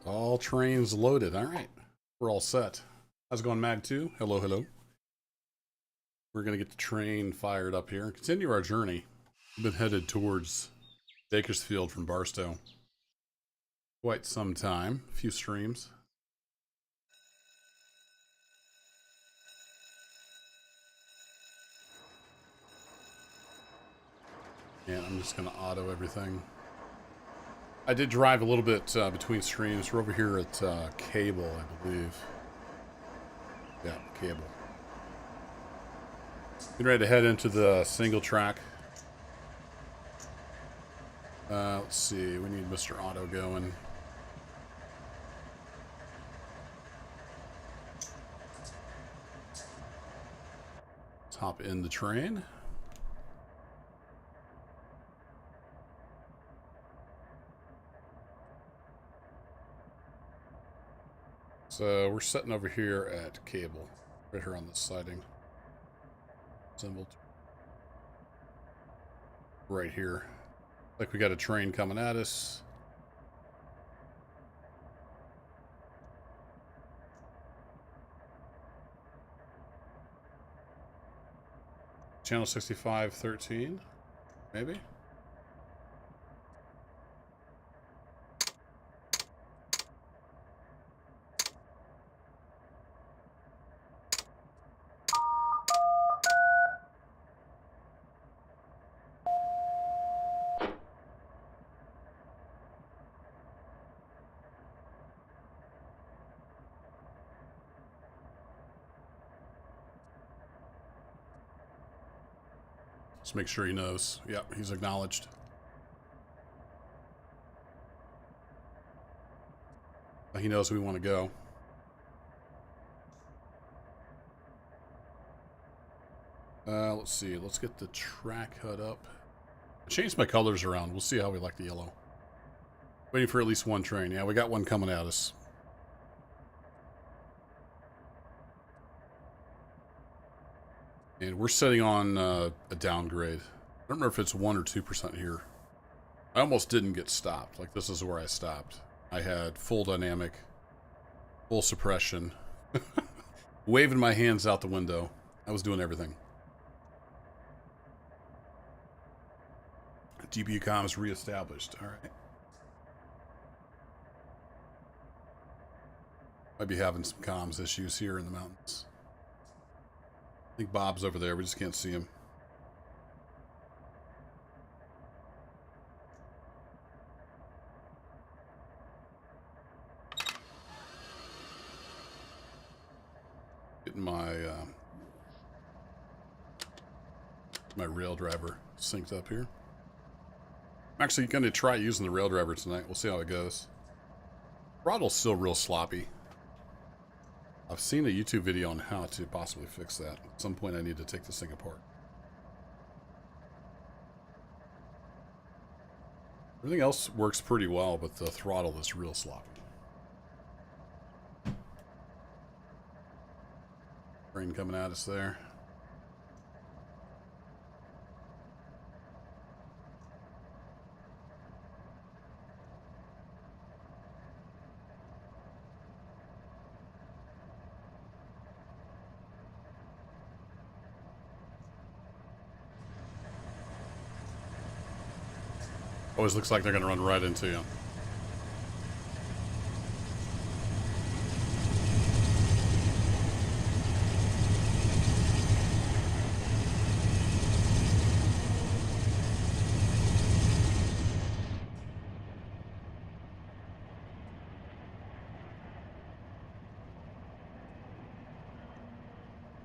All trains loaded. All right. We're all set. How's it going, Mag 2? Hello, hello. We're going to get the train fired up here and continue our journey. We've been headed towards Bakersfield from Barstow. Quite some time. A few streams. And I'm just going to auto everything. I did drive a little bit between streams. We're over here at Cable, I believe. Yeah, Cable. Getting ready to head into the single track. Let's see. We need Mr. Auto going. Let's hop in the train. So we're sitting over here at Cable, right here on the siding. Assembled. Right here. Like we got a train coming at us. Channel 6513, maybe? Let's make sure he knows. Yep, he's acknowledged. He knows we want to go. Let's see. Let's get the track HUD up. I changed my colors around. We'll see how we like the yellow. Waiting for at least one train. Yeah, we got one coming at us. And we're sitting on a downgrade. I don't remember if it's 1 or 2% here. I almost didn't get stopped. Like, this is where I stopped. I had full dynamic, full suppression, waving my hands out the window. I was doing everything. GPU comms reestablished. All right. Might be having some comms issues here in the mountains. I think Bob's over there. We just can't see him. Getting my my rail driver synced up here. I'm actually going to try using the rail driver tonight. We'll see how it goes. Throttle's still real sloppy. I've seen a YouTube video on how to possibly fix that. At some point I need to take this thing apart. Everything else works pretty well, but the throttle is real sloppy. Train coming at us there. Always looks like they're going to run right into you.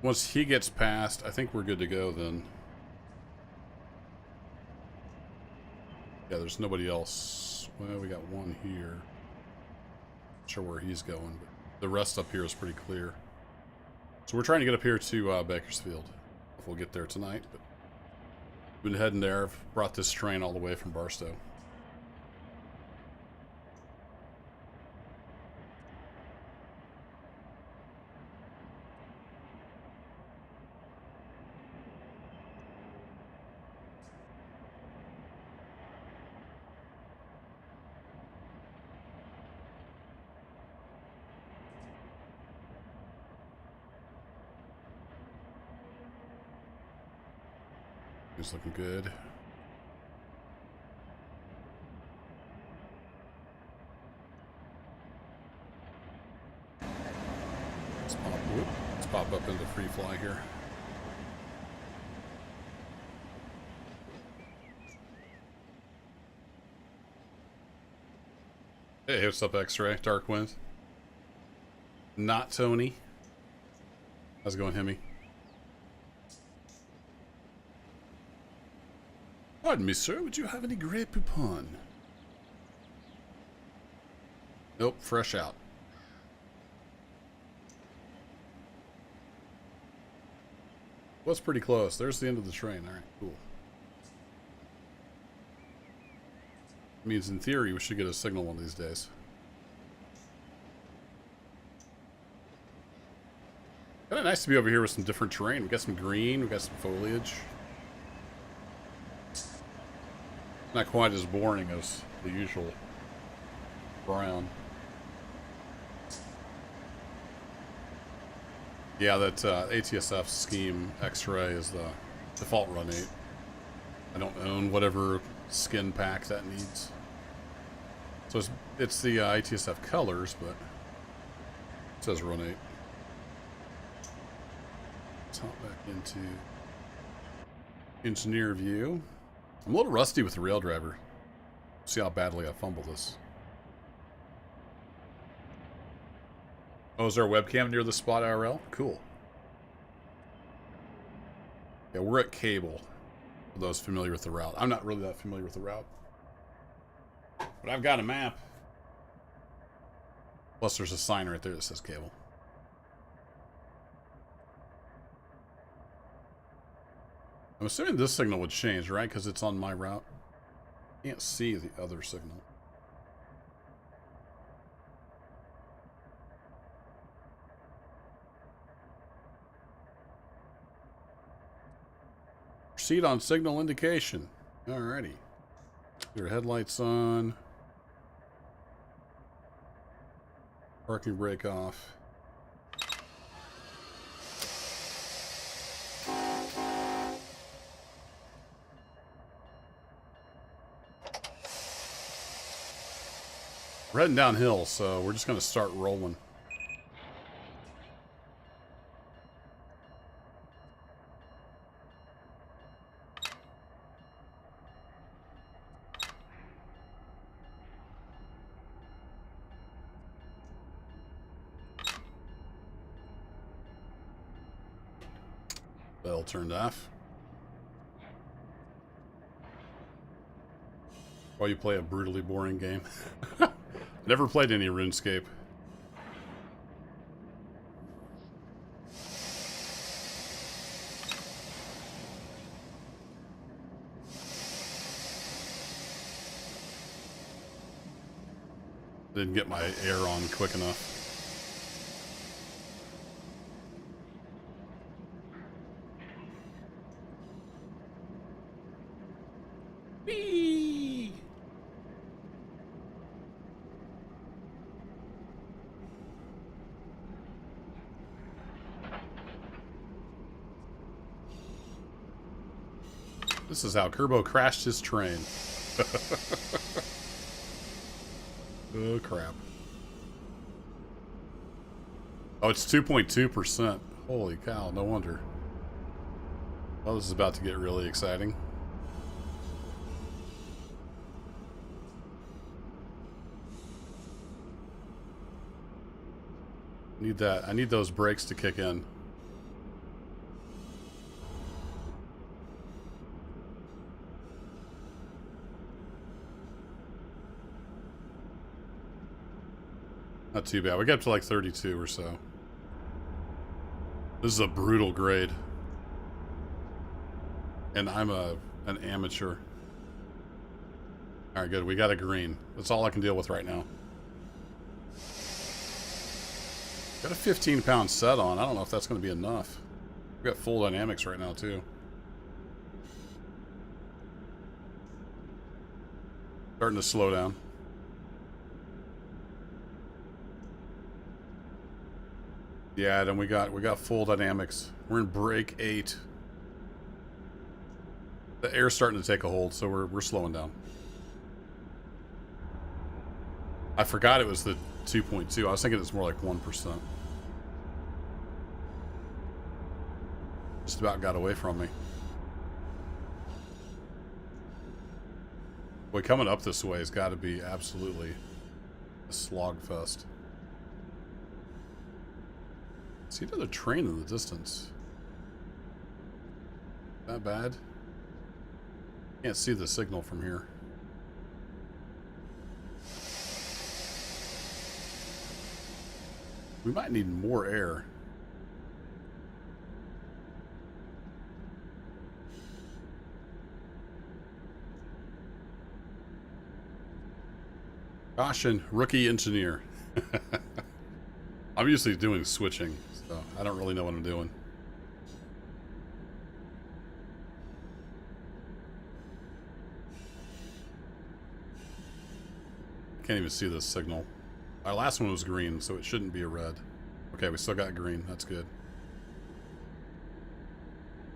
Once he gets past, I think we're good to go then. Yeah, there's nobody else. Well, we got one here. Not sure where he's going, but the rest up here is pretty clear. So we're trying to get up here to Bakersfield. If we'll get there tonight, but we've been heading there. I've brought this train all the way from Barstow. He's looking good. Let's pop up into free fly here. Hey, what's up, X-Ray? Dark Wind. Not Tony. How's it going, Hemi? Pardon me, sir. Would you have any Grey Poupon? Nope, fresh out. Was pretty close. There's the end of the train. All right, cool. Means in theory we should get a signal one of these days. Kind of nice to be over here with some different terrain. We got some green, we got some foliage. Not quite as boring as the usual brown. Yeah, that ATSF scheme X-Ray is the default run 8. I don't own whatever skin pack that needs. So it's the ATSF colors, but it says run 8. Let's hop back into engineer view. I'm a little rusty with the rail driver. See how badly I fumble this. Oh, is there a webcam near the spot IRL? Cool. Yeah, we're at Cable. For those familiar with the route. I'm not really that familiar with the route. But I've got a map. Plus there's a sign right there that says Cable. I'm assuming this signal would change, right? Because it's on my route. Can't see the other signal. Proceed on signal indication. Alrighty. Your headlights on. Parking brake off. We're heading downhill, so we're just going to start rolling. Bell turned off. While you play a brutally boring game. Never played any RuneScape. Didn't get my air on quick enough. Whee! This is how Kerbo crashed his train. Oh, crap. Oh, it's 2.2%. Holy cow, no wonder. Well, this is about to get really exciting. Need that. I need those brakes to kick in. Not too bad. We got up to like 32 or so. This is a brutal grade. And I'm an amateur. Alright, good. We got a green. That's all I can deal with right now. Got a 15-pound set on. I don't know if that's going to be enough. We got full dynamics right now, too. Starting to slow down. Yeah, then we got full dynamics. We're in brake 8. The air's starting to take a hold, so we're slowing down. I forgot it was the 2.2. I was thinking it's more like 1%. Just about got away from me. Boy, coming up this way has got to be absolutely a slog fest. See another train in the distance. That bad? Can't see the signal from here. We might need more air. Caution, rookie engineer. I'm usually doing switching, so I don't really know what I'm doing. Can't even see this signal. Our last one was green, so it shouldn't be a red. Okay, we still got green. That's good.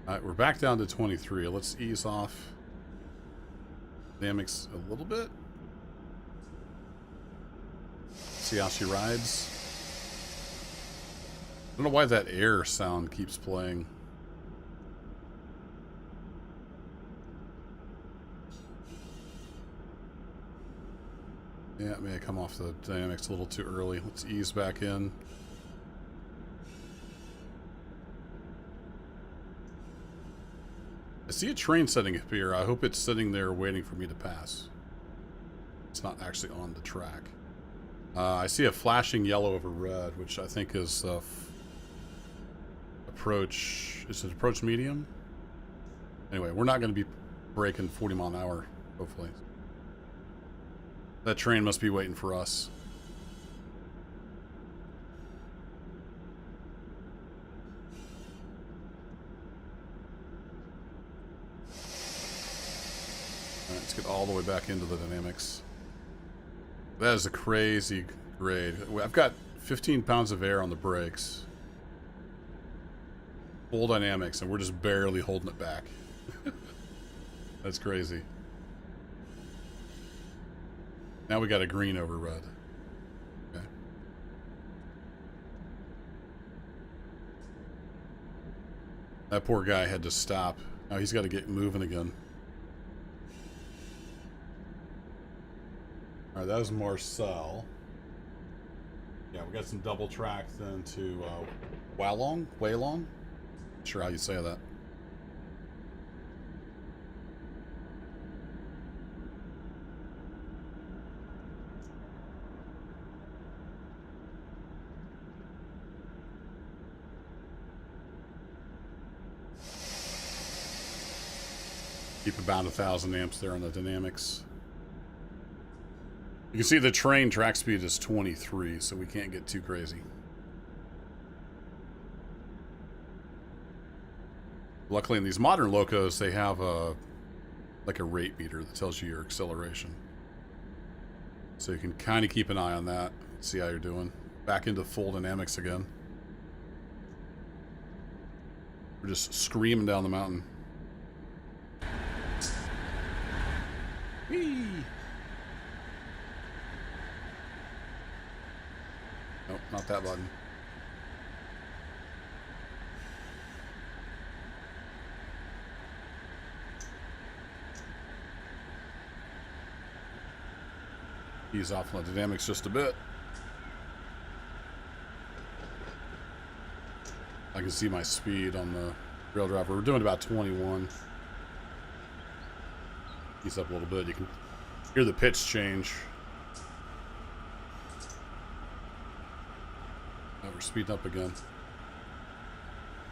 Alright, we're back down to 23. Let's ease off dynamics a little bit. See how she rides. I don't know why that air sound keeps playing. Yeah, it may have come off the dynamics a little too early. Let's ease back in. I see a train setting up here. I hope it's sitting there waiting for me to pass. It's not actually on the track. I see a flashing yellow over red, which I think is approach. Is it approach medium? Anyway, we're not going to be breaking 40 mile an hour, hopefully. That train must be waiting for us. All right, let's get all the way back into the dynamics. That is a crazy grade. I've got 15 pounds of air on the brakes. Full dynamics, and we're just barely holding it back. That's crazy. Now we got a green over red. Okay. That poor guy had to stop. Now he's got to get moving again. Alright, that was Marcel. Yeah, we got some double tracks then to Wailong? Not sure how you say that. Keep about 1,000 amps there on the dynamics. You can see the train track speed is 23, so we can't get too crazy. Luckily, in these modern locos, they have like a rate meter that tells you your acceleration. So you can kind of keep an eye on that, see how you're doing. Back into full dynamics again. We're just screaming down the mountain. Whee! Nope, not that button. Ease off on the dynamics just a bit. I can see my speed on the rail driver. We're doing about 21. Ease up a little bit. You can hear the pitch change. Now we're speeding up again.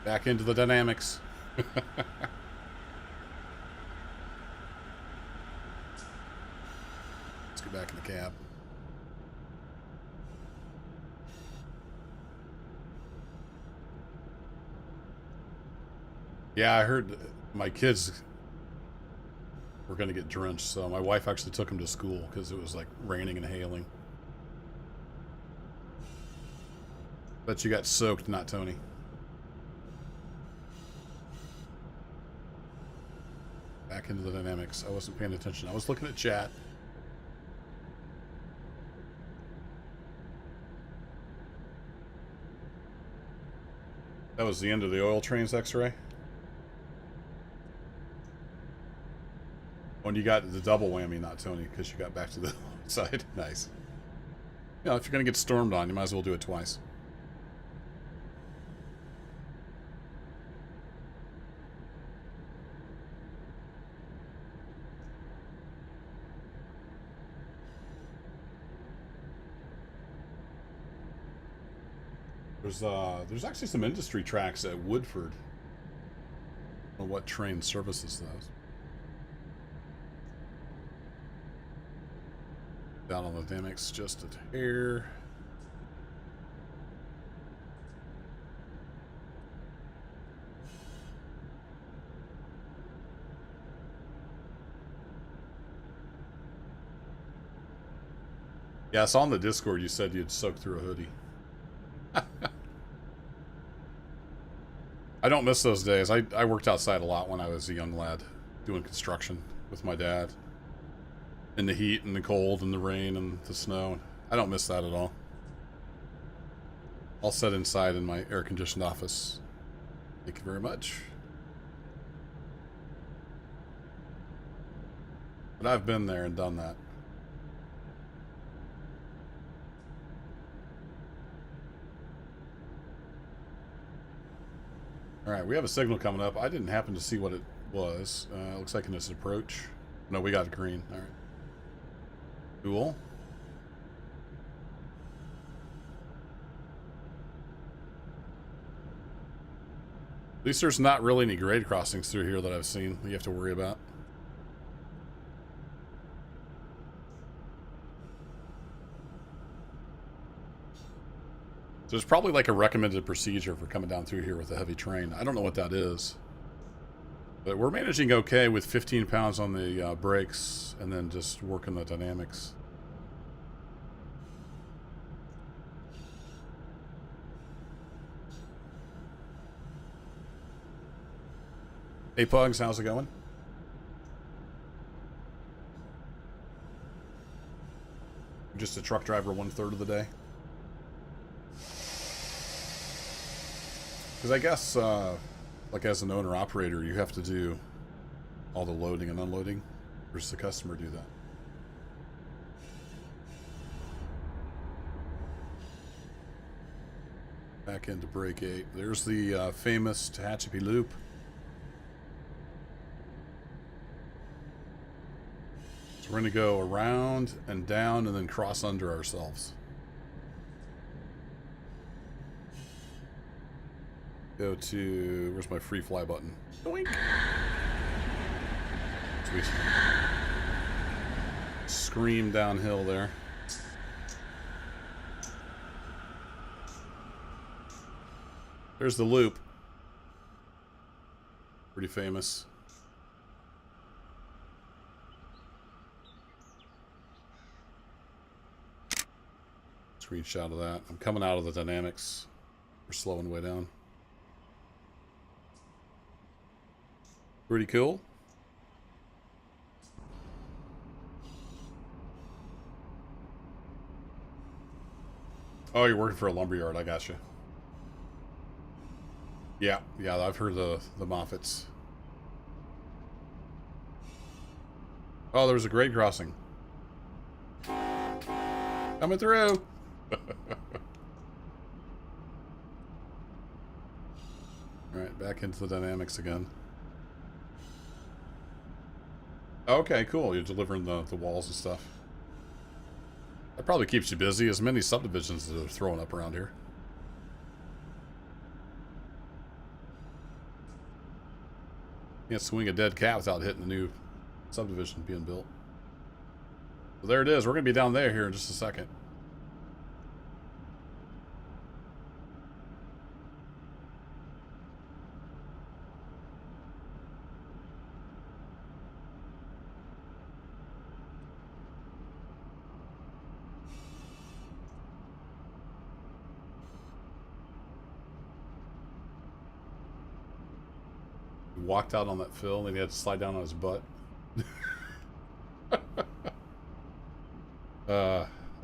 Back into the dynamics. Let's get back in the cab. Yeah, I heard my kids were going to get drenched, so my wife actually took them to school because it was like raining and hailing. Bet you got soaked, not Tony. Back into the dynamics. I wasn't paying attention. I was looking at chat. That was the end of the oil trains x-ray. When you got the double whammy, not Tony, because you got back to the side. Nice. You know, if you're going to get stormed on, you might as well do it twice. There's actually some industry tracks at Woodford. I don't know what train services those. Down on the dynamics just a hair. Yeah, I saw on the Discord you said you'd soak through a hoodie. I don't miss those days. I worked outside a lot when I was a young lad, doing construction with my dad. In the heat and the cold and the rain and the snow. I don't miss that at all. I'll sit inside in my air-conditioned office. Thank you very much. But I've been there and done that. Alright, we have a signal coming up. I didn't happen to see what it was. It looks like in its approach. No, we got green. Alright. Cool. At least there's not really any grade crossings through here that I've seen that you have to worry about. So there's probably like a recommended procedure for coming down through here with a heavy train. I don't know what that is. But we're managing okay with 15 pounds on the brakes and then just working the dynamics. Hey Pugs, how's it going? I'm just a truck driver 1/3 of the day. Because I guess, like as an owner-operator, you have to do all the loading and unloading, or does the customer do that? Back into break 8. There's the famous Tehachapi Loop. So we're going to go around and down and then cross under ourselves. Go to... Where's my free fly button? Doink! Sweet. Scream downhill there. There's the loop. Pretty famous. Screenshot of that. I'm coming out of the dynamics. We're slowing way down. Pretty cool. Oh, you're working for a lumberyard. I gotcha. Yeah, I've heard the Moffats. Oh, there was a grade crossing. Coming through. Alright, back into the dynamics again. Okay, cool. You're delivering the walls and stuff. That probably keeps you busy. As many subdivisions that are throwing up around here. Can't swing a dead cat without hitting a new subdivision being built. So there it is. We're going to be down there here in just a second. He walked out on that fill and then he had to slide down on his butt.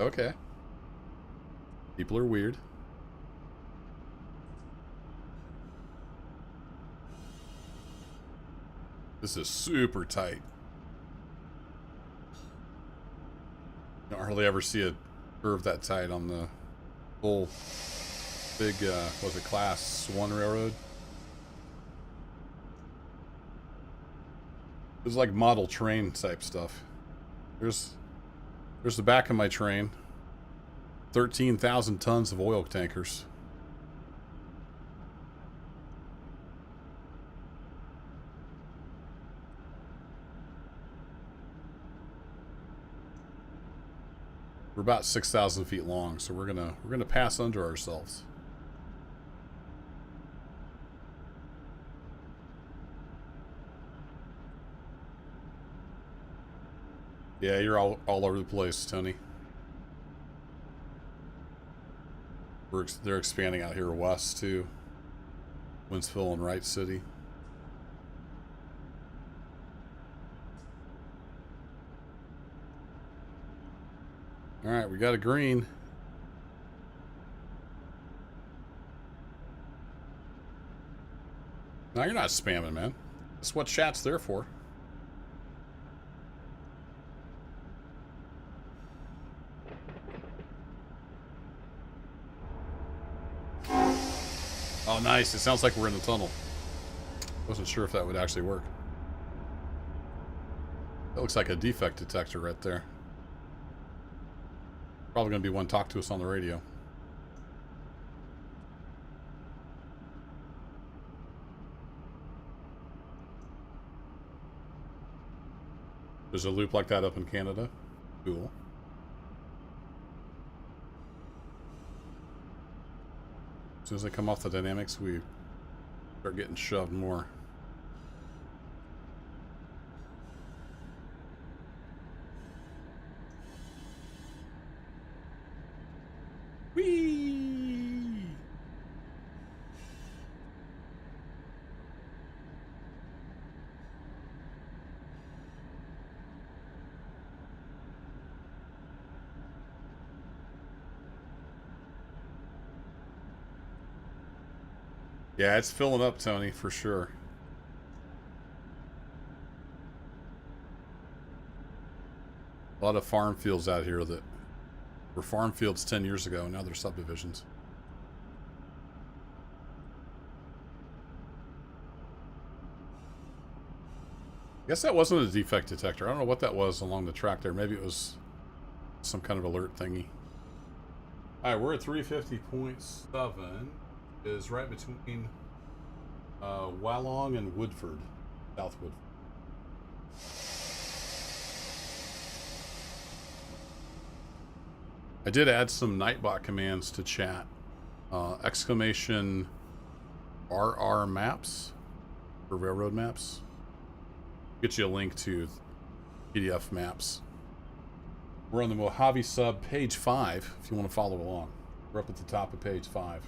Okay. People are weird. This is super tight. You don't hardly ever see a curve that tight on the full big, was it Class 1 railroad? It was like model train type stuff. There's the back of my train. 13,000 tons of oil tankers. We're about 6,000 feet long, so we're gonna pass under ourselves. Yeah, you're all over the place, Tony. They're expanding out here west too. Winsville and Wright City. All right, we got a green. No, you're not spamming, man. That's what chat's there for. Oh, nice. It sounds like we're in the tunnel. Wasn't sure if that would actually work. That looks like a defect detector right there. Probably going to be one talk to us on the radio. There's a loop like that up in Canada. Cool. As soon as they come off the dynamics, we start getting shoved more. Whee! Yeah, it's filling up, Tony, for sure. A lot of farm fields out here that were farm fields 10 years ago, now they're subdivisions. I guess that wasn't a defect detector. I don't know what that was along the track there. Maybe it was some kind of alert thingy. Alright, we're at 350.7. Is right between Wallong and Woodford, South Woodford. I did add some Nightbot commands to chat. Exclamation RR maps for railroad maps. Get you a link to PDF maps. We're on the Mojave Sub, page 5, if you want to follow along. We're up at the top of page 5.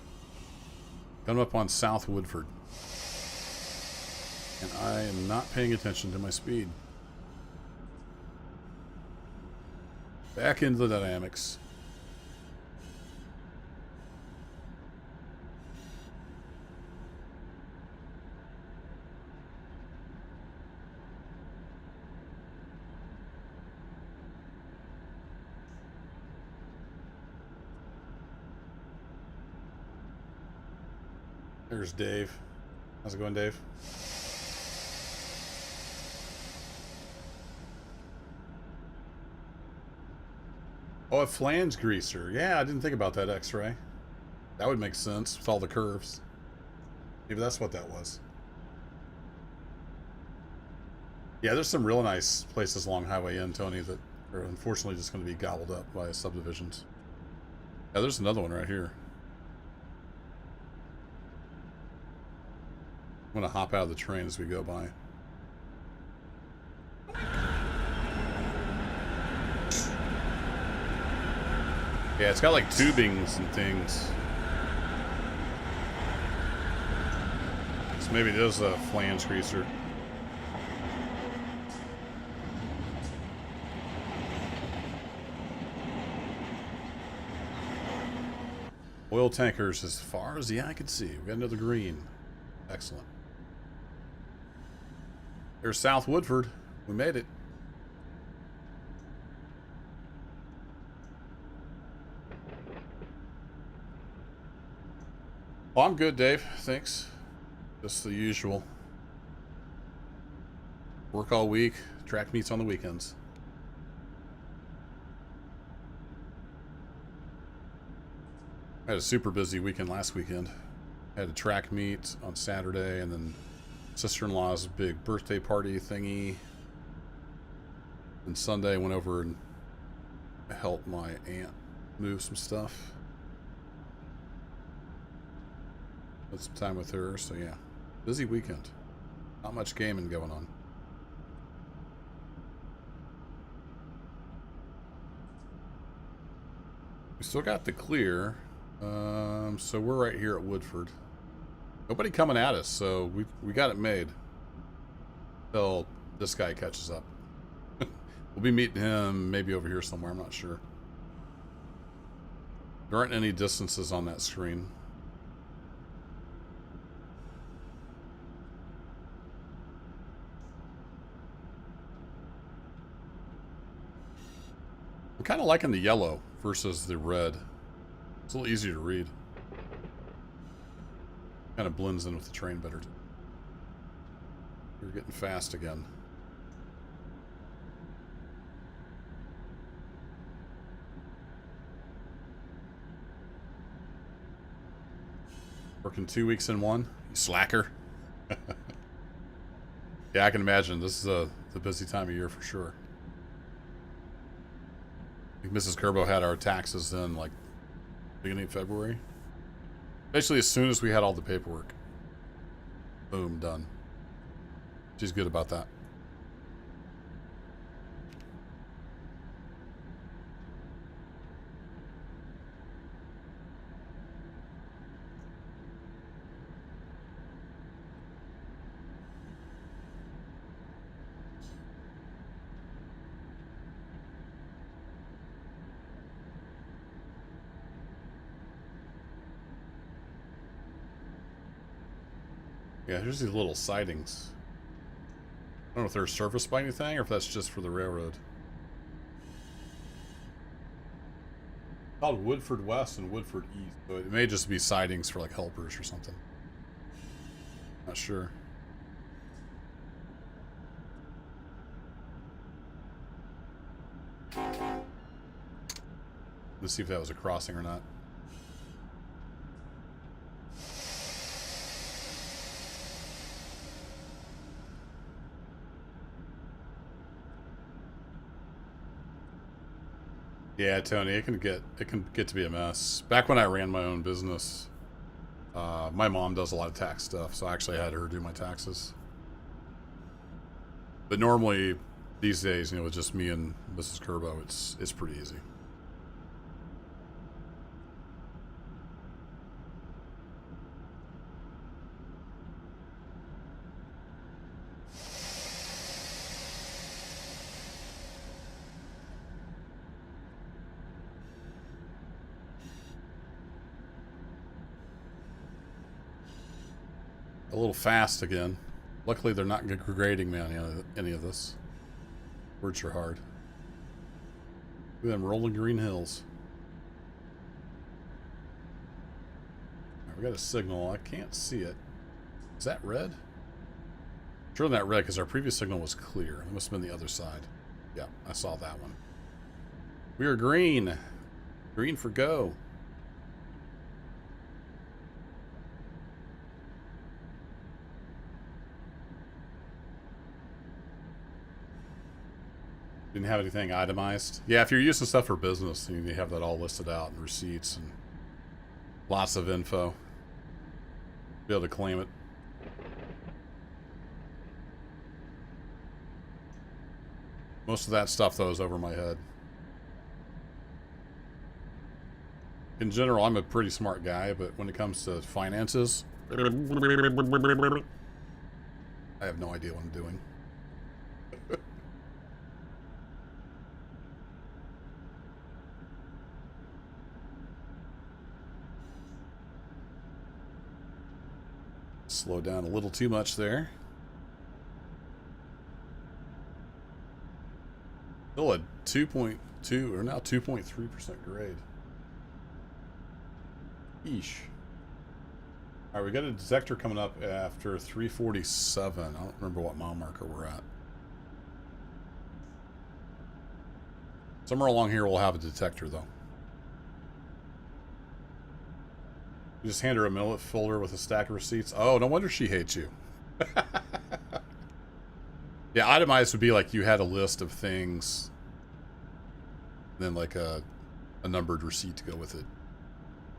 Coming up on South Woodford. And I am not paying attention to my speed. Back into the dynamics. There's Dave. How's it going, Dave? Oh, a flange greaser. Yeah, I didn't think about that X-ray. That would make sense with all the curves. Maybe that's what that was. Yeah, there's some real nice places along Highway N, Tony, that are unfortunately just going to be gobbled up by subdivisions. Yeah, there's another one right here. I'm going to hop out of the train as we go by. Yeah, it's got like tubings and things. So maybe it is a flange greaser. Oil tankers as far as the eye can see. We got another green. Excellent. There's South Woodford. We made it. Well, I'm good, Dave. Thanks. Just the usual. Work all week. Track meets on the weekends. I had a super busy weekend last weekend. I had a track meet on Saturday, and then sister-in-law's big birthday party thingy. And Sunday I went over and helped my aunt move some stuff. Spent some time with her, so yeah. Busy weekend. Not much gaming going on. We still got the clear. So we're right here at Woodford. Nobody coming at us, so we got it made. Till this guy catches up. We'll be meeting him maybe over here somewhere, I'm not sure. There aren't any distances on that screen. I'm kind of liking the yellow versus the red. It's a little easier to read. Kind of blends in with the train better. You're getting fast again. Working 2 weeks in one? You slacker. Yeah, I can imagine. This is the busy time of year for sure. I think Mrs. Kerbo had our taxes in like beginning of February. Basically, as soon as we had all the paperwork. Boom, done. She's good about that. Yeah, here's these little sidings. I don't know if they're surfaced by anything or if that's just for the railroad. It's called Woodford West and Woodford East, so it may just be sidings for like helpers or something. Not sure. Let's see if that was a crossing or not. Yeah, Tony, it can get to be a mess. Back when I ran my own business, my mom does a lot of tax stuff, so I actually had her do my taxes. But normally, these days, with just me and Mrs. Kerbo, it's pretty easy. A little fast again. Luckily, they're not grading me on any of this. Words are hard. Look at them rolling green hills. Right, we got a signal. I can't see it. Is that red? Sure, that red because our previous signal was clear. It must have been the other side. Yeah, I saw that one. We are green. Green for go. Didn't have anything itemized. Yeah, if you're using stuff for business, you have that all listed out and receipts and lots of info. Be able to claim it. Most of that stuff, though, is over my head. In general, I'm a pretty smart guy, but when it comes to finances, I have no idea what I'm doing. Slow down a little too much there. Still a 2.2 or now 2.3% grade. Eesh. All right, we got a detector coming up after 347. I don't remember what mile marker we're at. Somewhere along here we'll have a detector, though. You just hand her a millet folder with a stack of receipts. Oh, no wonder she hates you. Yeah, itemized would be like you had a list of things, then like a numbered receipt to go with it,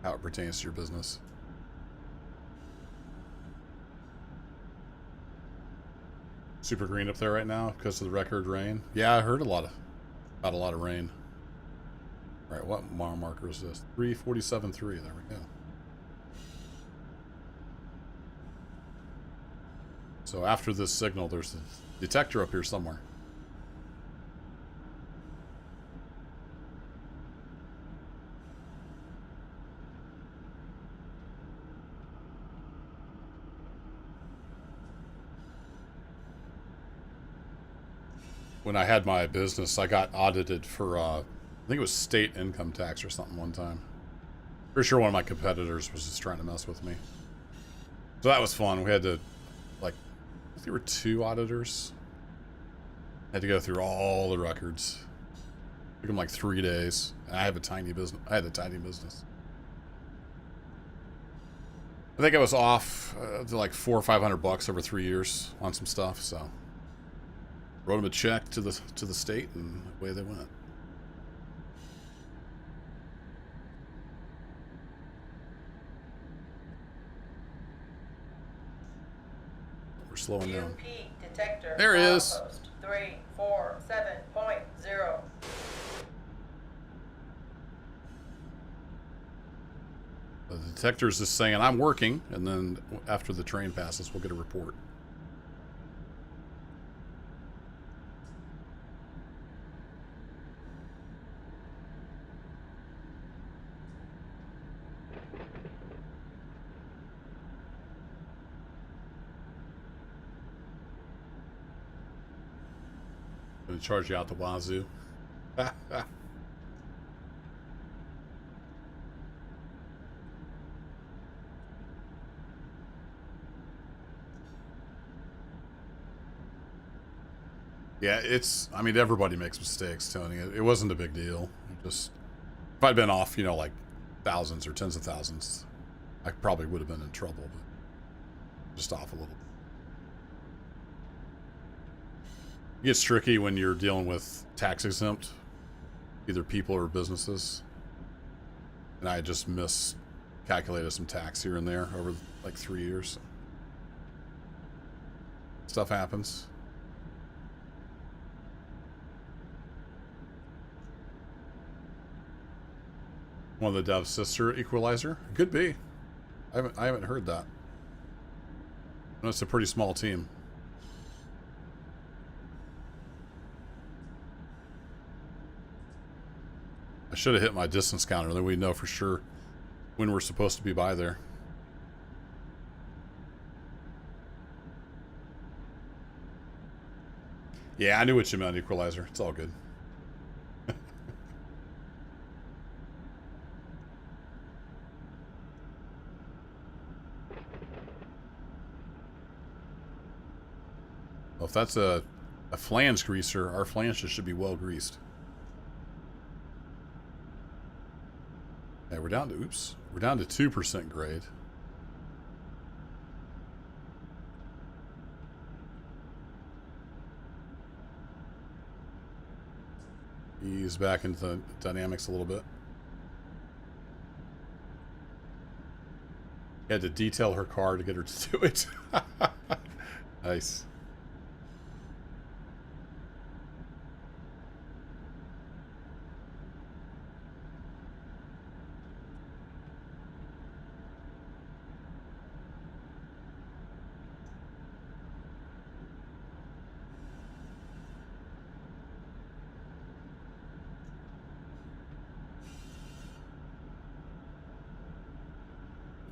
how it pertains to your business. Super green up there right now because of the record rain. Yeah, I heard about a lot of rain. All right, what mile marker is this? 347.3. There we go. So after this signal, there's a detector up here somewhere. When I had my business, I got audited for, I think it was state income tax or something one time. Pretty sure one of my competitors was just trying to mess with me. So that was fun. We had to, like, I think there were 2 auditors. I had to go through all the records. It took them like 3 days. And I have a tiny business. I had a tiny business. I think I was off to like $400 or $500 over 3 years on some stuff. So wrote them a check to the state, and away they went. We're slowing down. Detector. There he is. 347.0. The detector's just saying I'm working, and then after the train passes, we'll get a report. Gonna charge you out the wazoo. Yeah, I mean, everybody makes mistakes, Tony. It wasn't a big deal. Just, if I'd been off, like thousands or tens of thousands, I probably would have been in trouble, but just off a little. It gets tricky when you're dealing with tax exempt, either people or businesses. And I just miscalculated some tax here and there over like 3 years. Stuff happens. One of the Dev's sister equalizer? Could be. I haven't heard that. No, it's a pretty small team. I should have hit my distance counter, then we'd know for sure when we're supposed to be by there. Yeah, I knew what you meant, equalizer. It's all good. Well, if that's a flange greaser, our flanges should be well greased. Yeah, we're down to 2% grade. Ease back into the dynamics a little bit. Had to detail her car to get her to do it. Nice.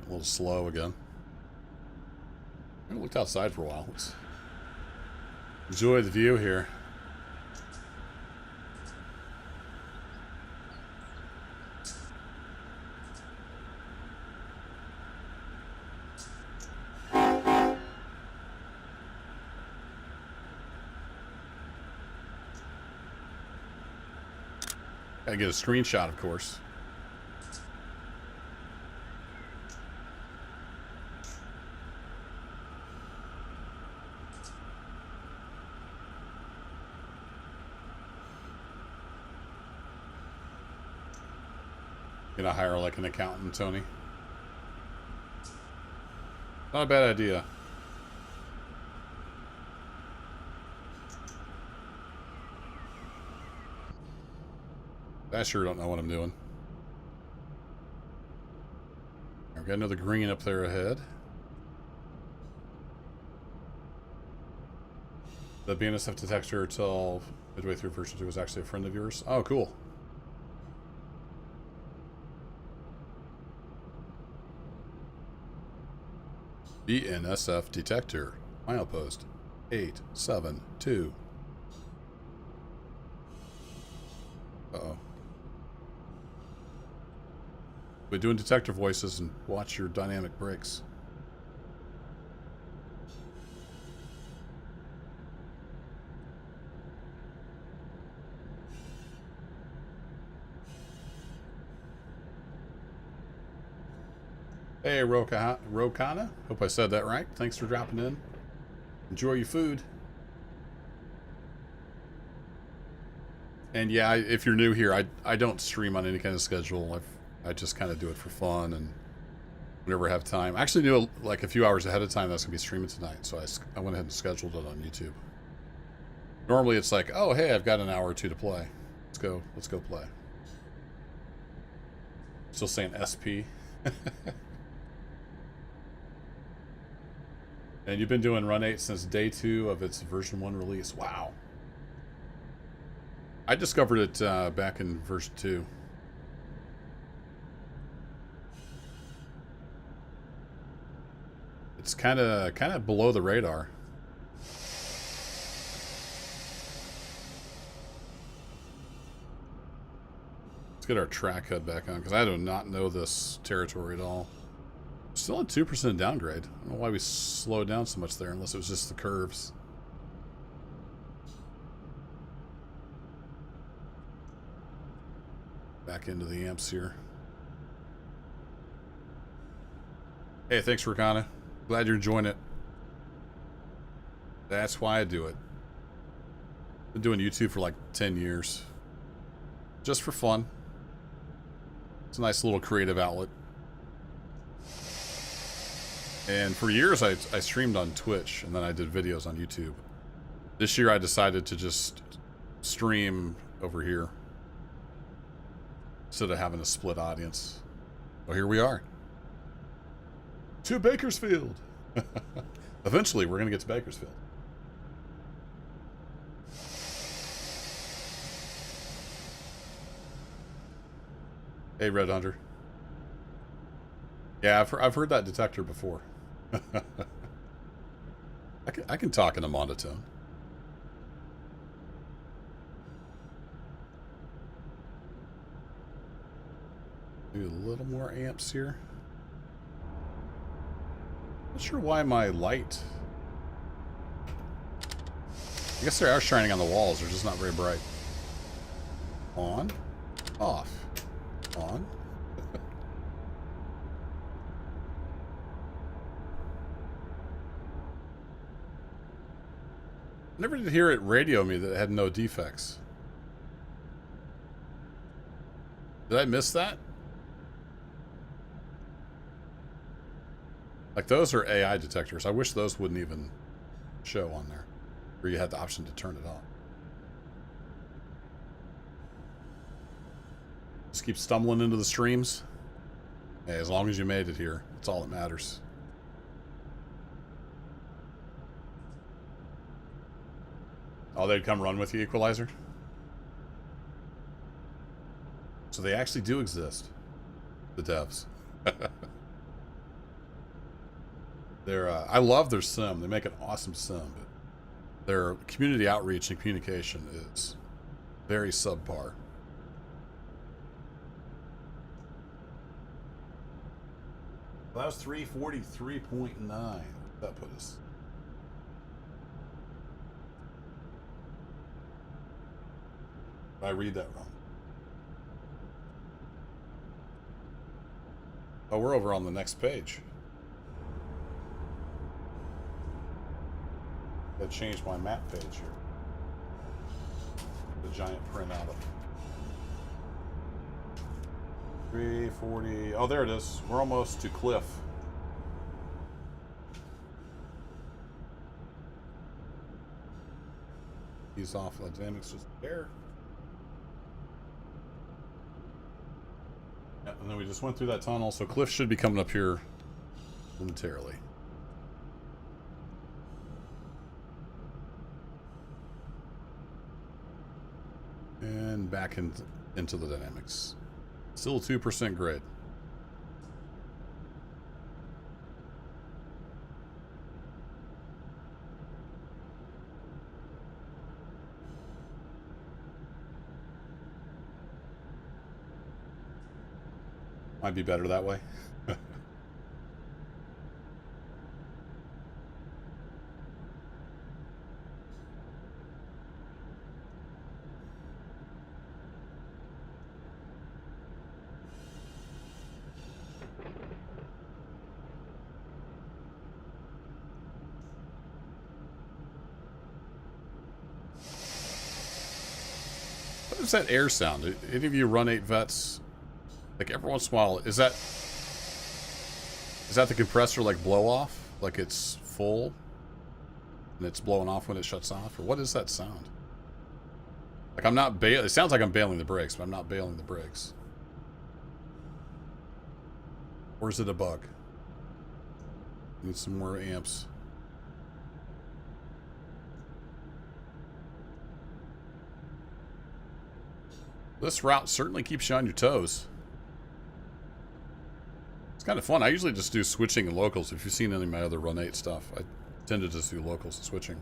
a little slow again. I looked outside for a while. Let's enjoy the view here. Gotta get a screenshot, of course. Gonna hire like an accountant, Tony. Not a bad idea. I sure don't know what I'm doing. I've got another green up there ahead. The BNSF detector till midway through version 2 was actually a friend of yours. Oh, cool. BNSF detector. Milepost 872. Uh-oh. We're doing detector voices and watch your dynamic brakes. Hey, Rokana. Hope I said that right. Thanks for dropping in. Enjoy your food. And yeah, if you're new here, I don't stream on any kind of schedule. I just kind of do it for fun and whenever I have time. I actually knew like a few hours ahead of time that I was going to be streaming tonight, so I went ahead and scheduled it on YouTube. Normally it's like, oh, hey, I've got an hour or two to play. Let's go play. Still saying SP. And you've been doing Run 8 since day 2 of its version 1 release. Wow. I discovered it back in version 2. It's kind of below the radar. Let's get our track HUD back on because I do not know this territory at all. Still at 2% downgrade. I don't know why we slowed down so much there unless it was just the curves. Back into the amps here. Hey, thanks, Rakana. Glad you're enjoying it. That's why I do it. Been doing YouTube for like 10 years. Just for fun. It's a nice little creative outlet. And for years, I streamed on Twitch, and then I did videos on YouTube. This year, I decided to just stream over here instead of having a split audience. Well, here we are. To Bakersfield. Eventually, we're going to get to Bakersfield. Hey, Red Hunter. Yeah, I've heard that detector before. I can talk in a monotone. Do a little more amps here. Not sure why my light. I guess they are shining on the walls. They're just not very bright. On, off, on. I never did hear it radio me that it had no defects. Did I miss that? Like those are AI detectors. I wish those wouldn't even show on there. Or you had the option to turn it on. Just keep stumbling into the streams. Hey, as long as you made it here, that's all that matters. Oh, they'd come run with you, Equalizer? So they actually do exist. The devs. They're I love their sim. They make an awesome sim, but their community outreach and communication is very subpar. That was 343.9. That put us. I read that wrong. Oh, we're over on the next page. Gotta change my map page here. The giant printout of 340. Oh, there it is. We're almost to Cliff. He's off. The dynamics just there. Yeah, and then we just went through that tunnel, so Cliff should be coming up here momentarily. And back into the dynamics. Still 2% grid. Might be better that way. What is that air sound? Any of you run 8 vets? Like every once in a while, is that the compressor like blow off? Like it's full and it's blowing off when it shuts off? Or what is that sound? Like I'm not it sounds like I'm bailing the brakes, but I'm not bailing the brakes. Or is it a bug? Need some more amps. This route certainly keeps you on your toes. It's kind of fun. I usually just do switching and locals. If you've seen any of my other Run 8 stuff, I tend to just do locals and switching.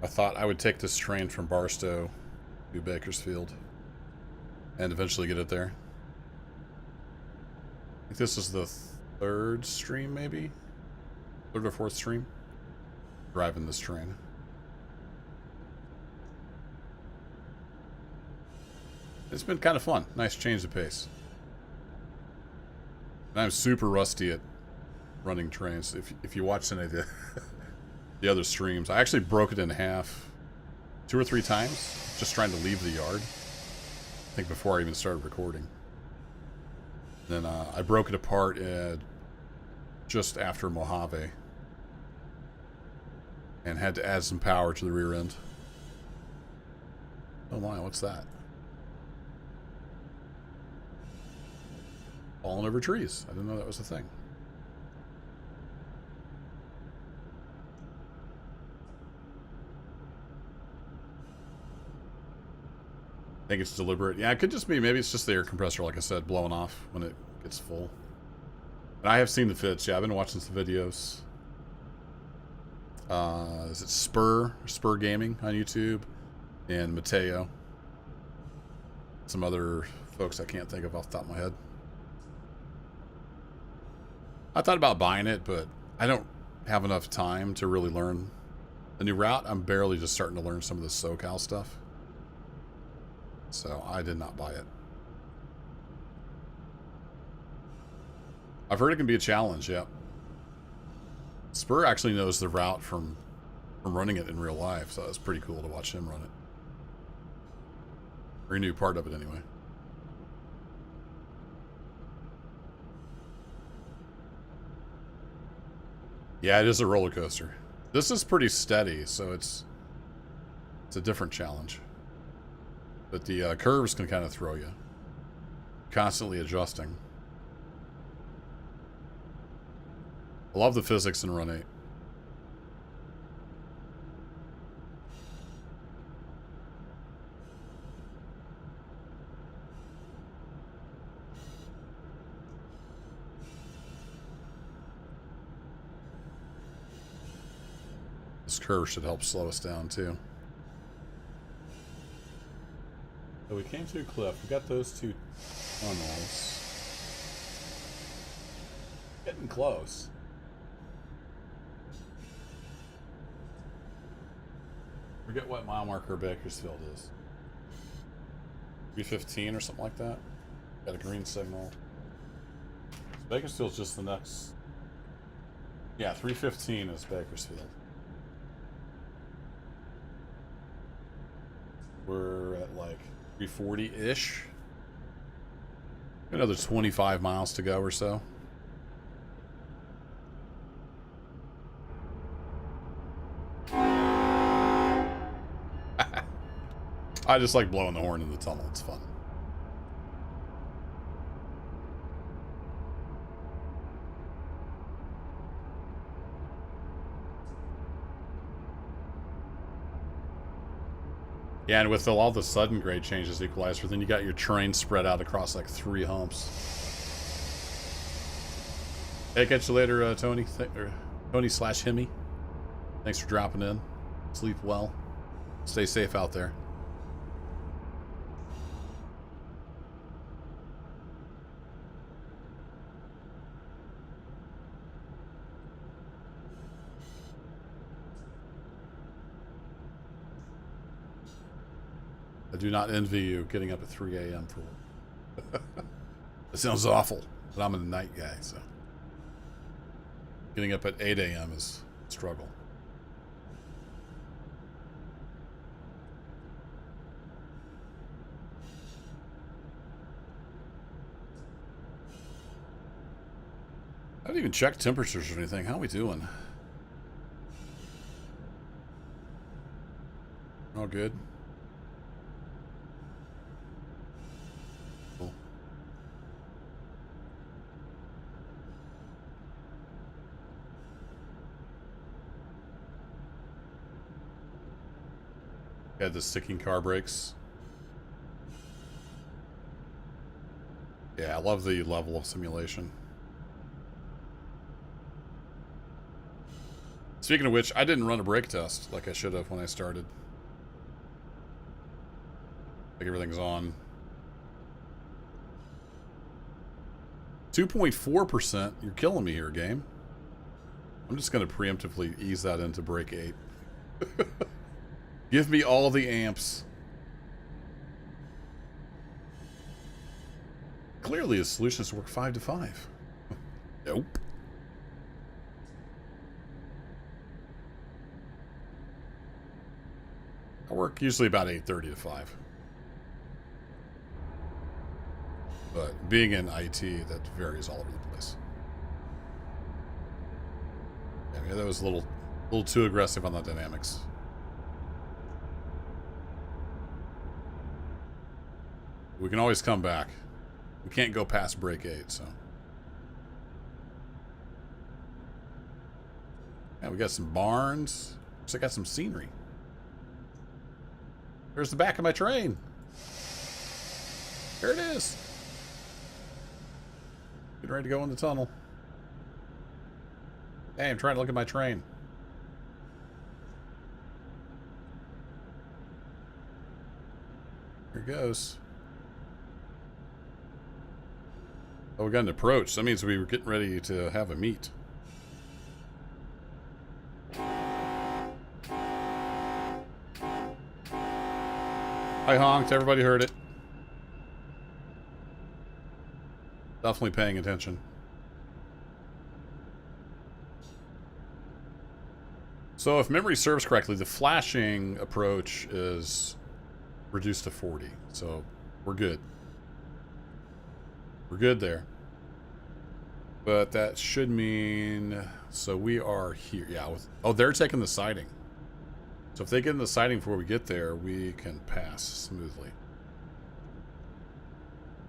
I thought I would take this train from Barstow to Bakersfield and eventually get it there. I think this is the 3rd stream, maybe? 3rd or 4th stream? Driving this train. It's been kind of fun. Nice change of pace. And I'm super rusty at running trains. If you watch any of the other streams, I actually broke it in half 2 or 3 times just trying to leave the yard. I think before I even started recording. Then I broke it apart just after Mojave and had to add some power to the rear end. Oh my, what's that? Falling over trees. I didn't know that was a thing. I think it's deliberate. Yeah, it could just be, maybe it's just the air compressor, like I said, blowing off when it gets full. And I have seen the fits. Yeah, I've been watching some videos. Is it Spur Gaming on YouTube? And Mateo. Some other folks I can't think of off the top of my head. I thought about buying it, but I don't have enough time to really learn the new route. I'm barely just starting to learn some of the SoCal stuff. So I did not buy it. I've heard it can be a challenge, yeah. Spur actually knows the route from running it in real life, so it's pretty cool to watch him run it. Or he knew part of it anyway. Yeah, it is a roller coaster. This is pretty steady, so it's a different challenge. But the curves can kind of throw you. Constantly adjusting. I love the physics in Run 8. This curve should help slow us down too. So we came to a cliff. We got those two tunnels. Getting close. Forget what mile marker Bakersfield is. 315 or something like that. Got a green signal. So Bakersfield's just the next. Yeah, 315 is Bakersfield. We're at like 340-ish. Another 25 miles to go or so. I just like blowing the horn in the tunnel. It's fun. Yeah, and with all the sudden grade changes equalizer, then you got your terrain spread out across like 3 humps. Hey, catch you later, Tony. Tony/Hemi. Thanks for dropping in. Sleep well. Stay safe out there. I do not envy you getting up at 3 a.m. for work. It sounds awful, but I'm a night guy, so getting up at 8 a.m. is a struggle. I haven't even checked temperatures or anything. How are we doing? All good. Cool. Had the sticking car brakes. Yeah, I love the level of simulation. Speaking of which, I didn't run a brake test like I should have when I started. Like everything's on. 2.4%. You're killing me here, game. I'm just going to preemptively ease that into brake 8. Give me all the amps. Clearly, his solution is to work 5 to 5. Nope. I work usually about 8:30 to 5. But being in IT, that varies all over the place. Yeah, that was a little too aggressive on the dynamics. We can always come back. We can't go past break 8, so. Yeah, we got some barns. Looks like I got some scenery. There's the back of my train. There it is. Getting ready to go in the tunnel. Hey, I'm trying to look at my train. Here it goes. Oh, we got an approach. That means we were getting ready to have a meet. I honked. Everybody heard it. Definitely paying attention. So if memory serves correctly, the flashing approach is reduced to 40. So we're good. We're good there. But that should mean... So we are here. Yeah. Oh, they're taking the siding. So if they get in the siding before we get there, we can pass smoothly.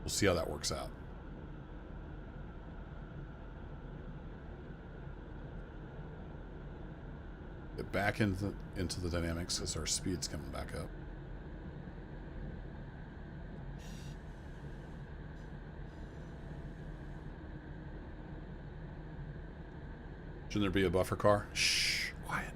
We'll see how that works out. Get back into the dynamics as our speed's coming back up. Shouldn't there be a buffer car? Shh, quiet.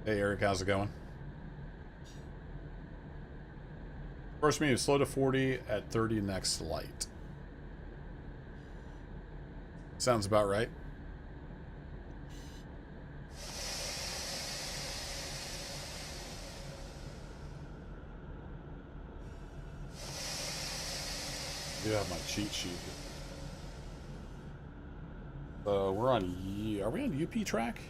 Hey Eric, how's it going? First medium, slow to 40 at 30 next light. Sounds about right. I do have my cheat sheet. We're on are we on UP track?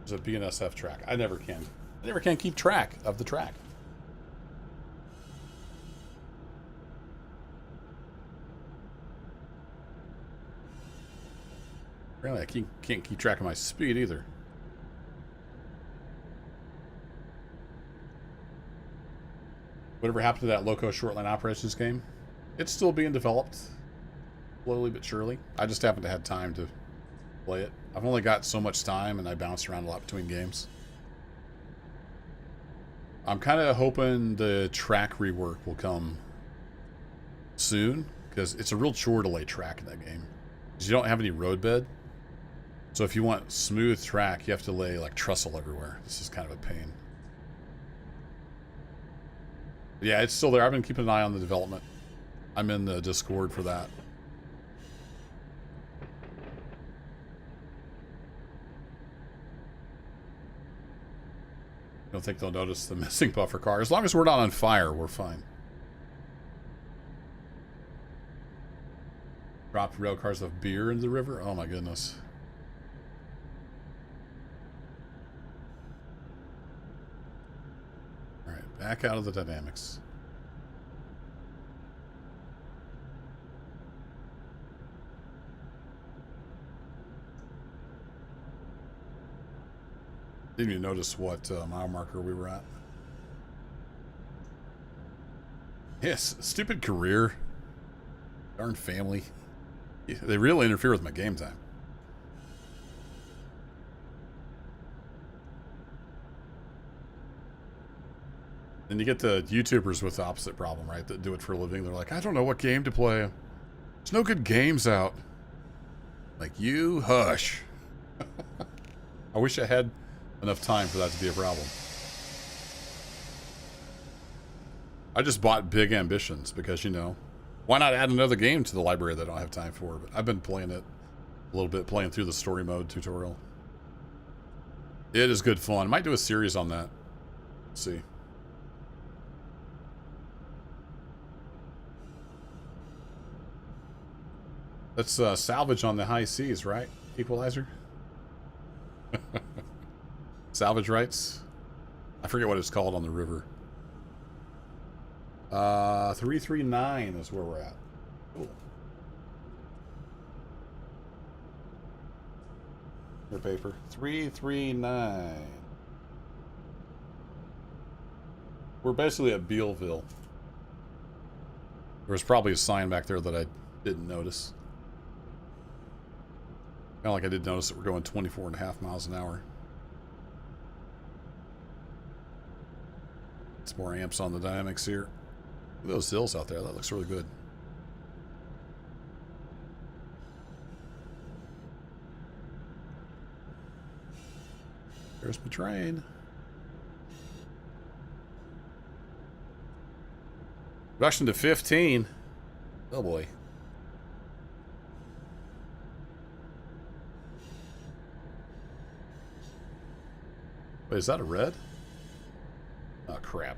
There's a BNSF track. I never can keep track of the track. Apparently I can't keep track of my speed either. Whatever happened to that Loco Shortline Operations game? It's still being developed. Slowly but surely. I just haven't had time to play it. I've only got so much time and I bounce around a lot between games. I'm kind of hoping the track rework will come soon, because it's a real chore to lay track in that game. Because you don't have any roadbed. So if you want smooth track, you have to lay like trestle everywhere. This is kind of a pain. But yeah, it's still there. I've been keeping an eye on the development. I'm in the Discord for that. I don't think they'll notice the missing buffer car. As long as we're not on fire, we're fine. Dropped rail cars of beer into the river? Oh my goodness. Alright, back out of the dynamics. Didn't even notice what mile marker we were at. Yes, stupid career. Darn family. They really interfere with my game time. And you get the YouTubers with the opposite problem, right? That do it for a living. They're like, I don't know what game to play. There's no good games out. Like, you hush. I wish I had enough time for that to be a problem. I just bought Big Ambitions because, you know, why not add another game to the library that I don't have time for? But I've been playing it a little bit, playing through the story mode tutorial. It is good fun. Might do a series on that. Let's see. That's salvage on the high seas, right? Equalizer? Salvage rights? I forget what it's called on the river. 339 is where we're at. Cool. Your paper. 339. We're basically at Bealville. There was probably a sign back there that I didn't notice. Kind of like I did notice that we're going 24.5 miles an hour. It's more amps on the dynamics here. Look at those hills out there. That looks really good. There's my train. Reduction to 15. Oh boy. Wait, is that a red? Oh, crap.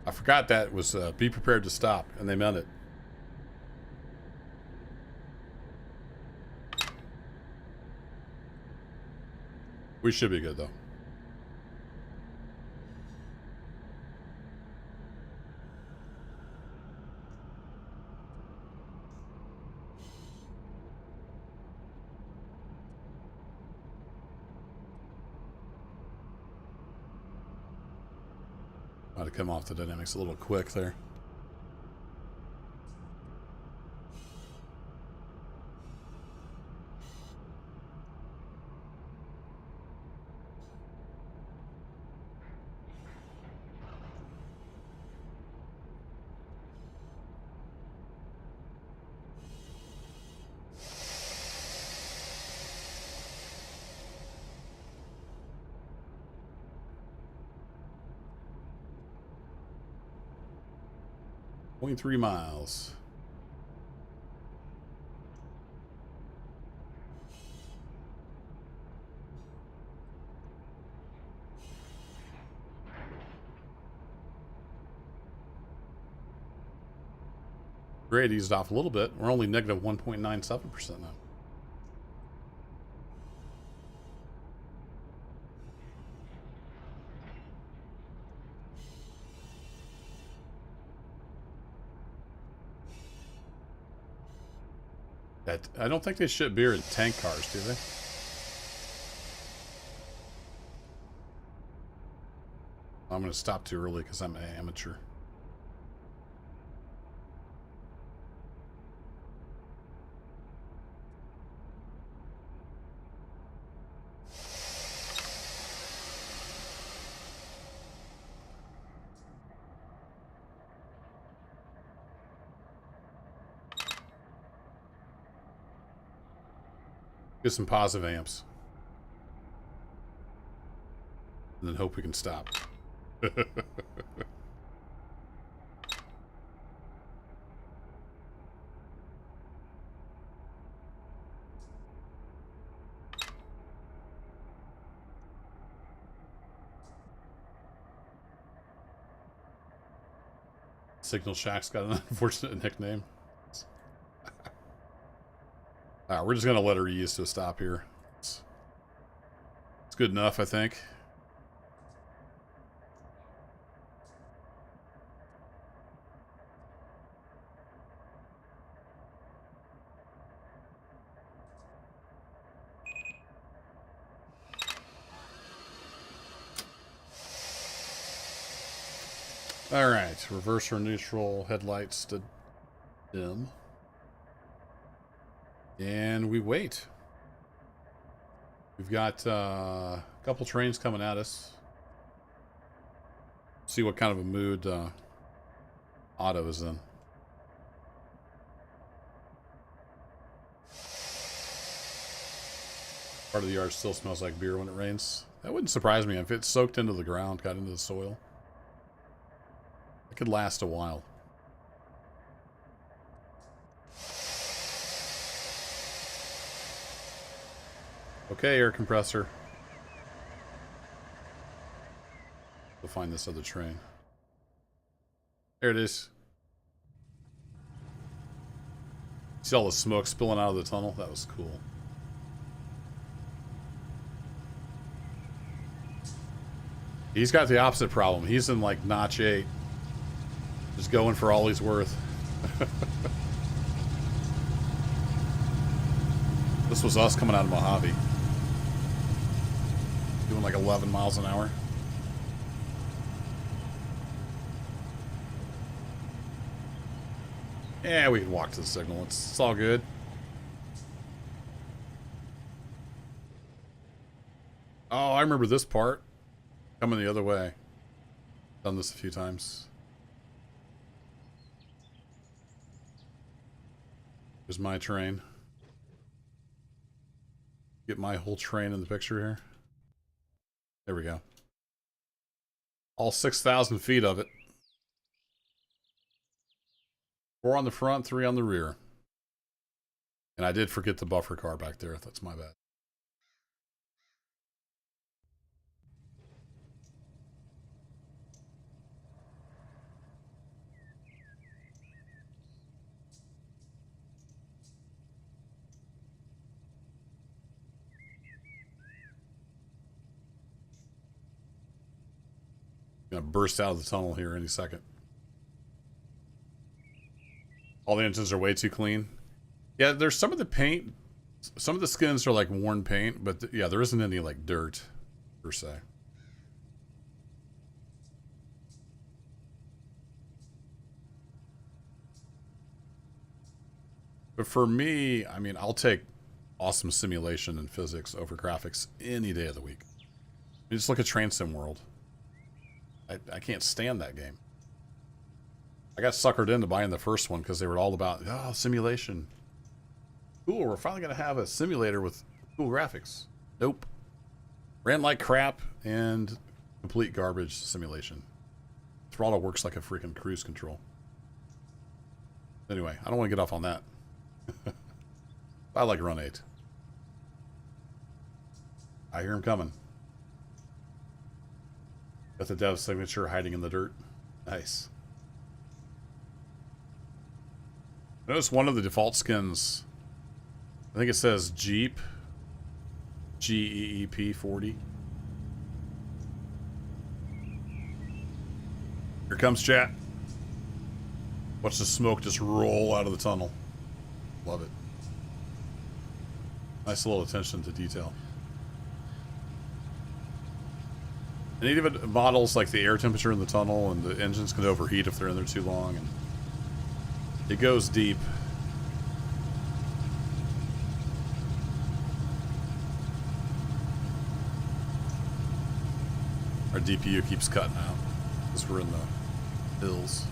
I forgot that was be prepared to stop, and they meant it. We should be good, though. Might have come off the dynamics a little quick there. .3 miles. Grade eased off a little bit. We're only negative 1.97% now. I don't think they ship beer in tank cars, do they? I'm going to stop too early because I'm an amateur. Get some positive amps. And then hope we can stop. Signal Shack's got an unfortunate nickname. We're just going to let her ease to a stop here. It's good enough, I think. All right, reverse or neutral headlights to dim. And we wait. We've got a couple trains coming at us. See what kind of a mood Otto is in. Part of the yard still smells like beer when it rains. That wouldn't surprise me if it soaked into the ground, got into the soil. It could last a while. Okay, air compressor. We'll find this other train. There it is. See all the smoke spilling out of the tunnel? That was cool. He's got the opposite problem. He's in like notch 8. Just going for all he's worth. This was us coming out of Mojave. Doing like 11 miles an hour. Yeah, we can walk to the signal. It's all good. Oh, I remember this part. Coming the other way. Done this a few times. Here's my train. Get my whole train in the picture here. There we go. All 6,000 feet of it. 4 on the front, 3 on the rear. And I did forget the buffer car back there. That's my bad. Gonna burst out of the tunnel here any second. All the engines are way too clean. Yeah, there's some of the paint. Some of the skins are like worn paint, but yeah, there isn't any like dirt per se. But for me, I mean, I'll take awesome simulation and physics over graphics any day of the week. You just look at Train Sim World. I can't stand that game. I got suckered into buying the first one because they were all about, oh, simulation. Cool, we're finally going to have a simulator with cool graphics. Nope. Ran like crap and complete garbage simulation. Throttle works like a freaking cruise control. Anyway, I don't want to get off on that. I like Run 8. I hear him coming. Got the dev signature hiding in the dirt. Nice. Notice one of the default skins, I think it says Jeep. GEEP 40. Here comes chat. Watch the smoke just roll out of the tunnel. Love it. Nice little attention to detail. And even models like the air temperature in the tunnel and the engines can overheat if they're in there too long. And it goes deep. Our DPU keeps cutting out because we're in the hills.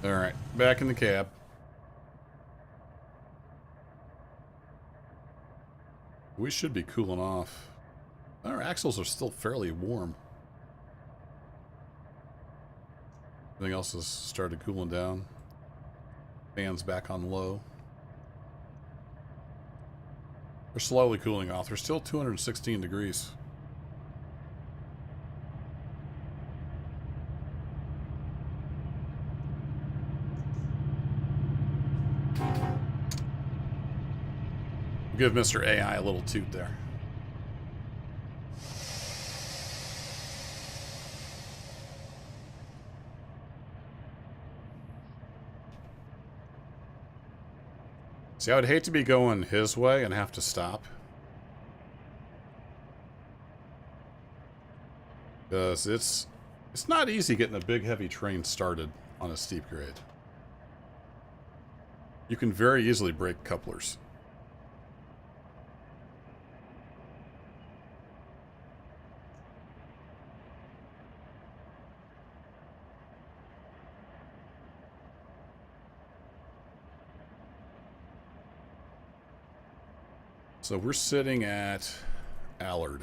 Alright, back in the cab. We should be cooling off. Our axles are still fairly warm. Everything else has started cooling down. Fans back on low. They're slowly cooling off. They're still 216 degrees. Give Mr. AI a little toot there. See, I would hate to be going his way and have to stop. Because it's not easy getting a big heavy train started on a steep grade. You can very easily break couplers. So we're sitting at Allard.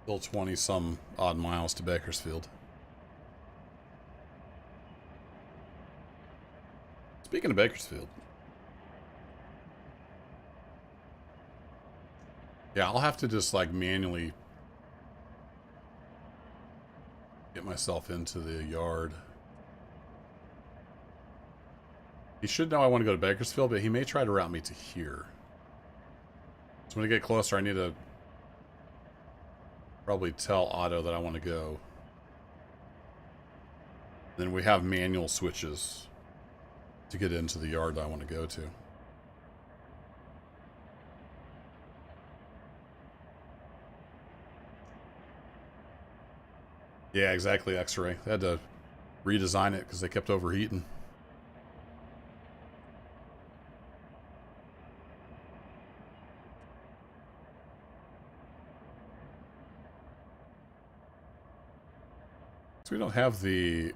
Still 20 some odd miles to Bakersfield. Speaking of Bakersfield. Yeah, I'll have to just like manually get myself into the yard. He should know I want to go to Bakersfield, but he may try to route me to here. So when I get closer, I need to probably tell Otto that I want to go. Then we have manual switches to get into the yard that I want to go to. Yeah, exactly, X-Ray. They had to redesign it because they kept overheating. So we don't have the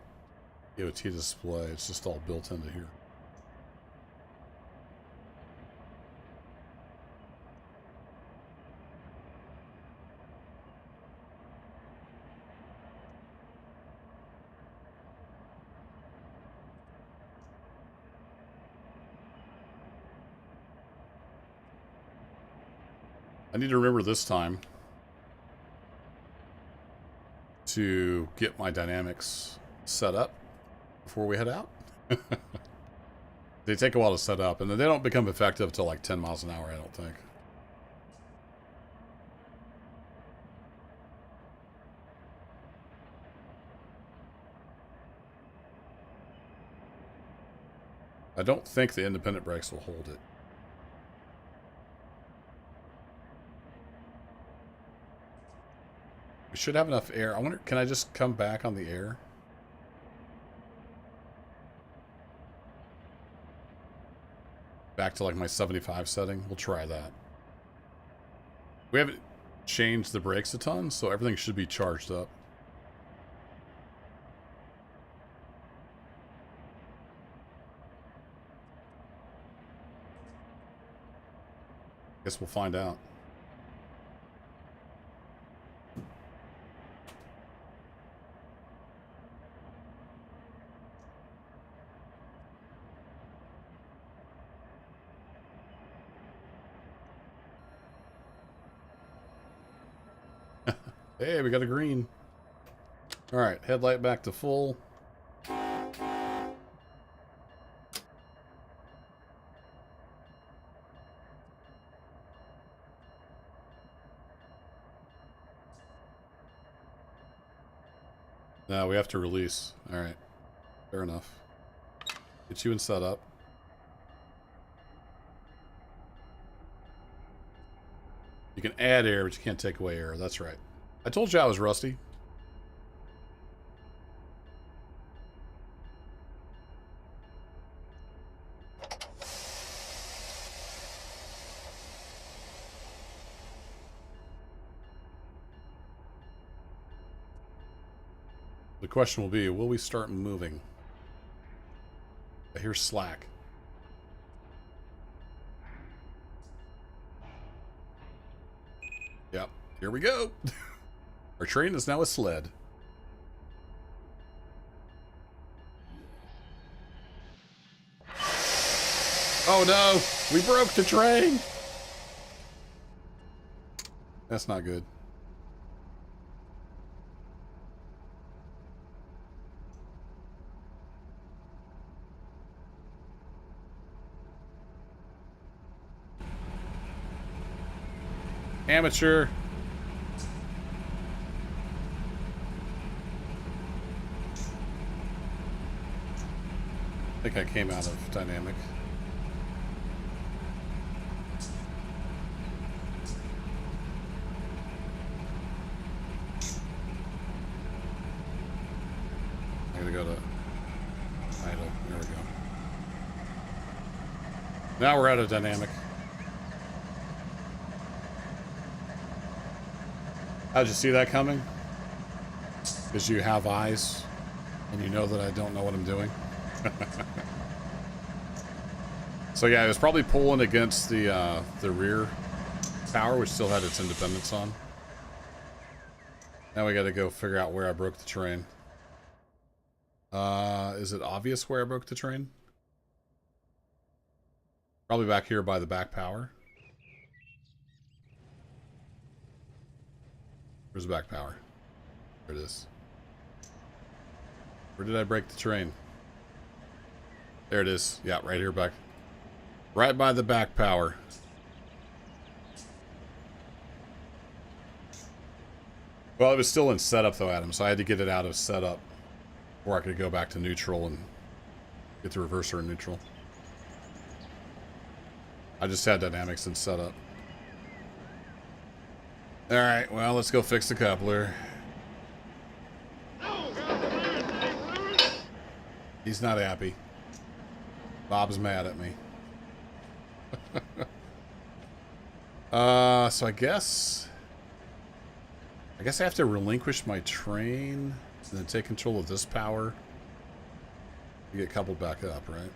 EOT display. It's just all built into here. I need to remember this time to get my dynamics set up before we head out. They take a while to set up, and then they don't become effective till like 10 miles an hour, I don't think. don't think the independent brakes will hold it. We should have enough air. I wonder, can I just come back on the air? Back to like my 75 setting. We'll try that. We haven't changed the brakes a ton, so everything should be charged up. Guess we'll find out. Hey, we got a green. All right, headlight back to full. Now we have to release. All right, fair enough. Get you in setup. You can add air, but you can't take away air. That's right. I told you I was rusty. The question will be, will we start moving? I hear slack. Yep, here we go. Our train is now a sled. Oh no, we broke the train. That's not good. Amateur. I think I came out of dynamic. I gotta go to idle. There we go. Now we're out of dynamic. How'd you see that coming? Because you have eyes and you know that I don't know what I'm doing. So yeah, it was probably pulling against the rear power, which still had its independence on. Now we got to go figure out where I broke the train. Is it obvious where I broke the train? Probably back here by the back power. Where's the back power? There it is. Where did I break the train? There it is. Yeah, right here back. Right by the back power. Well, it was still in setup though, Adam, so I had to get it out of setup before I could go back to neutral and get the reverser in neutral. I just had dynamics in setup. Alright, well, let's go fix the coupler. He's not happy. Bob's mad at me. So I guess I have to relinquish my train and then take control of this power to get coupled back up, right?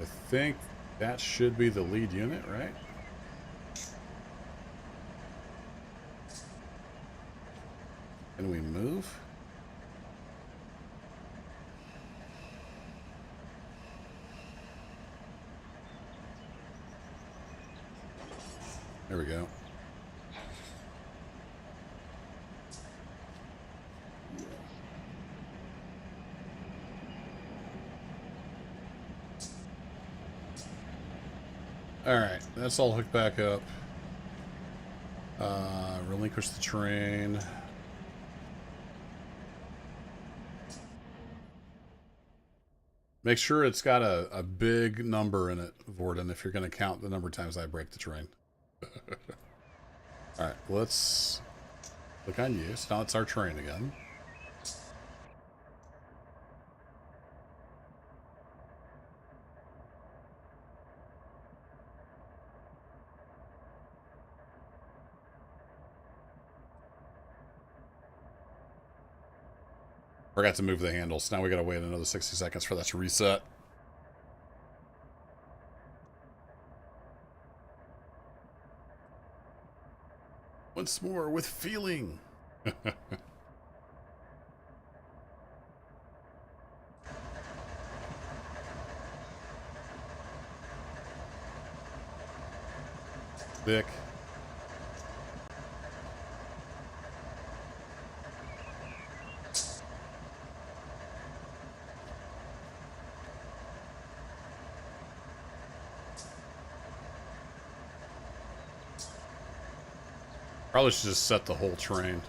I think that should be the lead unit, right? Can we move? There we go. All right, that's all hooked back up. Relinquish the train. Make sure it's got a big number in it, Vorden, if you're going to count the number of times I break the train. Alright, let's click on use. Now it's our train again. Forgot to move the handles. Now we gotta wait another 60 seconds for that to reset. Once more with feeling. Thick. Probably should just set the whole train.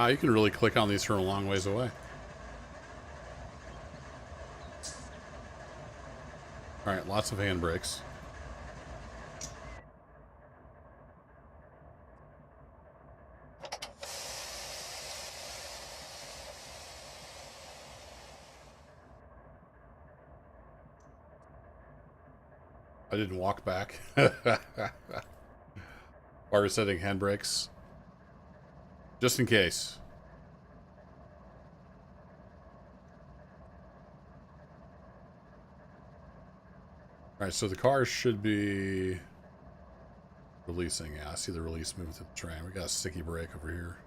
You can really click on these from a long ways away. Alright, lots of handbrakes. I didn't walk back. While resetting handbrakes. Just in case. Alright, so the cars should be releasing. Yeah, I see the release moving to the train. We got a sticky brake over here.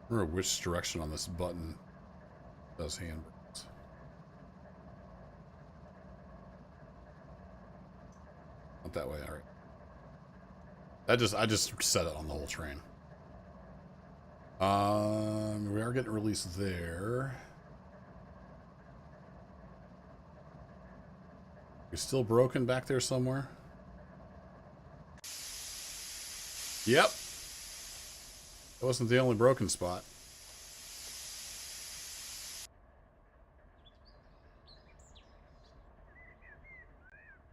I don't remember which direction on this button does handbrakes. Not that way, alright. I just set it on the whole train. We are getting released there. You're still broken back there somewhere? Yep. That wasn't the only broken spot.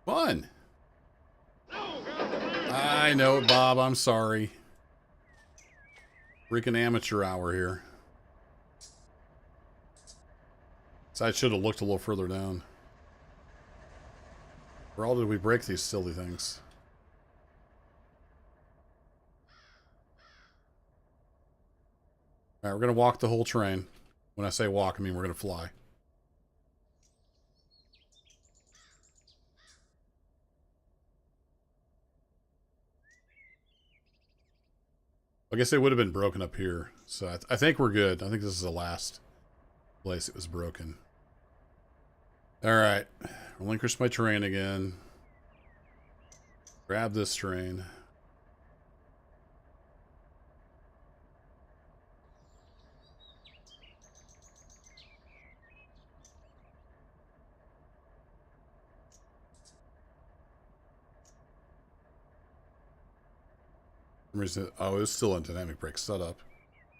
Fun. I know it, Bob. I'm sorry. Freaking amateur hour here. So I should have looked a little further down. Where all did we break these silly things? Alright, we're going to walk the whole train. When I say walk, I mean we're going to fly. I guess it would have been broken up here. So I think we're good. I think this is the last place it was broken. Alright. Relinquish my train again. Grab this train. Oh, it's still in dynamic brake setup.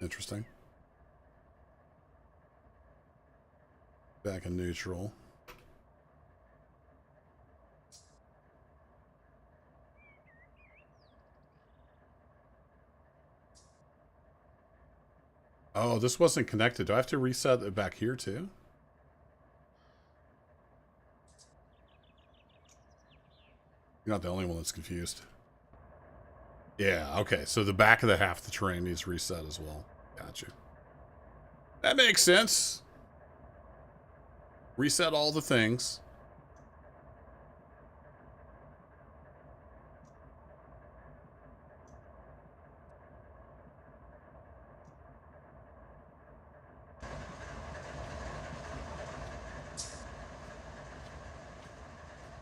Interesting. Back in neutral. Oh, this wasn't connected. Do I have to reset it back here too? You're not the only one that's confused. Yeah, okay. So the back of the half of the train needs reset as well. Gotcha. That makes sense. Reset all the things.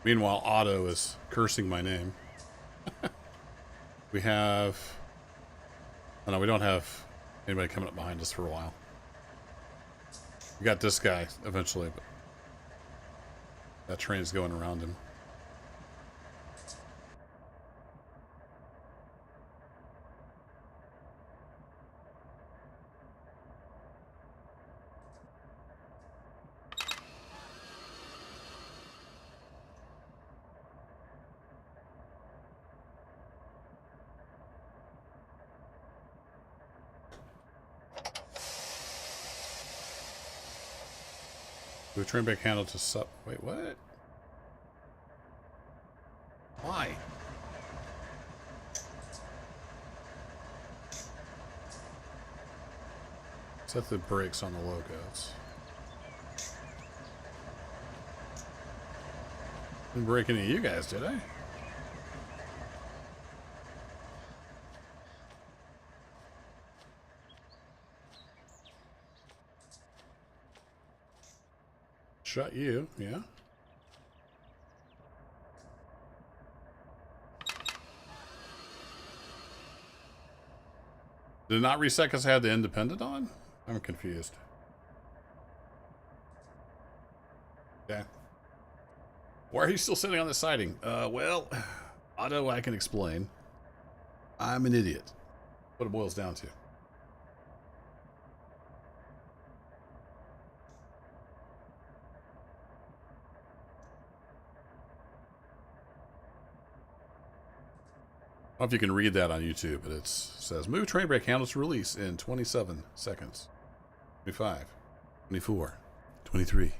Meanwhile, Otto is cursing my name. We have... Oh, no, we don't have anybody coming up behind us for a while. We got this guy eventually, but that train's going around him. We train back handle to sub. Wait, what? Why? Set the brakes on the locos. Didn't break any of you guys, did I? Shut you, yeah. Did it not reset because I had the independent on? I'm confused. Okay. Why are you still sitting on the siding? Well, Otto, I can explain. I'm an idiot. What it boils down to. I don't know if you can read that on YouTube, but it says, move train brake handle to release in 27 seconds. 25, 24, 23.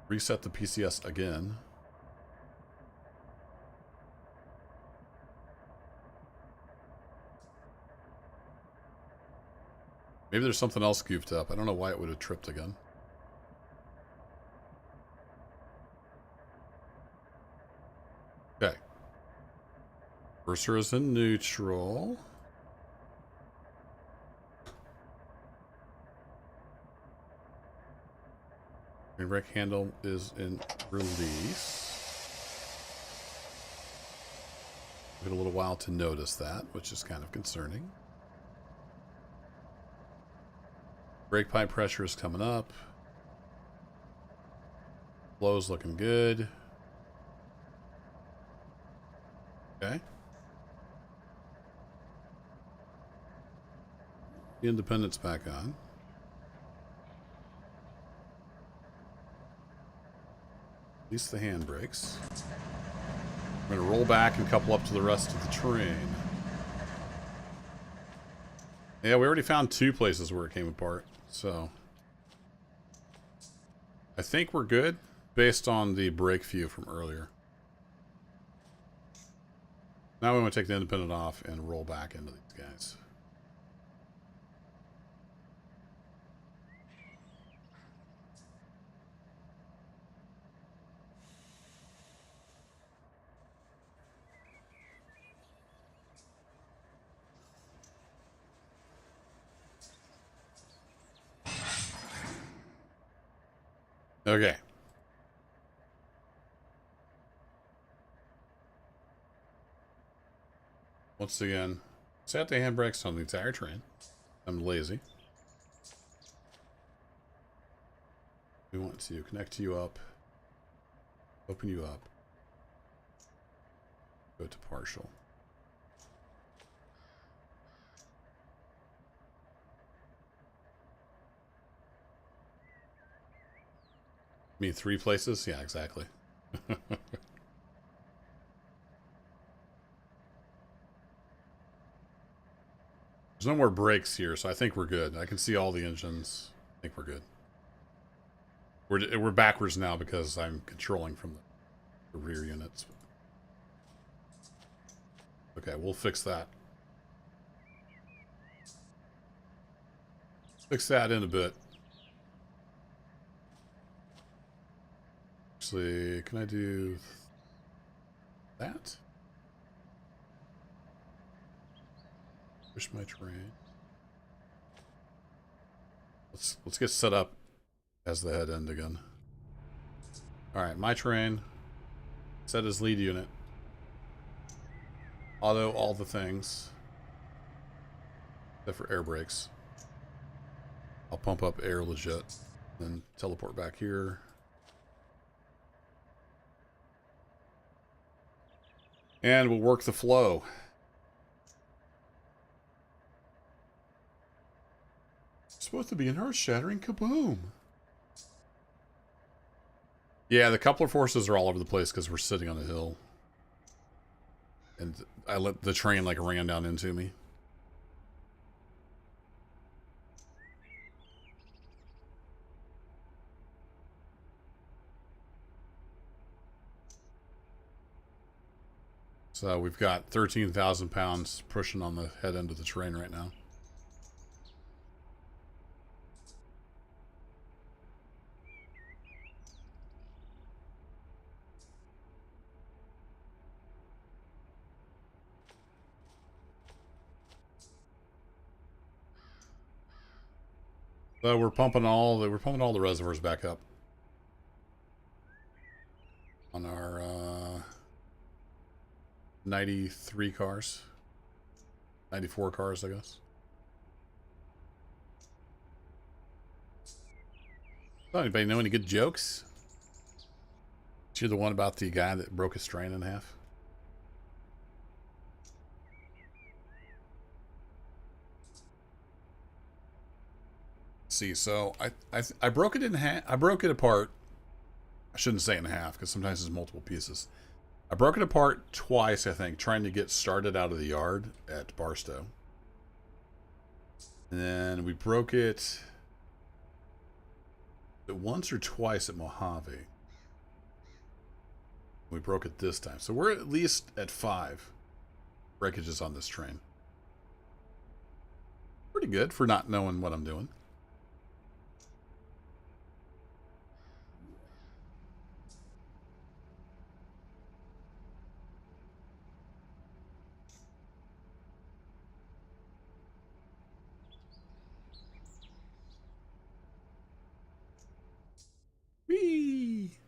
Reset the PCS again. Maybe there's something else goofed up. I don't know why it would have tripped again. Okay. Cursor is in neutral. Train brake handle is in release. Took a little while to notice that, which is kind of concerning. Brake pipe pressure is coming up. Flow's looking good. Okay. The independent's back on. Release the handbrakes. I'm going to roll back and couple up to the rest of the train. Yeah, we already found 2 places where it came apart, so I think we're good based on the brake view from earlier. Now we want to take the independent off and roll back into these guys. Okay. Once again, set the handbrakes on the entire train. I'm lazy. We want to connect you up, open you up, go to partial. I mean 3 places? Yeah, exactly. There's no more brakes here, so I think we're good. I can see all the engines. I think we're good. We're backwards now because I'm controlling from the rear units. Okay, we'll fix that Fix that in a bit. Actually, can I do that? Push my terrain. Let's get set up as the head end again. Alright, my terrain. Set as lead unit. Auto all the things. Except for air brakes. I'll pump up air legit. Then teleport back here. And we'll work the flow. It's supposed to be an earth-shattering kaboom. Yeah, the coupler forces are all over the place because we're sitting on a hill. And I let the train like ran down into me. So we've got 13,000 pounds pushing on the head end of the train right now. So we're pumping all the reservoirs back up on our 93 cars. 94 cars, I guess. Does anybody know any good jokes? You're the one about the guy that broke his train in half? See, so I broke it in half. I broke it apart. I shouldn't say in half because sometimes there's multiple pieces. I broke it apart twice, I think, trying to get started out of the yard at Barstow. And then we broke it once or twice at Mojave. We broke it this time. So we're at least at 5 breakages on this train. Pretty good for not knowing what I'm doing. Whee!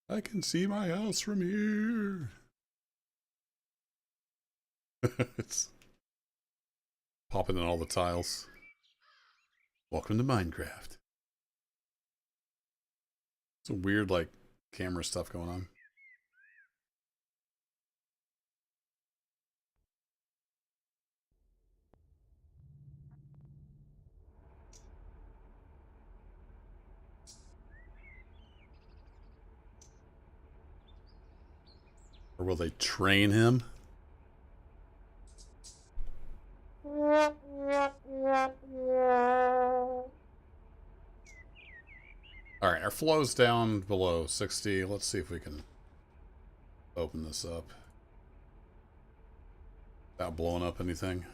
I can see my house from here. It's popping in all the tiles. Welcome to Minecraft. Some weird, like, camera stuff going on. Or will they train him? Alright, our flow's down below 60. Let's see if we can open this up without blowing up anything.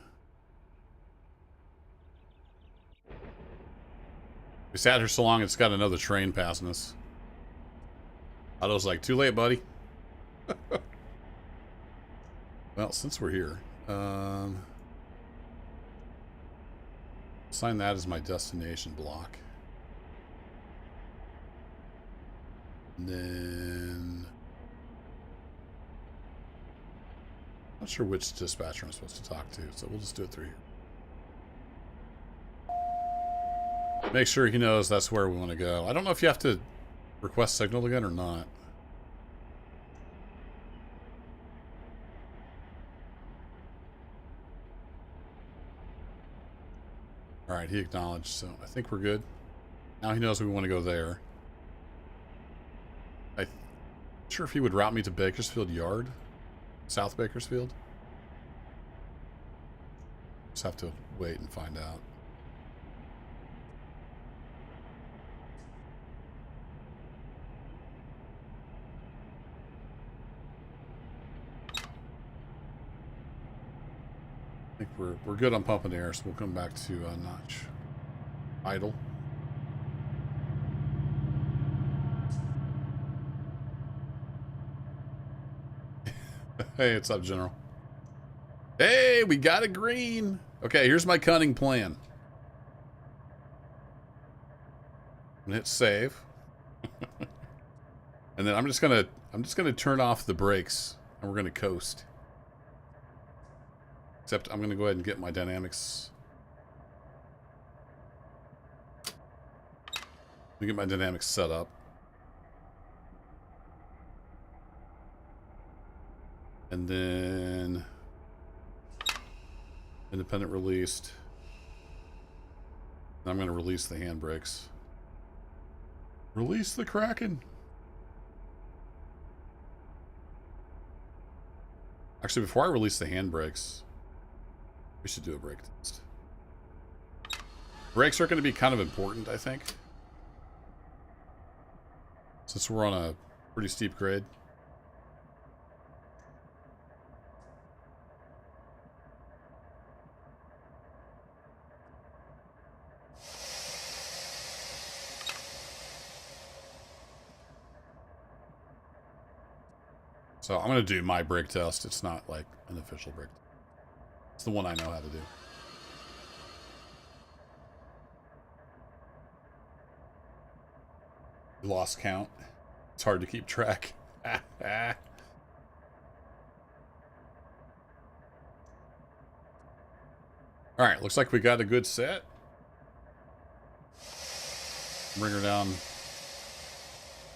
We sat here so long, it's got another train passing us. Otto's like, too late, buddy. Well, since we're here, assign that as my destination block. And then... not sure which dispatcher I'm supposed to talk to, so we'll just do it through here. Make sure he knows that's where we want to go. I don't know if you have to request signal again or not. Alright, he acknowledged, so I think we're good. Now he knows we want to go there. I'm sure if he would route me to Bakersfield Yard. South Bakersfield. Just have to wait and find out. I I think we're good on pumping air, so we'll come back to notch idle. Hey, what's up, General? Hey, we got a green. Okay, here's my cunning plan. I'm gonna hit save. And then I'm just gonna turn off the brakes and we're gonna coast. Except I'm gonna go ahead and get my dynamics. Let me get my dynamics set up. And then independent released. I'm gonna release the handbrakes. Release the Kraken. Actually, before I release the handbrakes, we should do a brake test. Brakes are going to be kind of important, I think. Since we're on a pretty steep grade. So I'm going to do my brake test. It's not like an official brake test. It's the one I know how to do. Lost count. It's hard to keep track. Alright, looks like we got a good set. Bring her down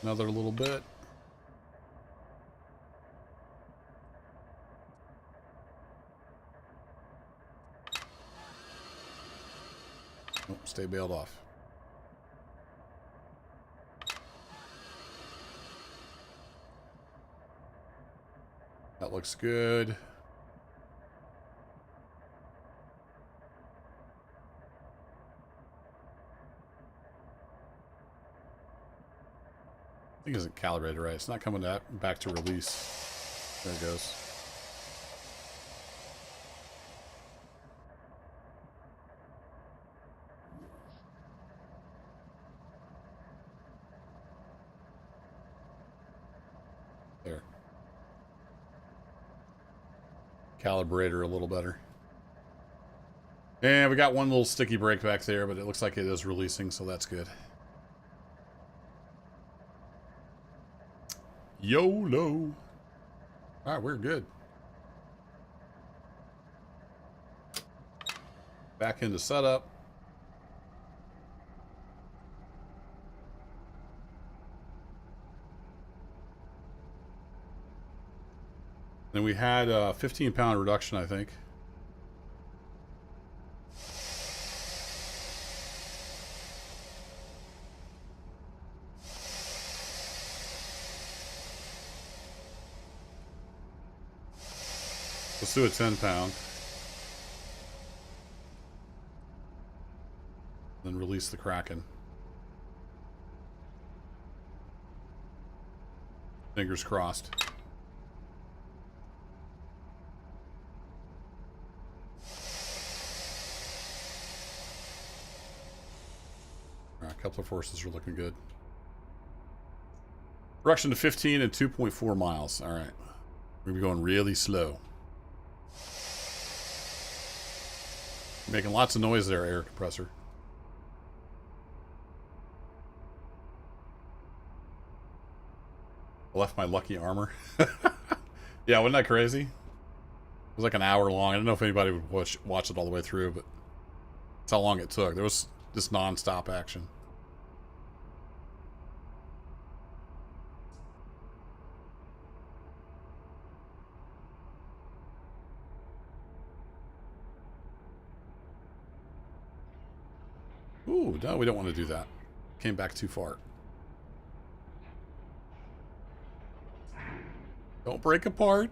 another little bit. Oh, stay bailed off. That looks good. I think it isn't calibrated right. It's not coming back to release. There it goes. There. Calibrate her a little better. And we got one little sticky brake back there, but it looks like it is releasing, so that's good. YOLO. Alright, we're good. Back into setup. Then we had a 15-pound reduction, I think. Let's do a 10-pound. Then release the Kraken. Fingers crossed. All right, a couple of forces are looking good. Reduction to 15 and 2.4 miles. All right. We're going to be going really slow. Making lots of noise there, air compressor. I left my lucky armor. Yeah, wasn't that crazy? It was like an hour long. I don't know if anybody would watch it all the way through, but that's how long it took. There was just non-stop action. Ooh, no, we don't want to do that. Came back too far. Don't break apart.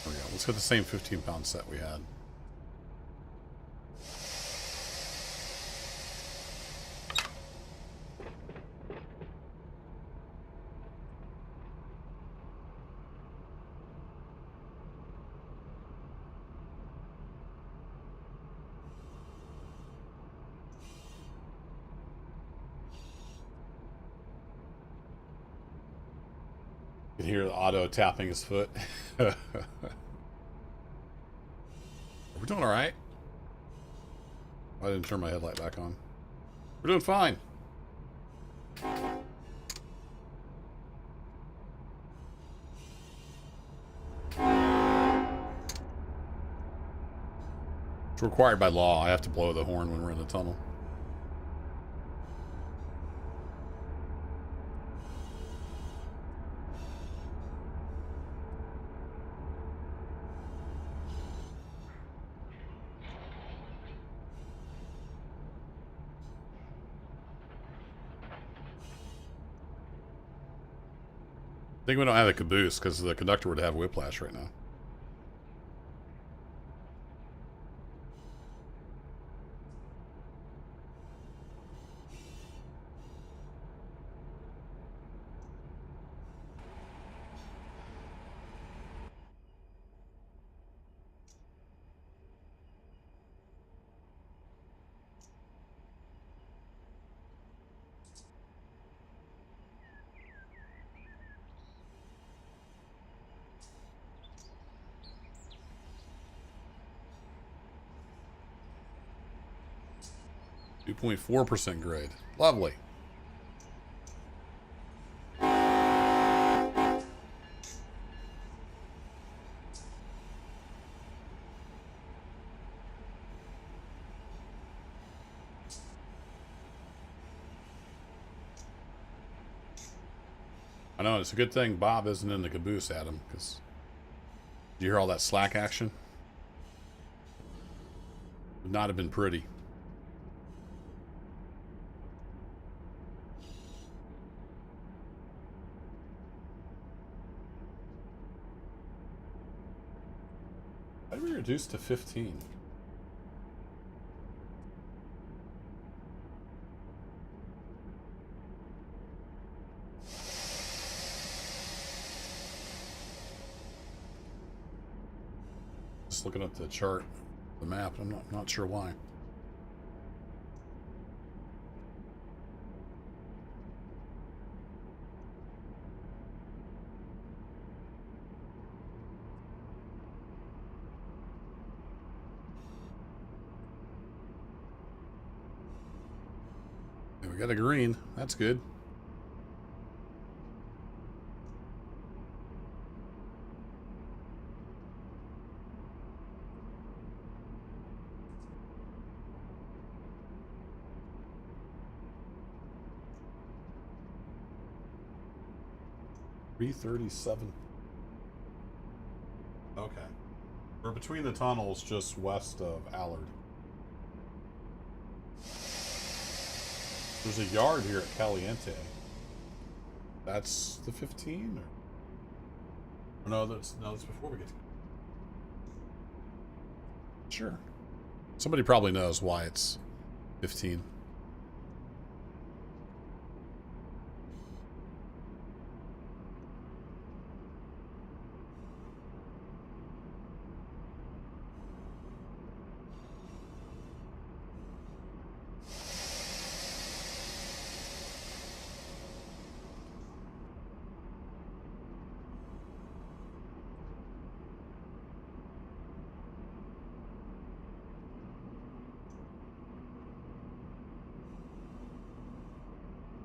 There we go. Let's hit the same 15-pound set we had. You can hear the auto tapping his foot. We're doing all right. I didn't turn my headlight back on. We're doing fine. It's required by law. I have to blow the horn when we're in the tunnel. I think we don't have a caboose because the conductor would have whiplash right now. .4% grade. Lovely. I know, it's a good thing Bob isn't in the caboose, Adam, because did you hear all that slack action? Would not have been pretty. Why did we reduce to 15? Just looking at the chart, the map, I'm not sure why. We got a green. That's good. .337. Okay. We're between the tunnels just west of Allard. There's a yard here at Caliente. That's the 15? Or no, that's before we get to... Sure. Somebody probably knows why it's 15.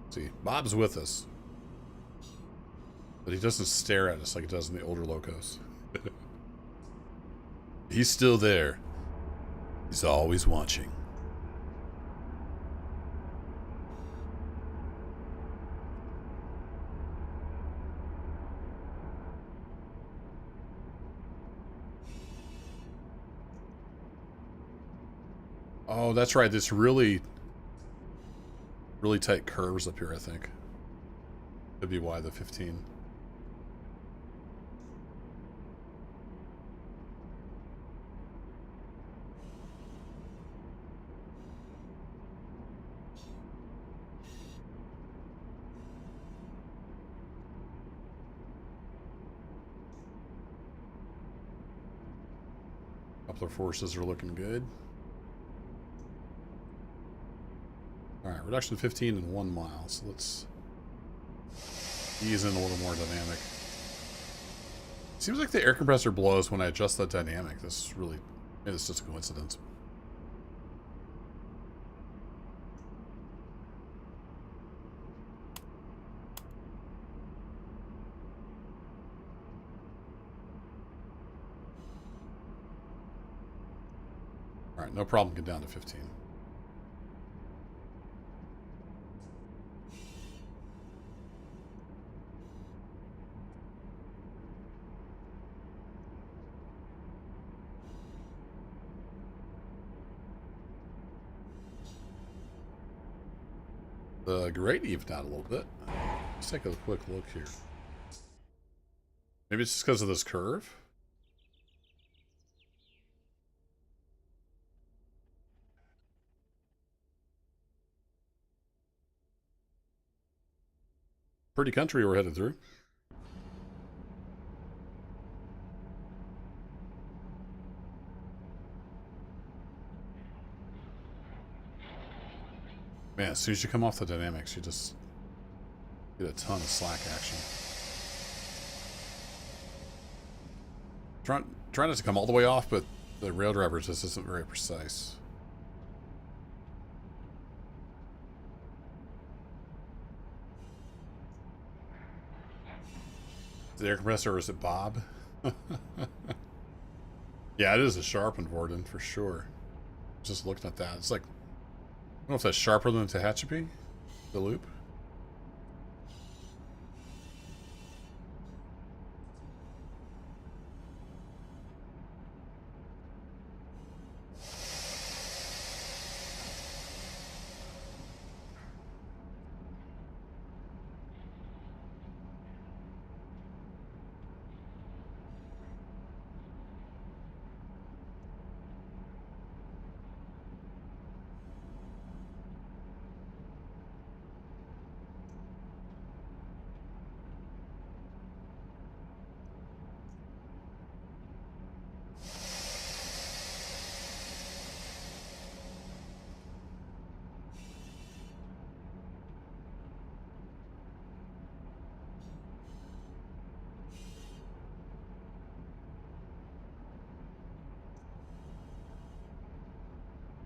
See, Bob's with us. But he doesn't stare at us like he does in the older locos. He's still there. He's always watching. Oh, that's right. This really tight curves up here, I think. Could be why the 15. Coupler forces are looking good. Alright, reduction 15 in 1 mile. So let's ease in a little more dynamic. Seems like the air compressor blows when I adjust the dynamic. This is really, maybe it's just a coincidence. All right, no problem. Get down to 15. The grade evened out a little bit. Let's take a quick look here. Maybe it's just because of this curve. Pretty country we're headed through. Man, as soon as you come off the dynamics, you just get a ton of slack action. Trying not to come all the way off, but the rail driver just isn't very precise. The air compressor, or is it Bob? Yeah, it is a sharpened Warden for sure. Just looking at that, it's like, I don't know if that's sharper than Tehachapi, the loop.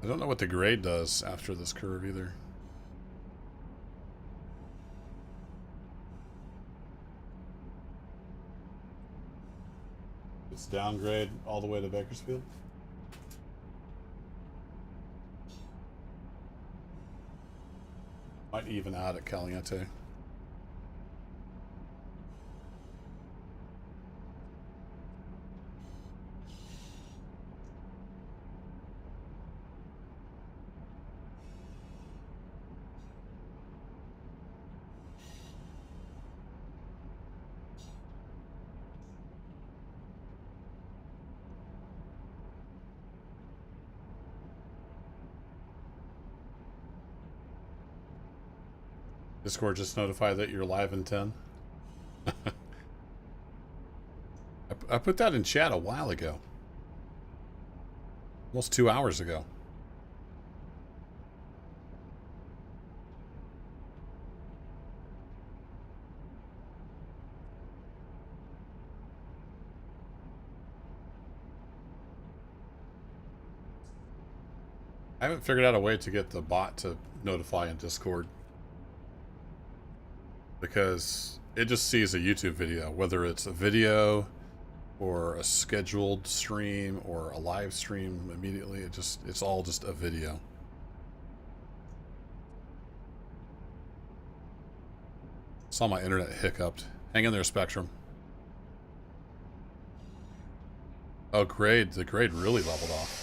I don't know what the grade does after this curve either. It's downgrade all the way to Bakersfield. Might even out at Caliente. Discord just notified that you're live in 10. I put that in chat a while ago. Almost 2 hours ago. I haven't figured out a way to get the bot to notify in Discord, because it just sees a YouTube video, whether it's a video or a scheduled stream or a live stream immediately. It's all just a video. Saw my internet hiccuped. Hang in there, Spectrum. Oh, grade. The grade really leveled off.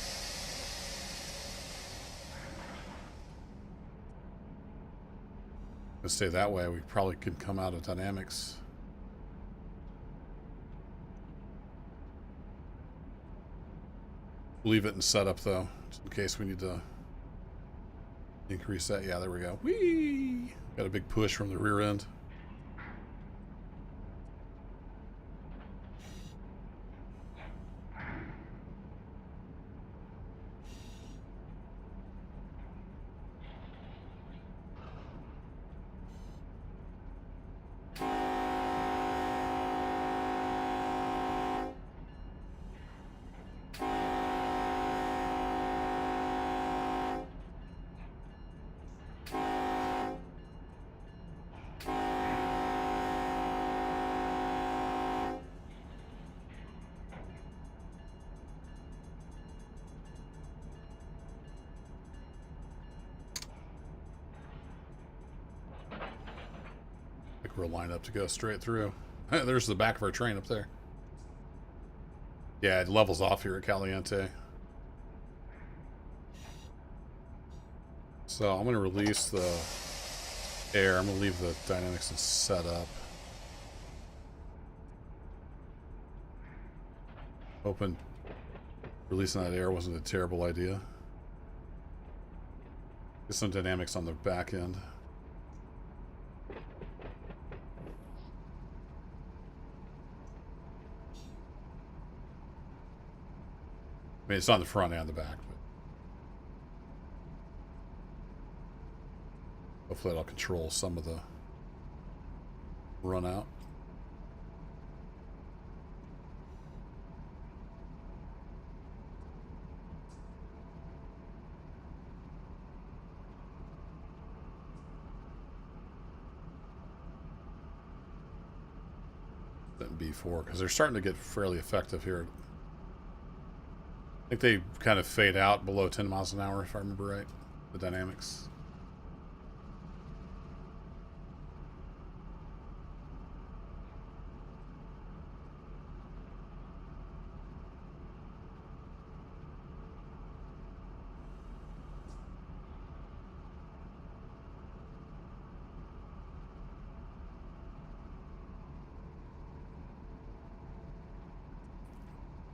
If it stay that way, we probably could come out of dynamics. Leave it in setup though, just in case we need to increase that. Yeah, there we go. Whee! Got a big push from the rear end. like we'll line up to go straight through. There's the back of our train up there. Yeah, it levels off here at Caliente. So I'm going to release the air. I'm going to leave the dynamics set up. Hoping releasing that air wasn't a terrible idea. Get some dynamics on the back end. I mean, it's on the front and the back, but hopefully that'll control some of the run out. B4 because they're starting to get fairly effective here. I think they kind of fade out below 10 miles an hour if I remember right, the dynamics.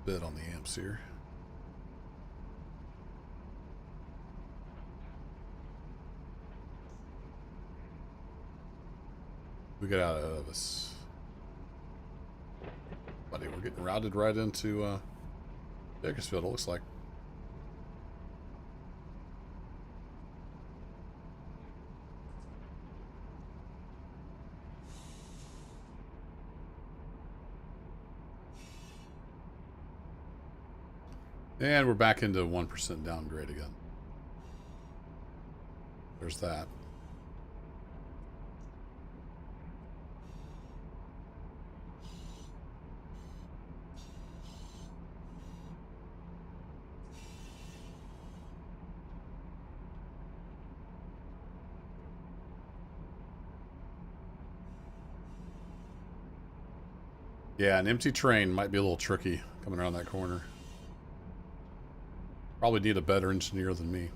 Bit on the amps here. We got out of us. Buddy, we're getting routed right into Bakersfield, it looks like. And we're back into 1% downgrade again. There's that. Yeah, an empty train might be a little tricky coming around that corner. Probably need a better engineer than me.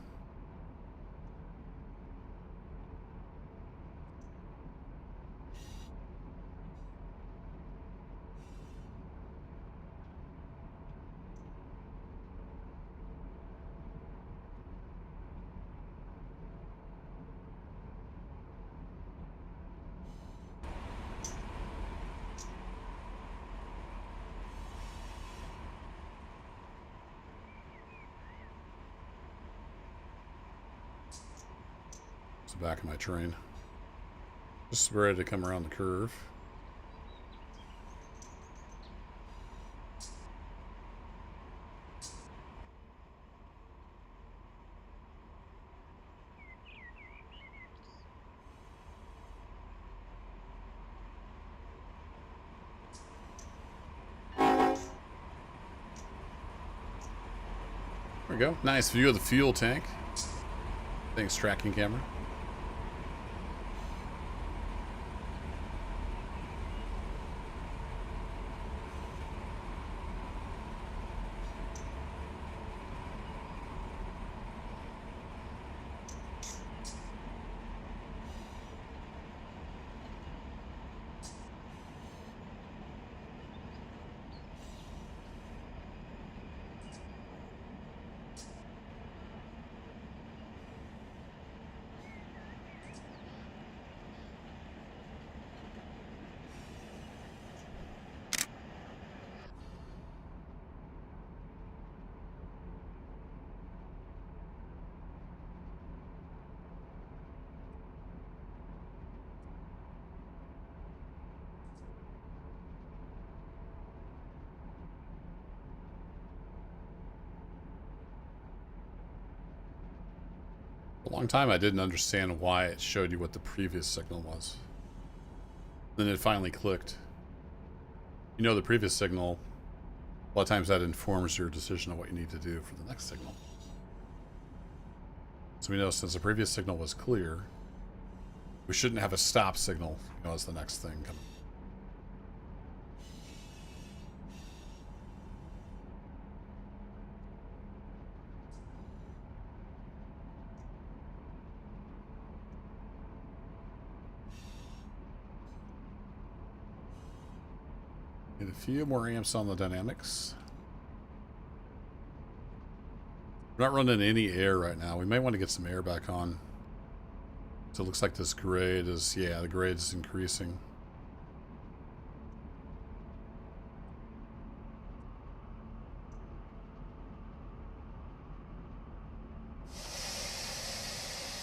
The back of my train. Just ready to come around the curve. There we go. Nice view of the fuel tank. Thanks, tracking camera. A long time I didn't understand why it showed you what the previous signal was. Then it finally clicked. You know, the previous signal, a lot of times that informs your decision on what you need to do for the next signal. So we know since the previous signal was clear, We shouldn't have a stop signal, you know, as the next thing coming. Get a few more amps on the dynamics. We're not running any air right now. We may want to get some air back on. So it looks like this grade is, yeah, the grade is increasing.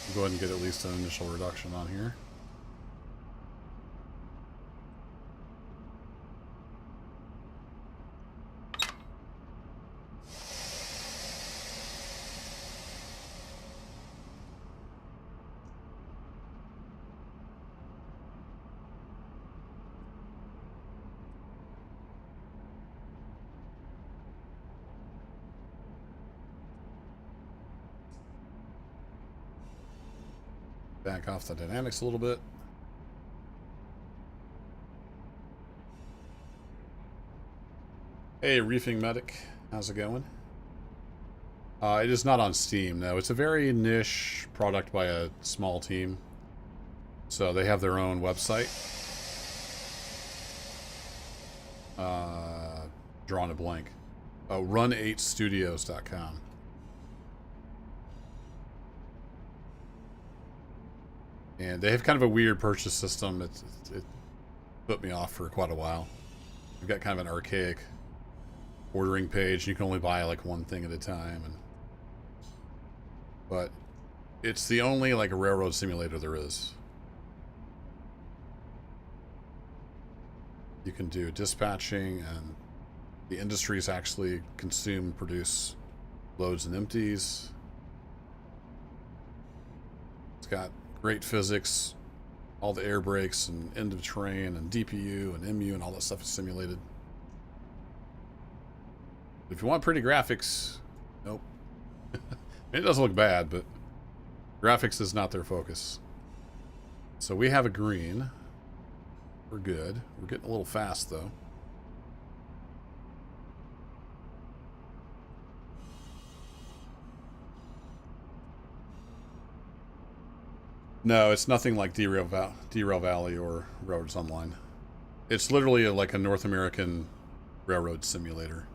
We'll go ahead and get at least an initial reduction on here. Back off the dynamics a little bit. Hey, Reefing Medic. How's it going? It is not on Steam, no. It's a very niche product by a small team. So they have their own website. Drawing a blank. Oh, run8studios.com. And they have kind of a weird purchase system. It put me off for quite a while. We've got kind of an archaic ordering page. You can only buy like one thing at a time. But it's the only like a railroad simulator there is. You can do dispatching, and the industries actually consume and produce loads and empties. It's got great physics, all the air brakes and end of train and DPU and MU and all that stuff is simulated. If you want pretty graphics, nope. It doesn't look bad, but graphics is not their focus. So we have a green. We're good. We're getting a little fast though. No, it's nothing like Derail Valley or Railroads Online. It's literally like a North American railroad simulator.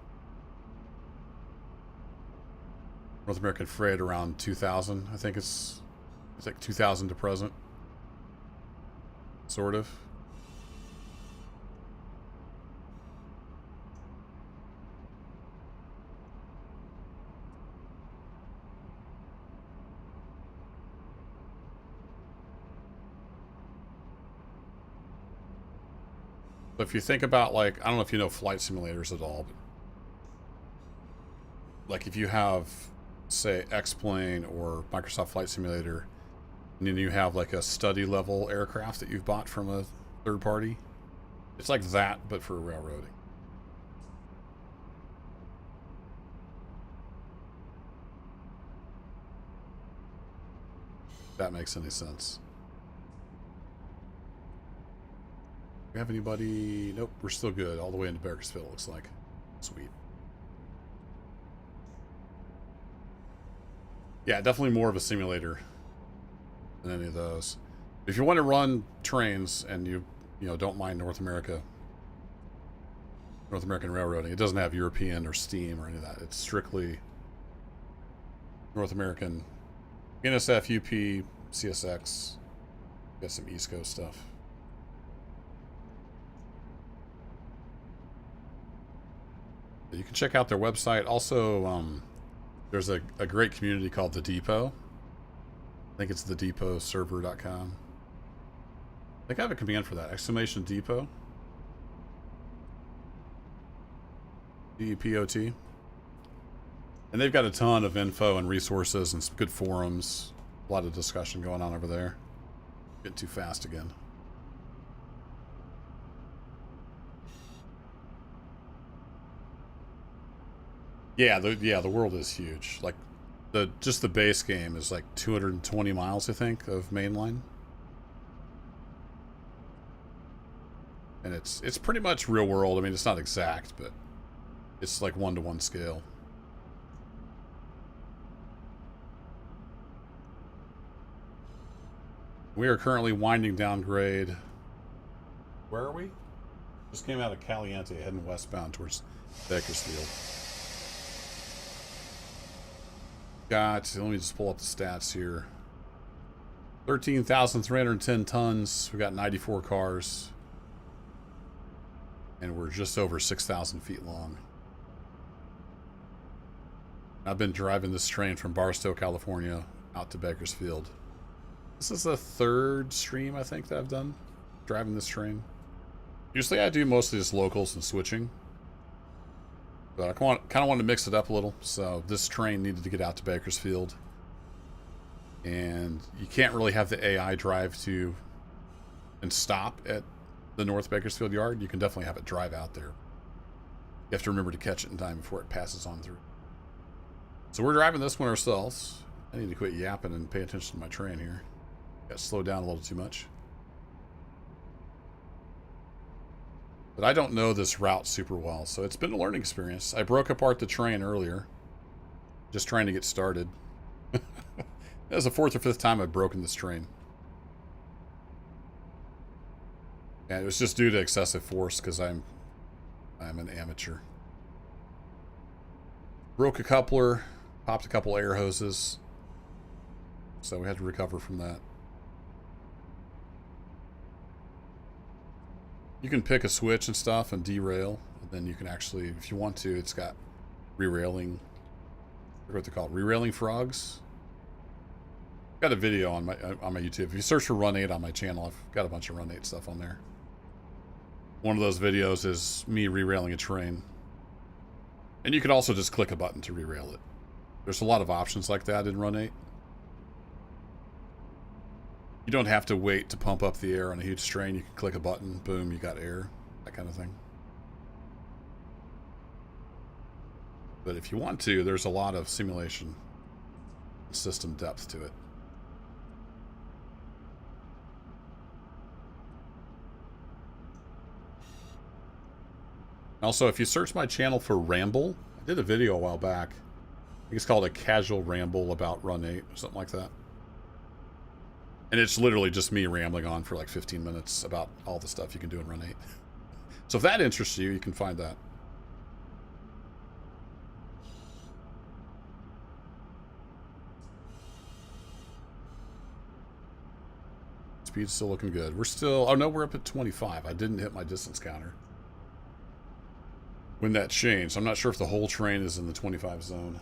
North American Freight around 2000, I think it's like 2000 to present. Sort of. So if you think about, like, I don't know if you know flight simulators at all, but like if you have, say, X-Plane or Microsoft Flight Simulator, and then you have like a study level aircraft that you've bought from a third party, it's like that, but for railroading. If that makes any sense. We have anybody? Nope, we're still good. All the way into Bakersfield, looks like. Sweet. Yeah, definitely more of a simulator than any of those. If you want to run trains and you know, don't mind North American railroading, it doesn't have European or Steam or any of that. It's strictly North American. BNSF, UP, CSX. Got some East Coast stuff. You can check out their website. Also, there's a great community called The Depot. I think it's thedepotserver.com. I think I have a command for that. Exclamation Depot. DEPOT. And they've got a ton of info and resources and some good forums. A lot of discussion going on over there. Get too fast again. Yeah, the world is huge. Like, just the base game is like 220 miles, I think, of mainline. And it's pretty much real world. I mean, it's not exact, but it's like 1-to-1 scale. We are currently winding down grade. Where are we? Just came out of Caliente, heading westbound towards Bakersfield. Let me just pull up the stats here. 13,310 tons. We got 94 cars. And we're just over 6,000 feet long. I've been driving this train from Barstow, California, out to Bakersfield. This is the third stream, I think, that I've done, driving this train. Usually I do mostly just locals and switching. But I kind of wanted to mix it up a little, so this train needed to get out to Bakersfield. And you can't really have the AI drive to and stop at the North Bakersfield yard. You can definitely have it drive out there. You have to remember to catch it in time before it passes on through. So we're driving this one ourselves. I need to quit yapping and pay attention to my train here. Got slowed down a little too much. But I don't know this route super well, so it's been a learning experience. I broke apart the train earlier, just trying to get started. That was the 4th or 5th time I've broken this train. And it was just due to excessive force because I'm an amateur. Broke a coupler, popped a couple air hoses, so we had to recover from that. You can pick a switch and stuff and derail, and then you can actually, if you want to, it's got re-railing. I forget what they're called, re-railing frogs. I've got a video on my YouTube. If you search for Run 8 on my channel, I've got a bunch of Run 8 stuff on there. One of those videos is me re-railing a train. And you can also just click a button to re-rail it. There's a lot of options like that in Run 8. You don't have to wait to pump up the air on a huge train. You can click a button, boom, you got air, that kind of thing. But if you want to, there's a lot of simulation system depth to it. Also, if you search my channel for Ramble, I did a video a while back. I think it's called A Casual Ramble About Run 8 or something like that. And it's literally just me rambling on for like 15 minutes about all the stuff you can do in Run 8. So if that interests you, you can find that. Speed's still looking good. We're still... Oh, no, we're up at 25. I didn't hit my distance counter when that changed. I'm not sure if the whole train is in the 25 zone.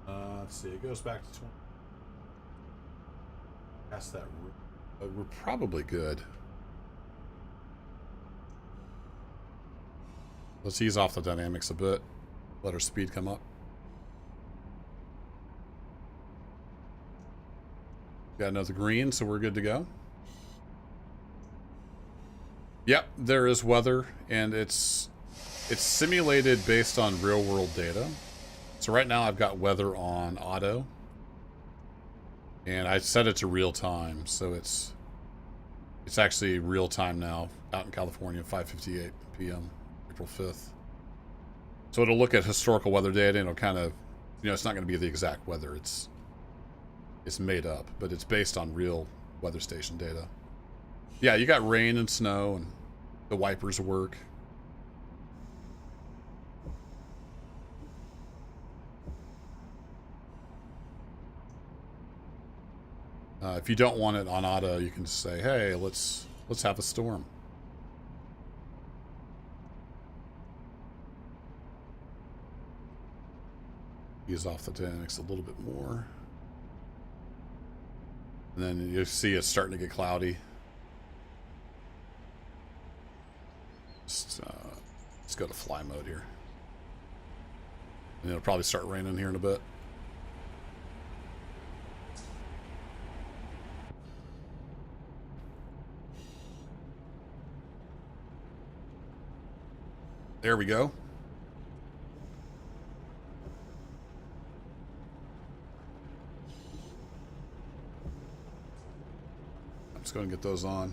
Let's see. It goes back to 20. Past that. We're probably good. Let's ease off the dynamics a bit. Let our speed come up. Got another green, so we're good to go. Yep, there is weather, and it's simulated based on real-world data. So right now I've got weather on auto, and I set it to real time, so it's actually real time now out in California, 5:58 p.m. April 5th. So it'll look at historical weather data, and it'll kind of, you know, it's not going to be the exact weather. It's made up, but it's based on real weather station data. Yeah, you got rain and snow, and the wipers work. If you don't want it on auto, you can say, hey, let's have a storm. Ease off the dynamics a little bit more. And then you see it's starting to get cloudy. Let's go to fly mode here. And it'll probably start raining here in a bit. There we go. I'm just going to get those on.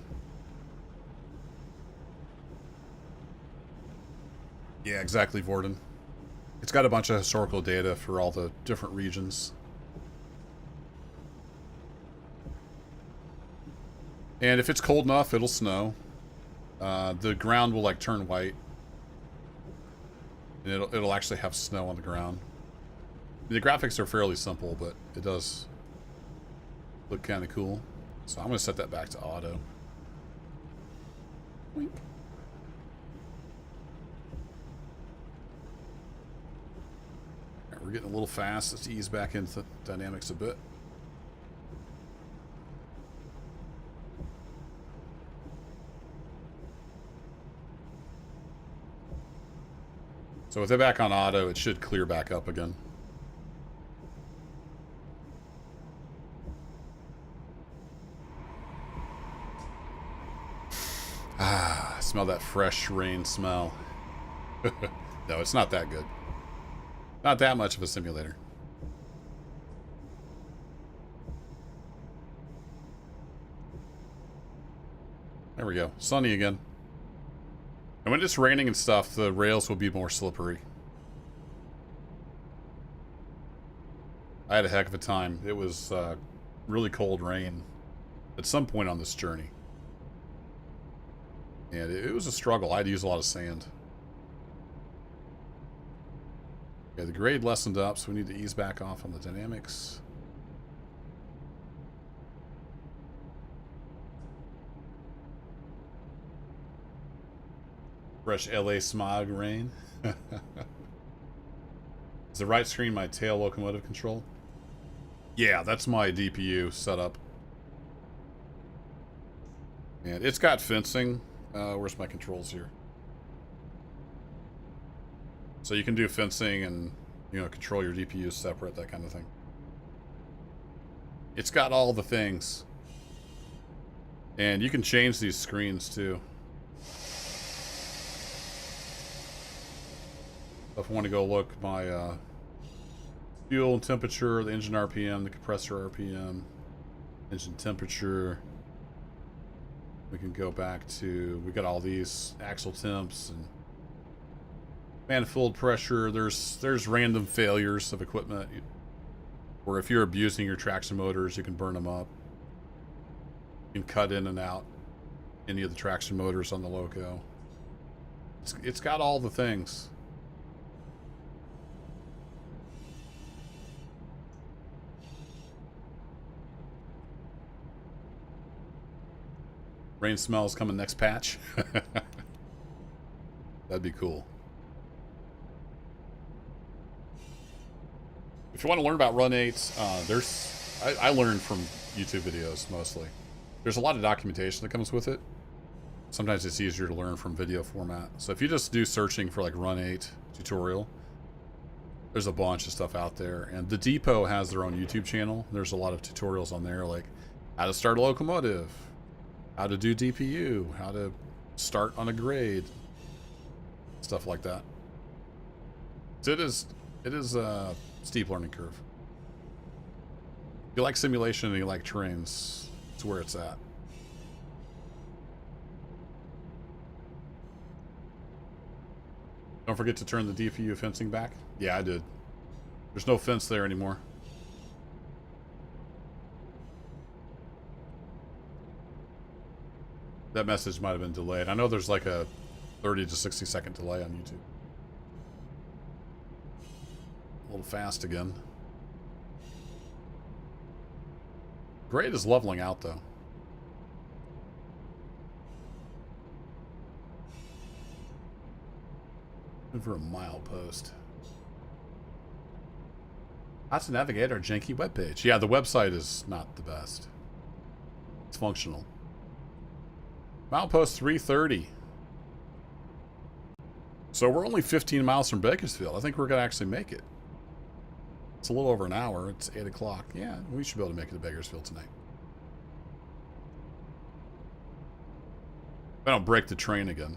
Yeah, exactly, Vorden. It's got a bunch of historical data for all the different regions. And if it's cold enough, it'll snow. The ground will like turn white. And it'll actually have snow on the ground. The graphics are fairly simple, but it does look kind of cool. So I'm going to set that back to auto. Wink. Right, we're getting a little fast. Let's ease back into dynamics a bit. So with it back on auto, it should clear back up again. Ah, smell that fresh rain smell. No, it's not that good. Not that much of a simulator. There we go. Sunny again. And when it's raining and stuff, the rails will be more slippery. I had a heck of a time. It was really cold rain at some point on this journey. And it was a struggle. I had to use a lot of sand. Okay, the grade lessened up, so we need to ease back off on the dynamics. Fresh LA smog rain. Is the right screen my tail locomotive control? Yeah, that's my DPU setup. And it's got fencing. Where's my controls here? So you can do fencing and, you know, control your DPU separate, that kind of thing. It's got all the things. And you can change these screens too. If I want to go look my fuel and temperature, the engine RPM, the compressor RPM, engine temperature. We can go back to, we got all these axle temps and manifold pressure. There's random failures of equipment, or if you're abusing your traction motors, you can burn them up. You can cut in and out any of the traction motors on the loco. It's got all the things. Rain smells coming next patch. That'd be cool. If you want to learn about Run 8, I learned from YouTube videos mostly. There's a lot of documentation that comes with it. Sometimes it's easier to learn from video format. So if you just do searching for like Run 8 tutorial, there's a bunch of stuff out there. And the Depot has their own YouTube channel. There's a lot of tutorials on there, like how to start a locomotive, how to do DPU, how to start on a grade, stuff like that. So it is a steep learning curve. If you like simulation and you like trains, it's where it's at. Don't forget to turn the DPU fencing back. Yeah, I did. There's no fence there anymore. That message might have been delayed. I know there's like a 30 to 60 second delay on YouTube. A little fast again. Grade is leveling out though. Looking for a milepost. How to navigate our janky webpage. Yeah, the website is not the best. It's functional. Milepost 330. So we're only 15 miles from Bakersfield. I think we're going to actually make it. It's a little over an hour. It's 8 o'clock. Yeah, we should be able to make it to Bakersfield tonight. If I don't break the train again.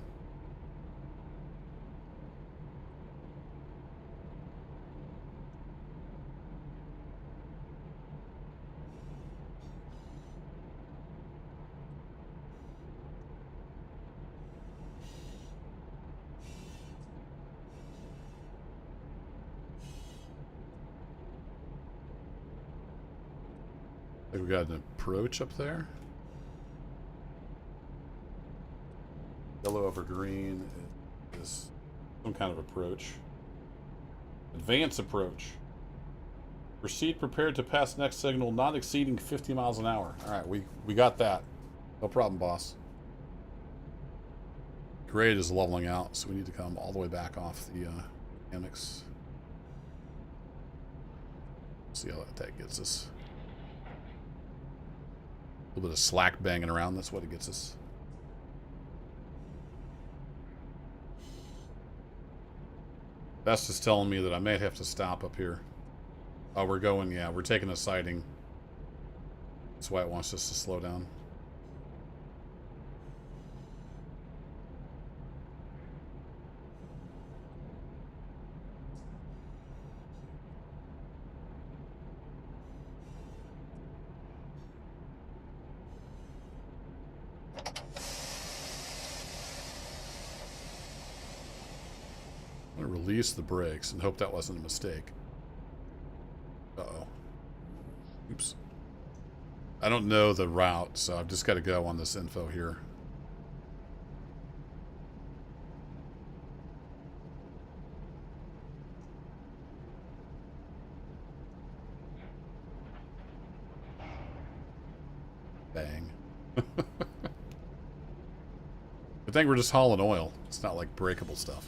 I think we got an approach up there. Yellow over green is some kind of approach. Advance approach. Proceed prepared to pass next signal not exceeding 50 miles an hour. Alright, we got that. No problem, boss. Grade is leveling out, so we need to come all the way back off the annex. See how that gets us. A little bit of slack banging around, that's what it gets us. Best is telling me that I may have to stop up here. Oh, we're going, yeah, we're taking a sighting. That's why it wants us to slow down. I'm going to release the brakes and hope that wasn't a mistake. Uh-oh. Oops. I don't know the route, so I've just got to go on this info here. Bang. Good thing we're just hauling oil. It's not like breakable stuff.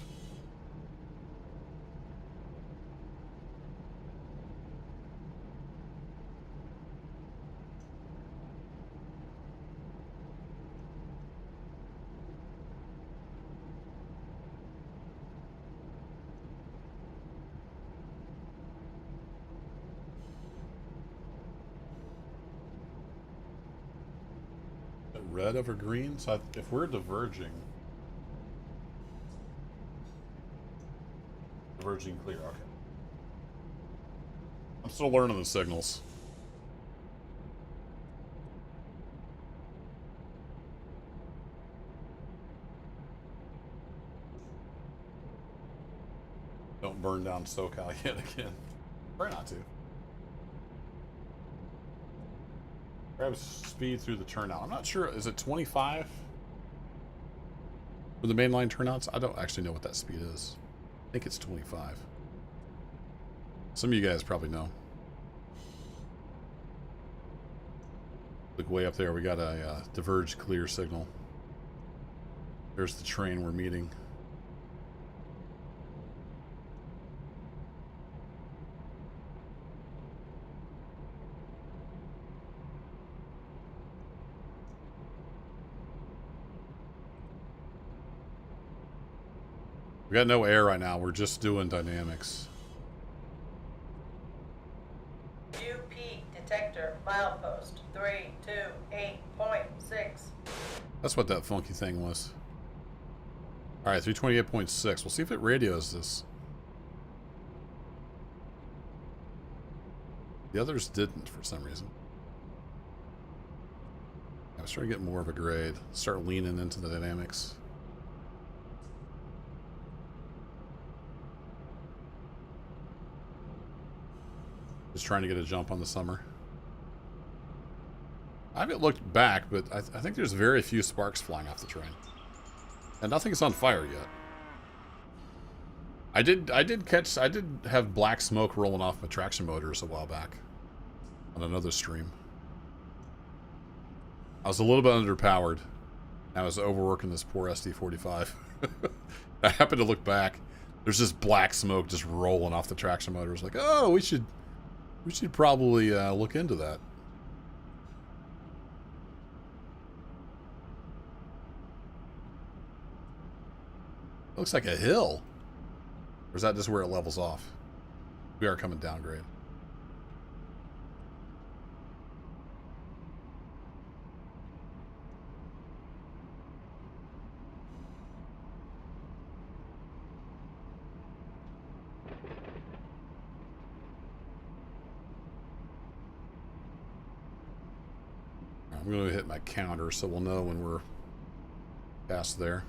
Red over green, so if we're diverging clear, okay. I'm still learning the signals. Don't burn down SoCal yet again. Try not to. Grab speed through the turnout. I'm not sure. Is it 25 for the mainline turnouts? I don't actually know what that speed is. I think it's 25. Some of you guys probably know. Look way up there. We got a diverge clear signal. There's the train we're meeting. We got no air right now. We're just doing dynamics. UP detector milepost 328.6. That's what that funky thing was. Alright, 328.6. We'll see if it radios this. The others didn't for some reason. I was trying to get more of a grade. Start leaning into the dynamics. Just trying to get a jump on the summer. I haven't looked back, but I think there's very few sparks flying off the train. And nothing's on fire yet. I did have black smoke rolling off my traction motors a while back. On another stream. I was a little bit underpowered. I was overworking this poor SD45. I happened to look back. There's just black smoke just rolling off the traction motors. Like, oh, we should probably look into that. Looks like a hill. Or is that just where it levels off? We are coming downgrade. I'm going to hit my counter so we'll know when we're past there.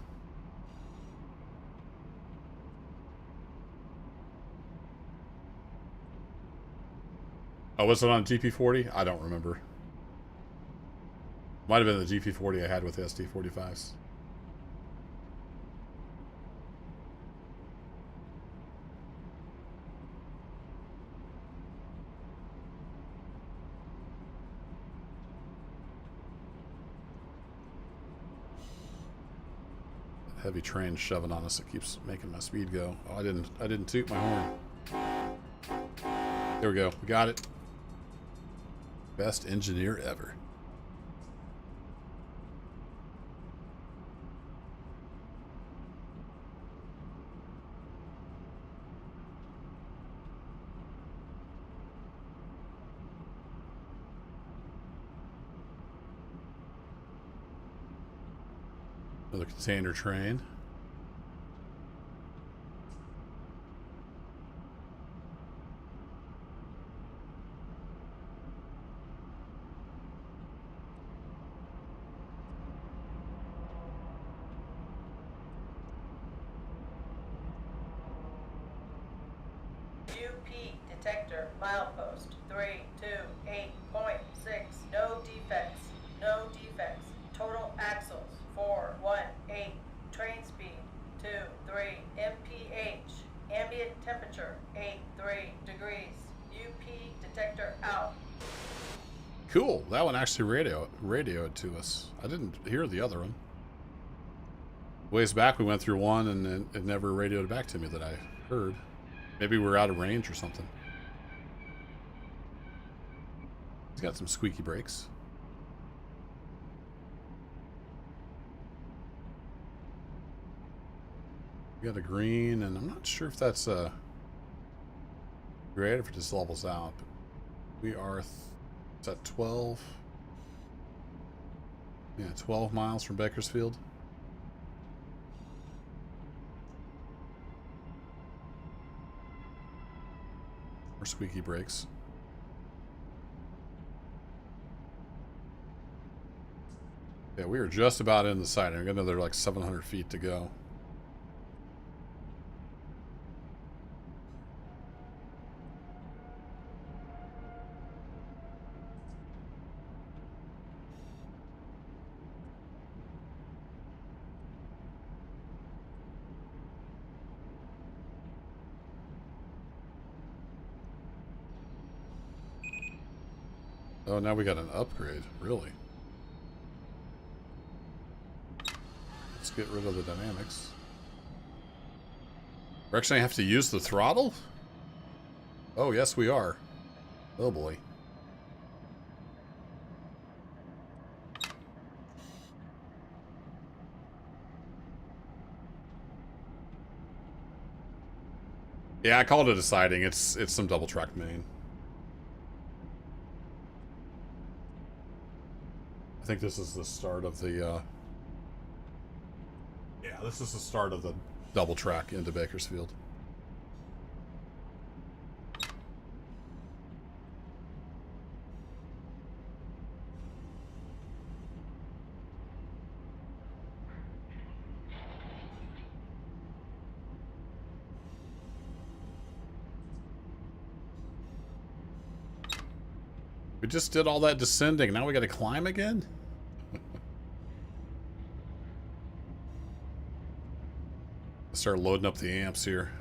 Oh, was it on GP40? I don't remember. Might have been the GP40 I had with the SD45s. Heavy train shoving on us. It keeps making my speed go. Oh, I didn't toot my horn. There we go. We got it. Best engineer ever. Another container train. UP detector milepost 328.6. No defects. No defects. Total axles 418. Train speed 23 mph. Ambient temperature 83 degrees. UP detector out. Cool. That one actually radioed to us. I didn't hear the other one. Ways back, we went through one and it never radioed back to me that I heard. Maybe we're out of range or something. He's got some squeaky brakes. We got a green, and I'm not sure if that's great if it just levels out. But we are it's at 12. Yeah, 12 miles from Bakersfield. Or squeaky brakes. Yeah, we are just about in the siding. We got another like 700 feet to go. Oh, now we got an upgrade. Really? Let's get rid of the dynamics. We're actually going to have to use the throttle? Oh, yes, we are. Oh, boy. Yeah, I called it a siding. It's some double track main. I think this is the start of the, yeah, this is the start of the double track into Bakersfield. We just did all that descending. Now we got to climb again? Start loading up the amps here.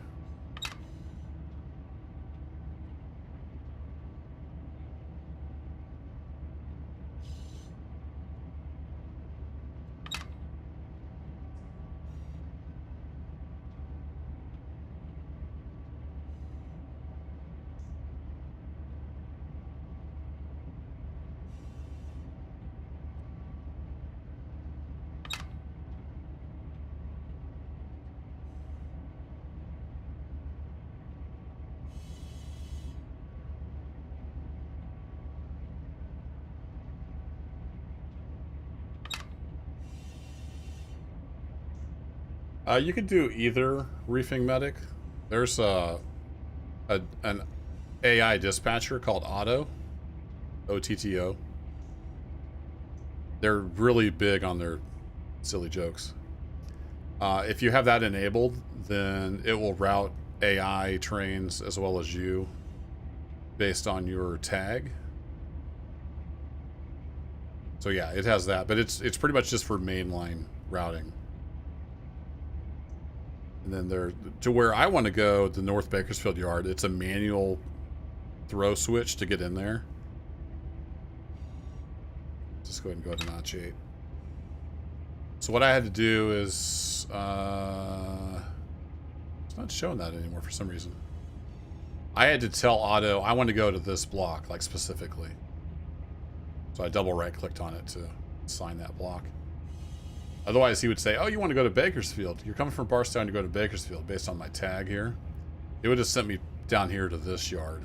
You could do either reefing medic. There's an AI dispatcher called Otto, OTTO. They're really big on their silly jokes. If you have that enabled, then it will route AI trains as well as you based on your tag. So yeah, it has that, but it's pretty much just for mainline routing. And then there, to where I want to go, the North Bakersfield yard, it's a manual throw switch to get in there. Just go ahead and go to notch 8. So what I had to do is, it's not showing that anymore for some reason. I had to tell Auto I want to go to this block, like specifically. So I double right clicked on it to assign that block. Otherwise he would say, oh, you want to go to Bakersfield. You're coming from Barstow and you go to Bakersfield based on my tag here. It would have sent me down here to this yard.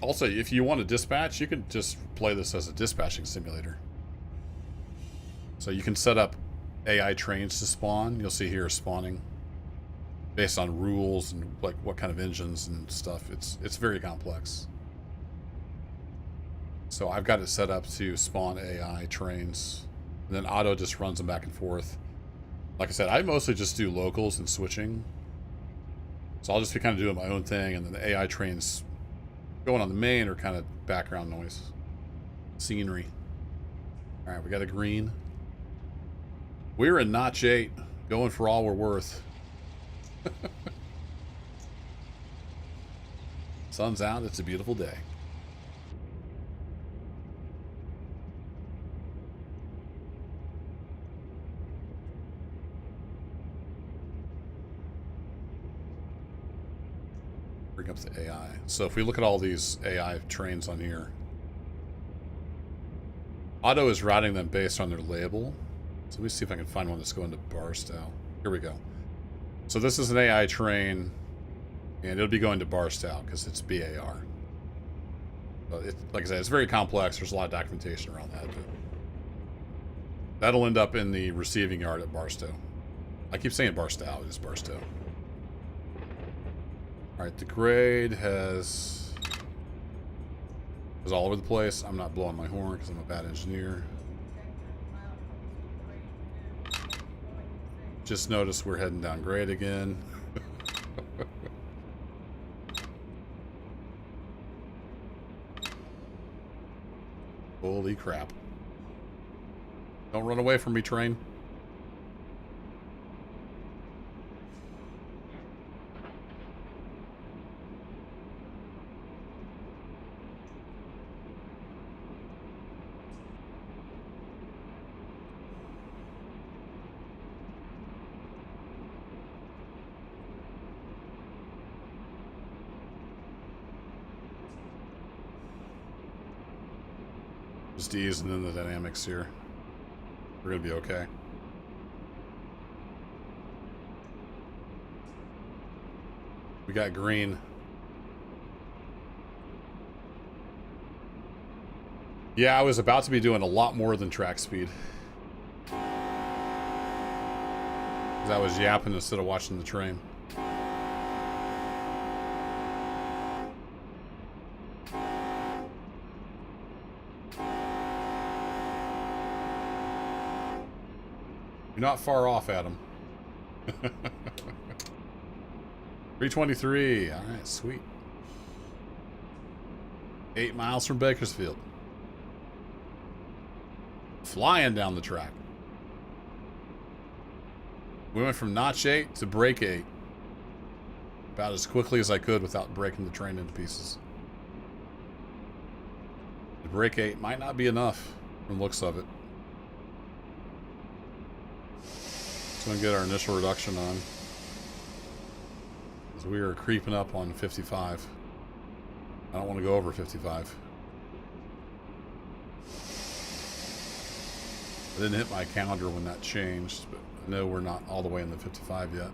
Also, if you want to dispatch, you can just play this as a dispatching simulator. So you can set up AI trains to spawn. You'll see here spawning based on rules and like what kind of engines and stuff. It's very complex. So I've got it set up to spawn AI trains, and then Auto just runs them back and forth. Like I said, I mostly just do locals and switching. So I'll just be kind of doing my own thing, and then the AI trains going on the main are kind of background noise. Scenery. All right, we got a green. We're in notch 8, going for all we're worth. Sun's out, it's a beautiful day. Bring up the AI. So if we look at all these AI trains on here, Auto is routing them based on their label. So let me see if I can find one that's going to Barstow. Here we go. So this is an AI train, and it'll be going to Barstow because it's BAR. But like I said, it's very complex. There's a lot of documentation around that. But that'll end up in the receiving yard at Barstow. I keep saying Barstow. It is Barstow. All right, the grade is all over the place. I'm not blowing my horn because I'm a bad engineer. Just notice we're heading down grade again. Holy crap. Don't run away from me, train. Just easing in the dynamics here. We're gonna be okay. We got green. Yeah, I was about to be doing a lot more than track speed. 'Cause I was yapping instead of watching the train. You're not far off, Adam. 323. All right, sweet. 8 miles from Bakersfield. Flying down the track. We went from notch 8 to break 8. About as quickly as I could without breaking the train into pieces. The break 8 might not be enough from the looks of it. So I'm gonna get our initial reduction on. As we are creeping up on 55. I don't want to go over 55. I didn't hit my calendar when that changed, but I know we're not all the way in the 55 yet.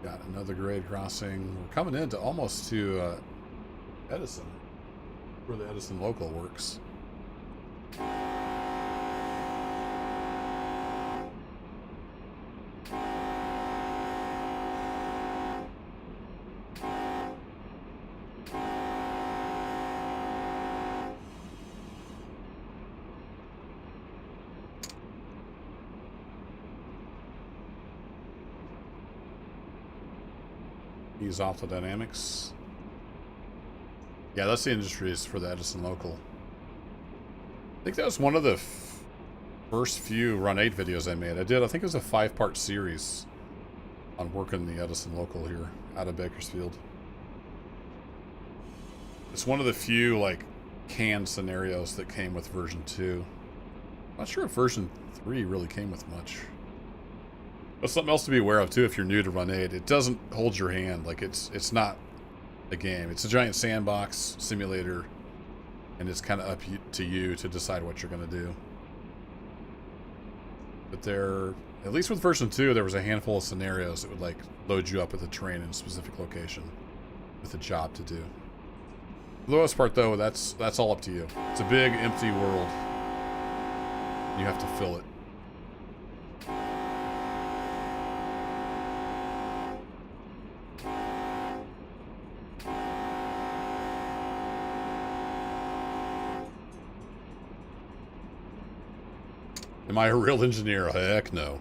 Got another grade crossing. We're coming into almost to Edison, where the Edison local works. Ease off the dynamics. Yeah, that's the industries for the Edison local. I think that was one of the first few Run 8 videos I made. I think it was a 5-part series on working the Edison local here out of Bakersfield. It's one of the few, like, canned scenarios that came with version 2. Not sure if version 3 really came with much. But something else to be aware of, too, if you're new to Run 8. It doesn't hold your hand. Like, it's not a game. It's a giant sandbox simulator, and it's kind of up to you to decide what you're going to do. But there, at least with version 2, there was a handful of scenarios that would, like, load you up with a train in a specific location with a job to do. For the most part, though, that's all up to you. It's a big, empty world. You have to fill it. Am I a real engineer? Heck no.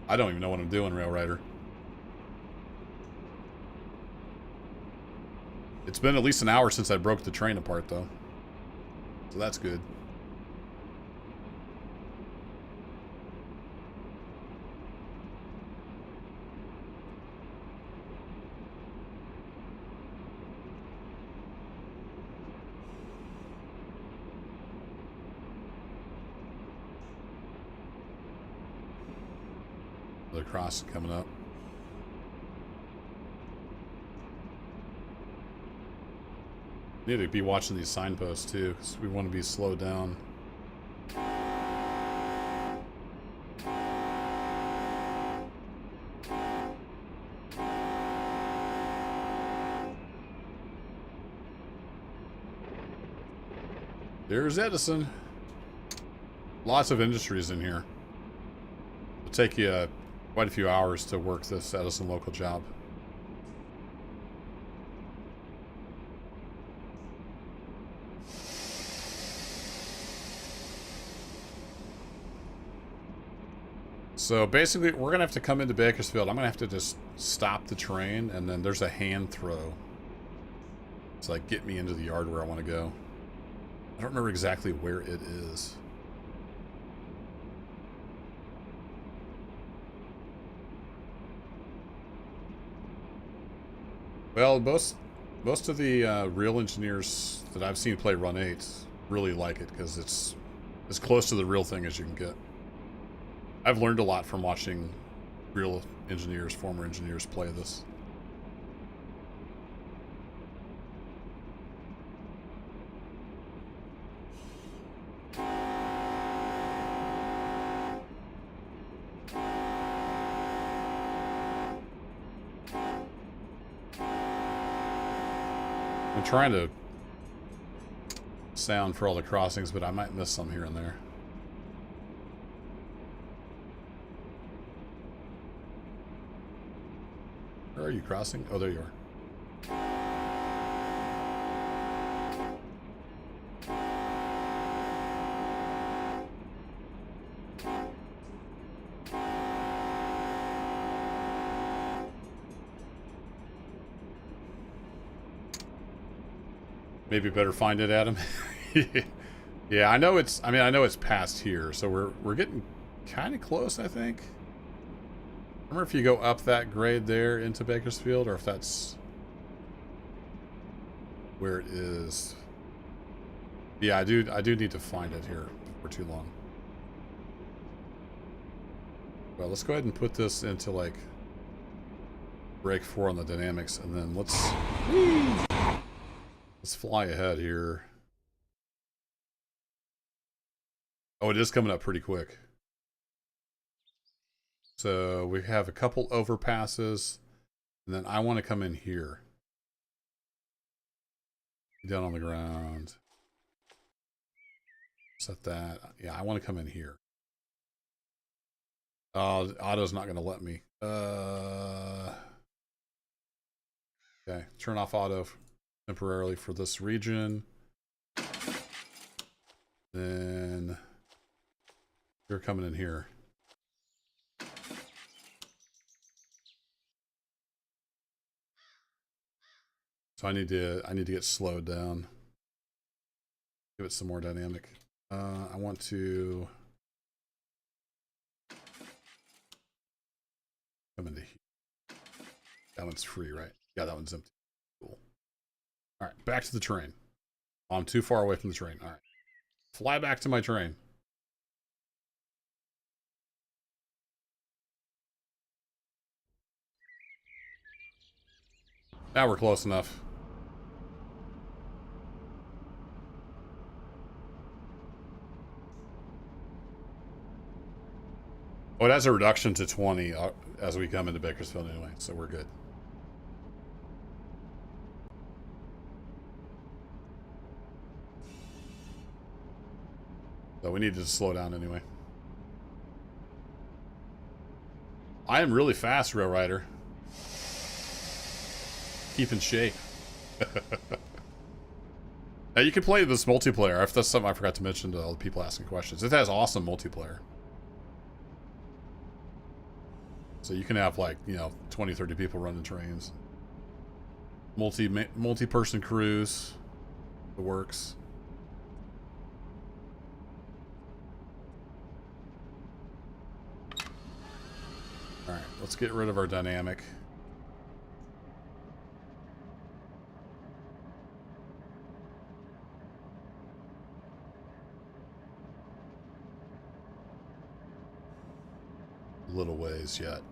I don't even know what I'm doing, Rail Rider. It's been at least an hour since I broke the train apart, though. So that's good. The cross coming up. Need to be watching these signposts too, because we want to be slowed down. There's Edison. Lots of industries in here. It'll take you quite a few hours to work this Edison local job. So basically, we're going to have to come into Bakersfield. I'm going to have to just stop the train, and then there's a hand throw. It's like, get me into the yard where I want to go. I don't remember exactly where it is. Well, most of the real engineers that I've seen play Run 8 really like it because it's as close to the real thing as you can get. I've learned a lot from watching real engineers, former engineers play this. I'm trying to sound for all the crossings, but I might miss some here and there. Where are you crossing? Oh, there you are. Maybe better find it, Adam. Yeah, I know it's past here, so we're getting kind of close, I think. I wonder if you go up that grade there into Bakersfield, or if that's where it is. Yeah, I do need to find it here for too long. Well, let's go ahead and put this into like break 4 on the dynamics, and then let's fly ahead here. Oh, it is coming up pretty quick. So we have a couple overpasses, and then I want to come in here. Down on the ground. Set that. Yeah, I want to come in here. Auto's not going to let me. Okay, turn off auto temporarily for this region. Then you're coming in here. So I need to get slowed down. Give it some more dynamic. I want to come into here. That one's free, right? Yeah, that one's empty. Cool. All right, back to the train. Oh, I'm too far away from the train. All right. Fly back to my train. Now we're close enough. Oh, it has a reduction to 20 as we come into Bakersfield anyway, so we're good. So we need to slow down anyway. I am really fast, Rail Rider. Keep in shape. Now you can play this multiplayer. If that's something I forgot to mention to all the people asking questions. It has awesome multiplayer. So you can have like, 20, 30 people running trains. Multi-person crews. It works. Alright, let's get rid of our dynamic. A little ways yet.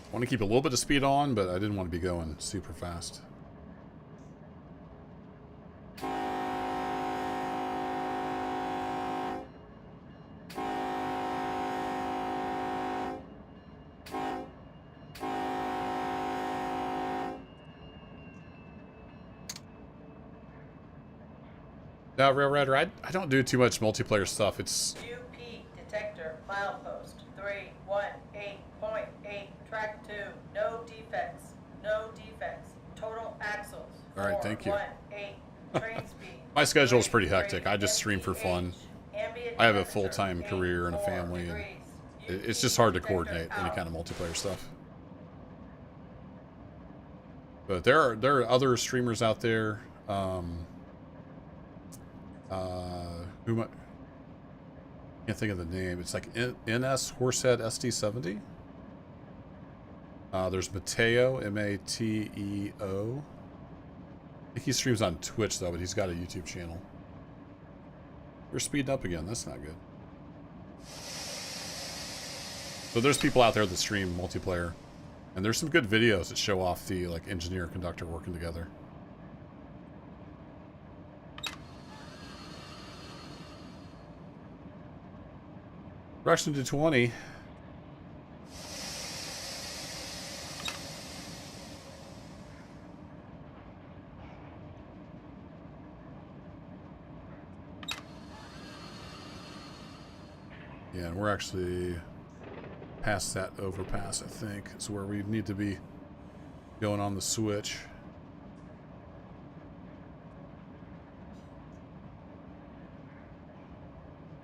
I want to keep a little bit of speed on, but I didn't want to be going super fast. Now, Rail Rider, I don't do too much multiplayer stuff. It's UP detector milepost 318.8 track 2 no defects total axles. All right, thank you. 418 train speed. My schedule is pretty hectic. I just stream for fun. I have a full-time career and a family, and it's just hard to coordinate any kind of multiplayer stuff. But there are other streamers out there. Who I can't think of the name. It's like NS Horsehead ST70. There's Mateo, M-A-T-E-O. I think he streams on Twitch though, but he's got a YouTube channel. You're speeding up again. That's not good. So there's people out there that stream multiplayer, and there's some good videos that show off the like engineer and conductor working together. Reduction to 20. Yeah, and we're actually past that overpass, I think. It's where we need to be going on the switch.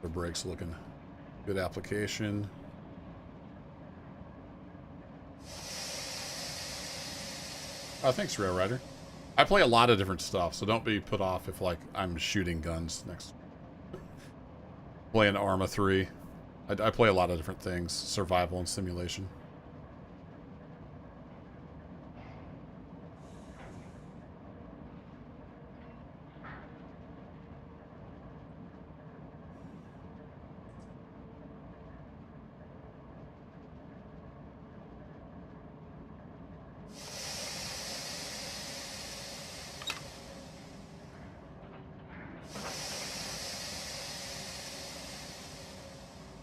The brakes looking good application. Oh, thanks, Rail Rider. I play a lot of different stuff, so don't be put off if, like, I'm shooting guns next. Playing Arma 3. I play a lot of different things, survival and simulation.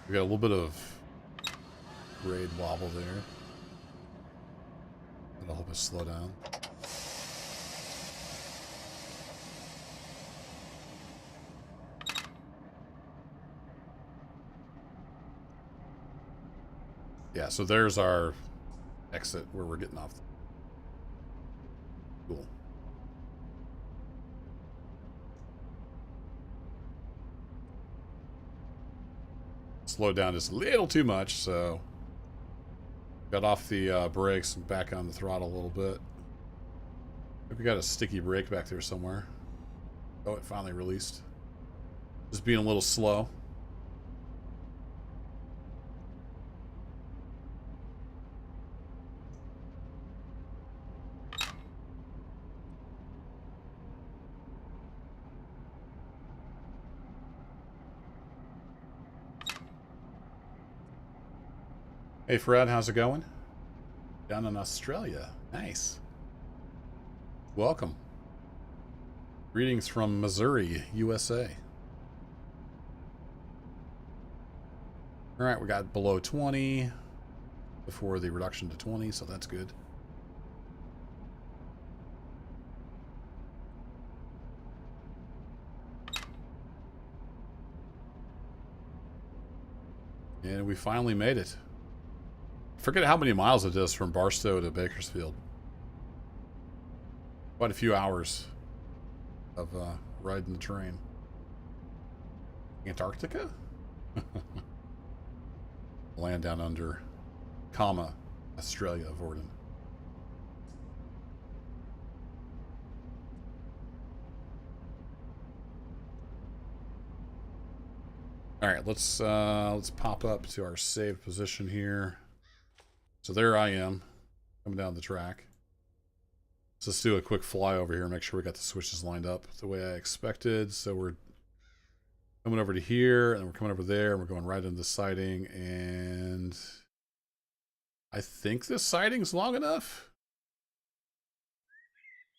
We got a little bit of grade wobble there. That'll help us slow down. Yeah, so there's our exit where we're getting off. Cool. slowed down just a little too much, so got off the brakes and back on the throttle a little bit. I think we got a sticky brake back there somewhere. Oh, it finally released. Just being a little slow. Hey Fred, how's it going? Down in Australia. Nice. Welcome. Greetings from Missouri, USA. Alright, we got below 20 before the reduction to 20, so that's good. And we finally made it. Forget how many miles it is from Barstow to Bakersfield. Quite a few hours of riding the train. Antarctica? Land down under, Australia, Vorden. All right, let's pop up to our saved position here. So there I am, coming down the track. So let's do a quick fly over here, make sure we got the switches lined up the way I expected. So we're coming over to here, and we're coming over there, and we're going right into the siding, and I think this siding's long enough.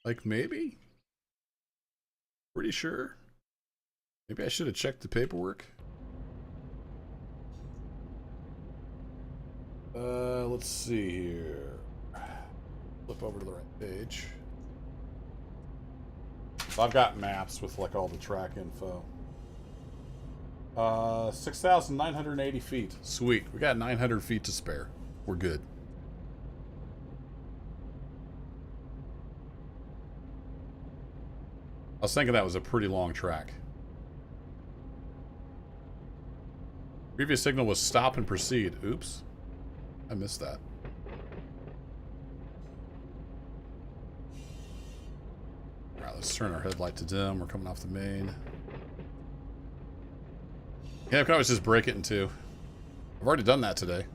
Like, maybe? Pretty sure. Maybe I should have checked the paperwork. Let's see here. Flip over to the right page. So I've got maps with like all the track info. 6,980 feet. Sweet. We got 900 feet to spare. We're good. I was thinking that was a pretty long track. Previous signal was stop and proceed. Oops. I missed that. Alright, let's turn our headlight to dim. We're coming off the main. Yeah, I can always just break it in two. I've already done that today.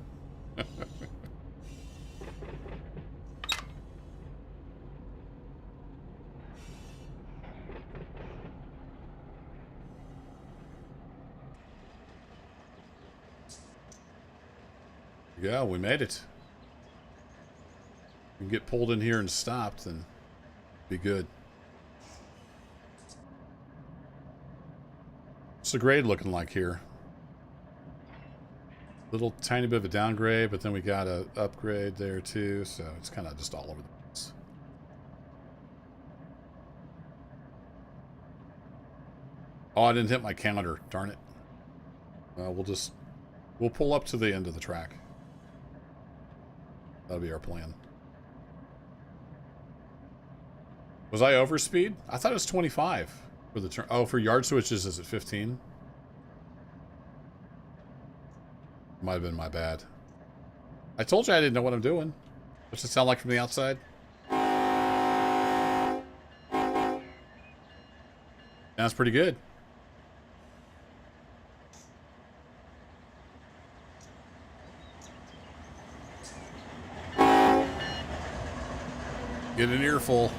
Yeah, we made it. We can get pulled in here and stopped, and be good. What's the grade looking like here? Little tiny bit of a downgrade, but then we got a upgrade there too, so it's kind of just all over the place. Oh, I didn't hit my counter, darn it. We'll pull up to the end of the track. That'll be our plan. Was I overspeed? I thought it was 25 for the turn. Oh, for yard switches, is it 15? Might have been my bad. I told you I didn't know what I'm doing. What's it sound like from the outside? Sounds pretty good. Get an earful.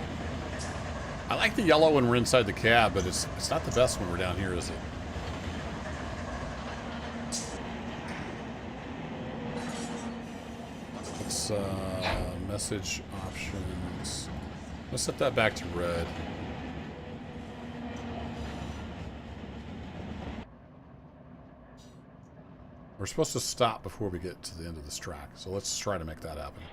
I like the yellow when we're inside the cab, but it's not the best when we're down here, is it? Let's message options. Let's set that back to red. We're supposed to stop before we get to the end of this track, so let's try to make that happen.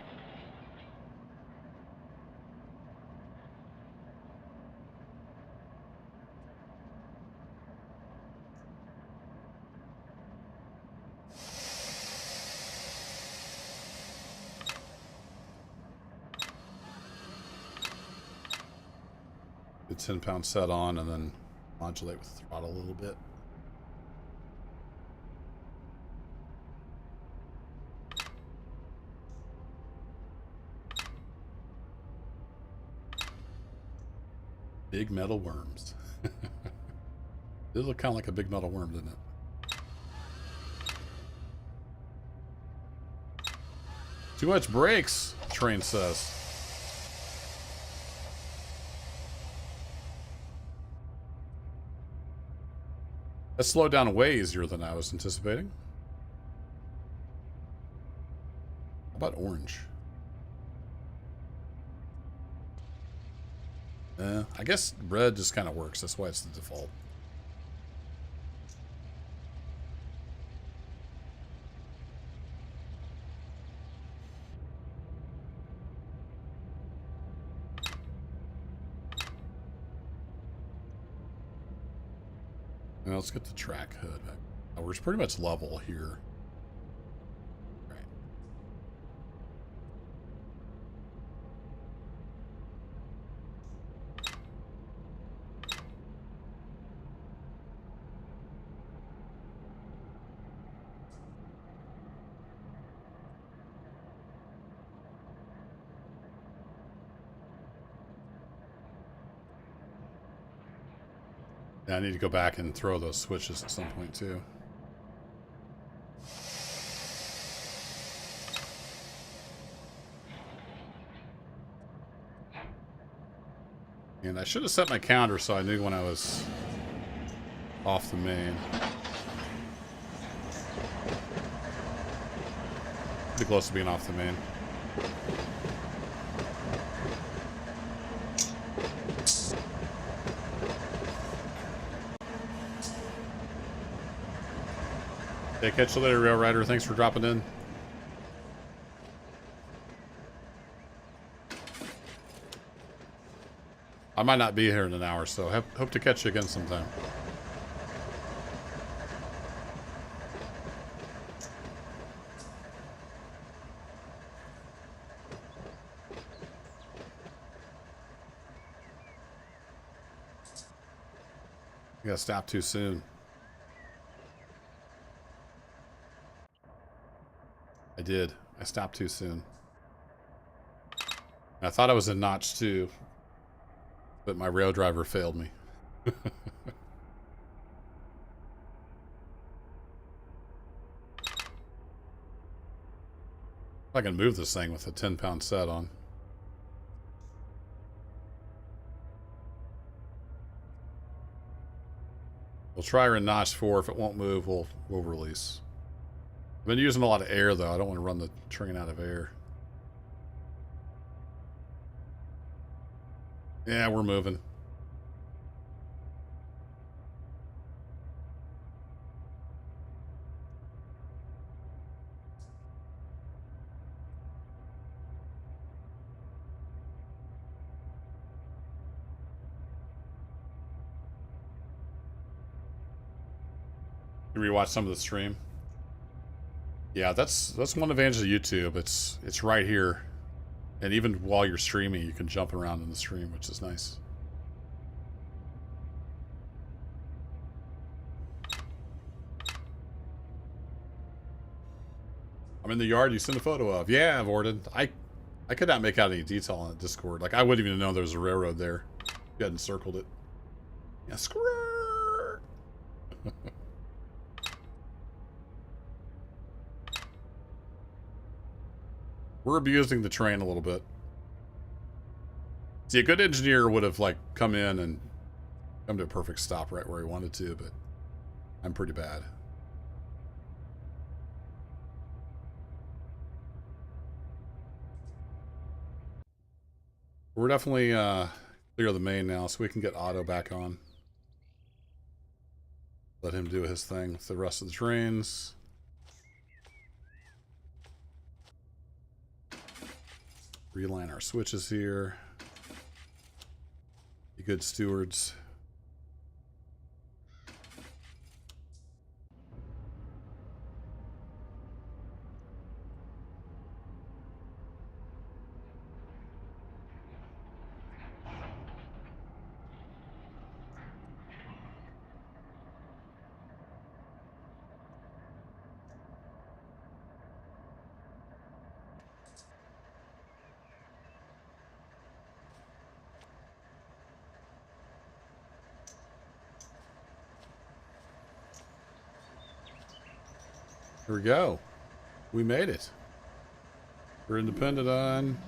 The 10-pound set on and then modulate with the throttle a little bit. Big metal worms. They look kind of like a big metal worm, didn't it? Too much brakes, the train says. That slowed down way easier than I was anticipating. How about orange? I guess red just kind of works. That's why it's the default. Now let's get the track hood back. Oh, we're pretty much level here. Right. Yeah, I need to go back and throw those switches at some point too. And I should have set my counter so I knew when I was off the main. Pretty close to being off the main. Hey, catch you later, Rail Rider. Thanks for dropping in. I might not be here in an hour, so hope to catch you again sometime. You gotta stop too soon. I did. I stopped too soon. I thought I was in notch 2, but my rail driver failed me. I can move this thing with a 10-pound set on. We'll try her in notch 4. If it won't move, we'll release. I've been using a lot of air, though. I don't want to run the train out of air. Yeah, we're moving. You rewatch some of the stream. Yeah, that's one advantage of YouTube. It's right here, and even while you're streaming, you can jump around in the stream, which is nice. I'm in the yard you sent a photo of. Yeah, Vorden. I could not make out any detail on the Discord. Like, I wouldn't even know there was a railroad there. You hadn't circled it. Yeah, skrrr. We're abusing the train a little bit. See, a good engineer would have, like, come in and come to a perfect stop right where he wanted to, but I'm pretty bad. We're definitely clear the main now, so we can get Otto back on. Let him do his thing with the rest of the trains. Reline our switches here. Be good stewards. Here we go. We made it. We're independent on.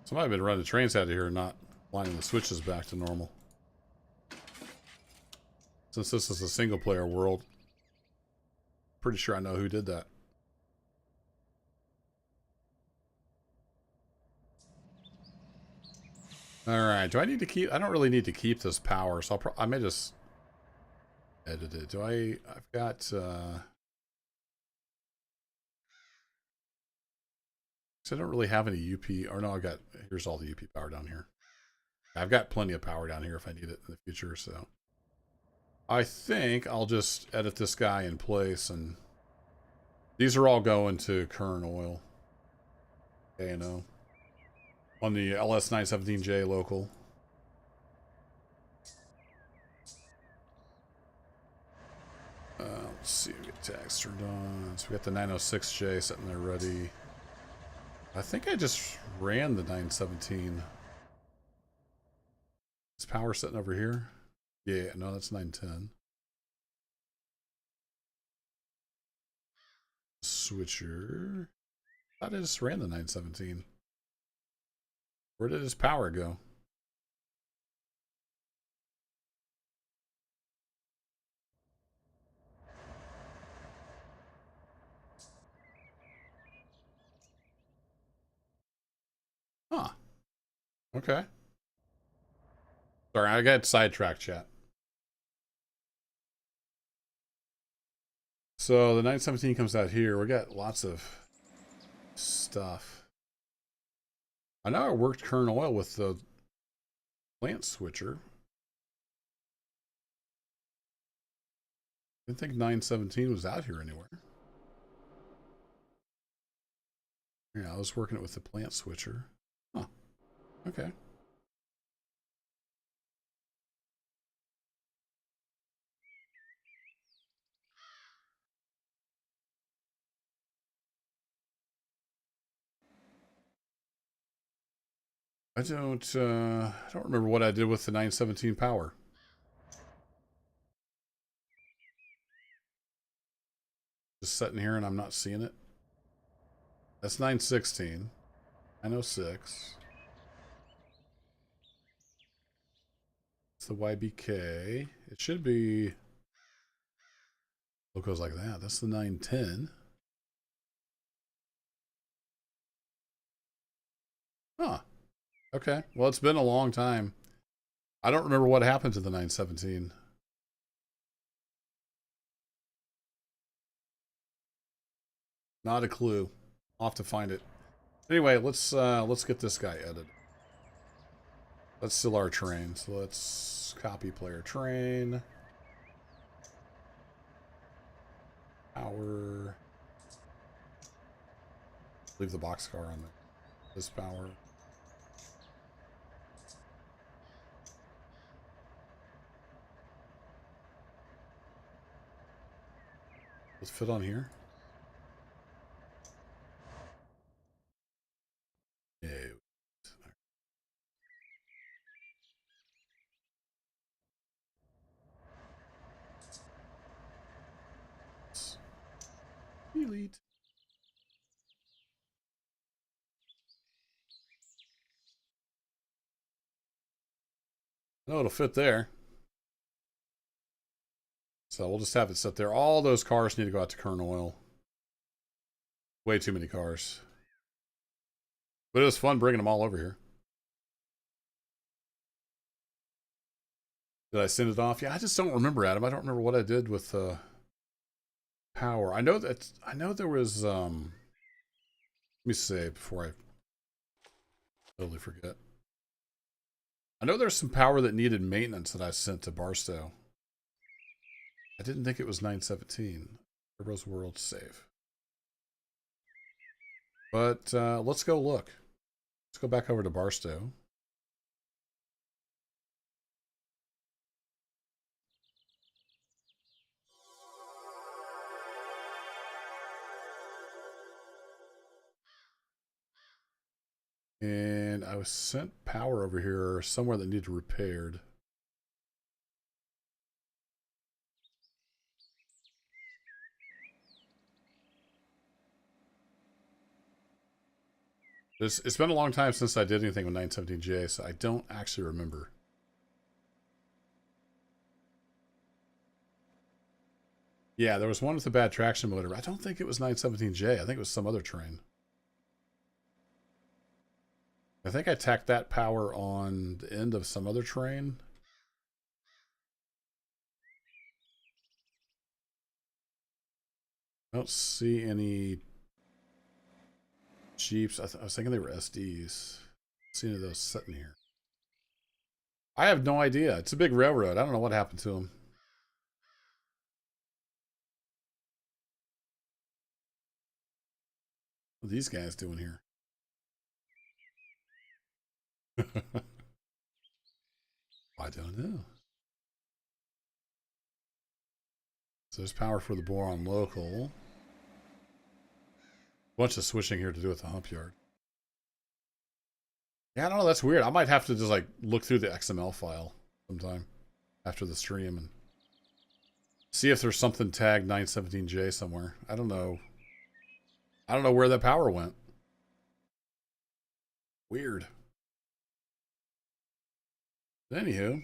Somebody been running trains out of here and not lining the switches back to normal. Since this is a single player world, pretty sure I know who did that. Alright, do I need to keep... I don't really need to keep this power, so I may just edit it. I've got... So I don't really have any UP... Or no, here's all the UP power down here. I've got plenty of power down here if I need it in the future, so... I think I'll just edit this guy in place, and... These are all going to current oil. A&O. On the LS917J local. Let's see, we get tags turned on. So we got the 906J sitting there ready. I think I just ran the 917. Is power sitting over here? Yeah, no, that's 910. Switcher. I thought I just ran the 917. Where did his power go? Huh. Okay. Sorry, I got sidetracked, chat. So the 917 comes out here. We got lots of stuff. I know I worked current oil with the plant switcher. Didn't think 917 was out here anywhere. Yeah, I was working it with the plant switcher. Huh. Okay. I don't remember what I did with the 917 power. Just sitting here and I'm not seeing it. That's 916. 906. It's the YBK. It should be... It goes like that. That's the 910. Huh. Okay. Well, it's been a long time. I don't remember what happened to the 917. Not a clue. I'll have to find it. Anyway, let's get this guy edited. Let's still our train. So let's copy player train. Power. Leave the boxcar on there. This power. Let's fit on here. Yeah. Delete. No, it'll fit there. So we'll just have it sit there. All those cars need to go out to current oil. Way too many cars. But it was fun bringing them all over here. Did I send it off? Yeah, I just don't remember, Adam. I don't remember what I did with power. I know there was let me say before I totally forget. I know there's some power that needed maintenance that I sent to Barstow. I didn't think it was 917. Turbo's World save. But let's go look. Let's go back over to Barstow. And I was sent power over here somewhere that needed repaired. It's been a long time since I did anything with 917J, so I don't actually remember. Yeah, there was one with a bad traction motor. I don't think it was 917J. I think it was some other train. I think I tacked that power on the end of some other train. I don't see any Jeeps. I was thinking they were SDs. I don't see any of those sitting here. I have no idea. It's a big railroad. I don't know what happened to them. What are these guys doing here? I don't know. So there's power for the boron local. Bunch of switching here to do with the hump yard. Yeah, I don't know. That's weird. I might have to just like look through the XML file sometime after the stream and see if there's something tagged 917J somewhere. I don't know. I don't know where that power went. Weird. But anywho,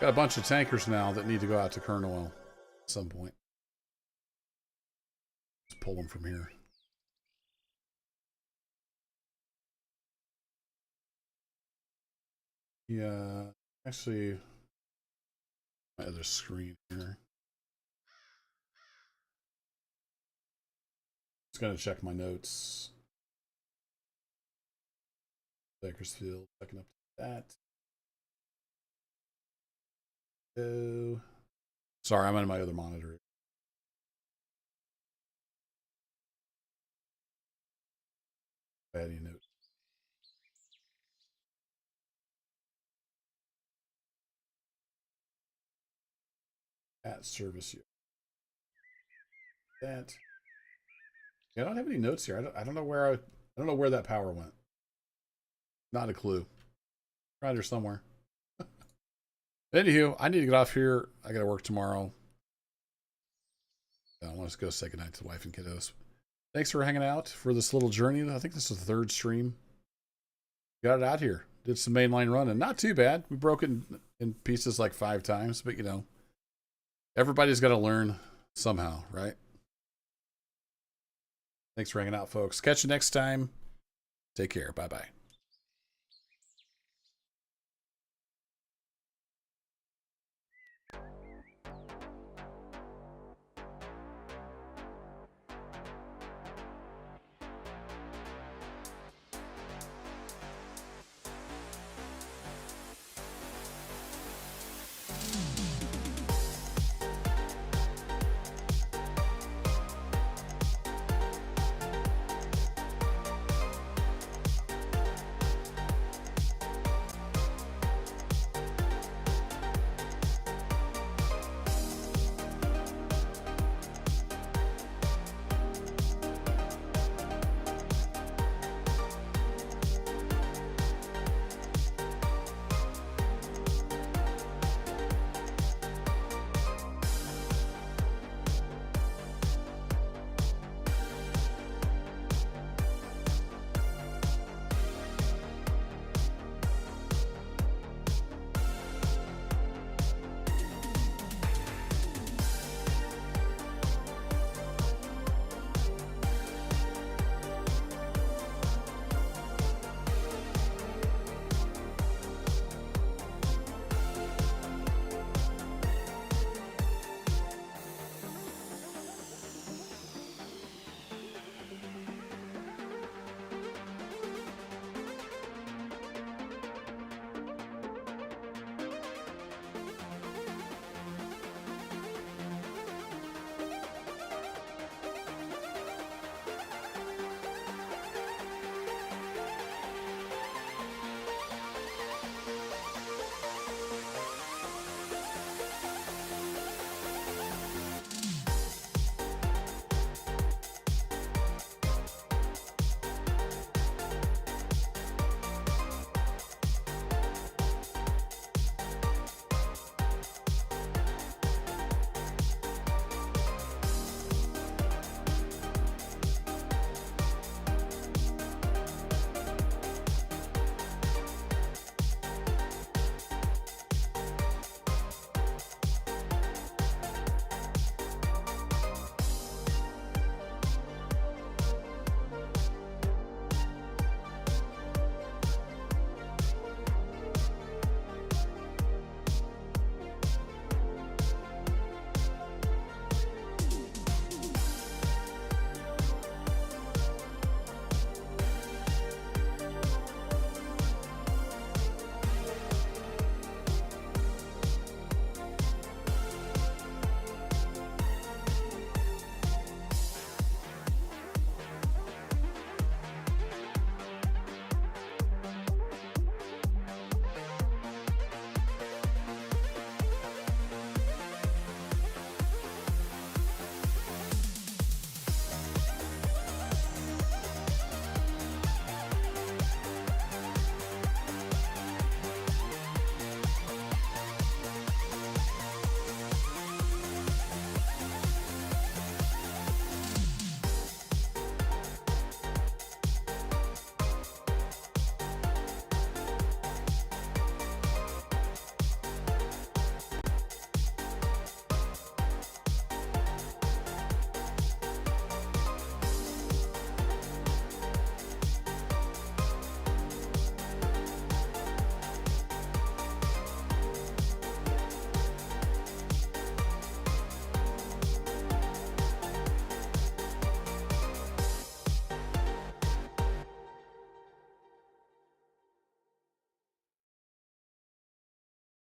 got a bunch of tankers now that need to go out to Kernowell at some point. Let's pull them from here. Yeah, actually, my other screen here. Just gonna check my notes. Bakersfield, checking up that. Oh, sorry, I'm on my other monitor. Adding note. At service you. That. Yeah, I don't have any notes here. I don't know where I don't know where that power went. Not a clue. Around here somewhere. Anywho, I need to get off here. I gotta work tomorrow. I want to go say goodnight to the wife and kiddos. Thanks for hanging out for this little journey. I think this is the third stream. Got it out here. Did some mainline running. Not too bad. We broke it in pieces like 5 times, but you know, everybody's got to learn somehow, right? Thanks for hanging out, folks. Catch you next time. Take care. Bye-bye.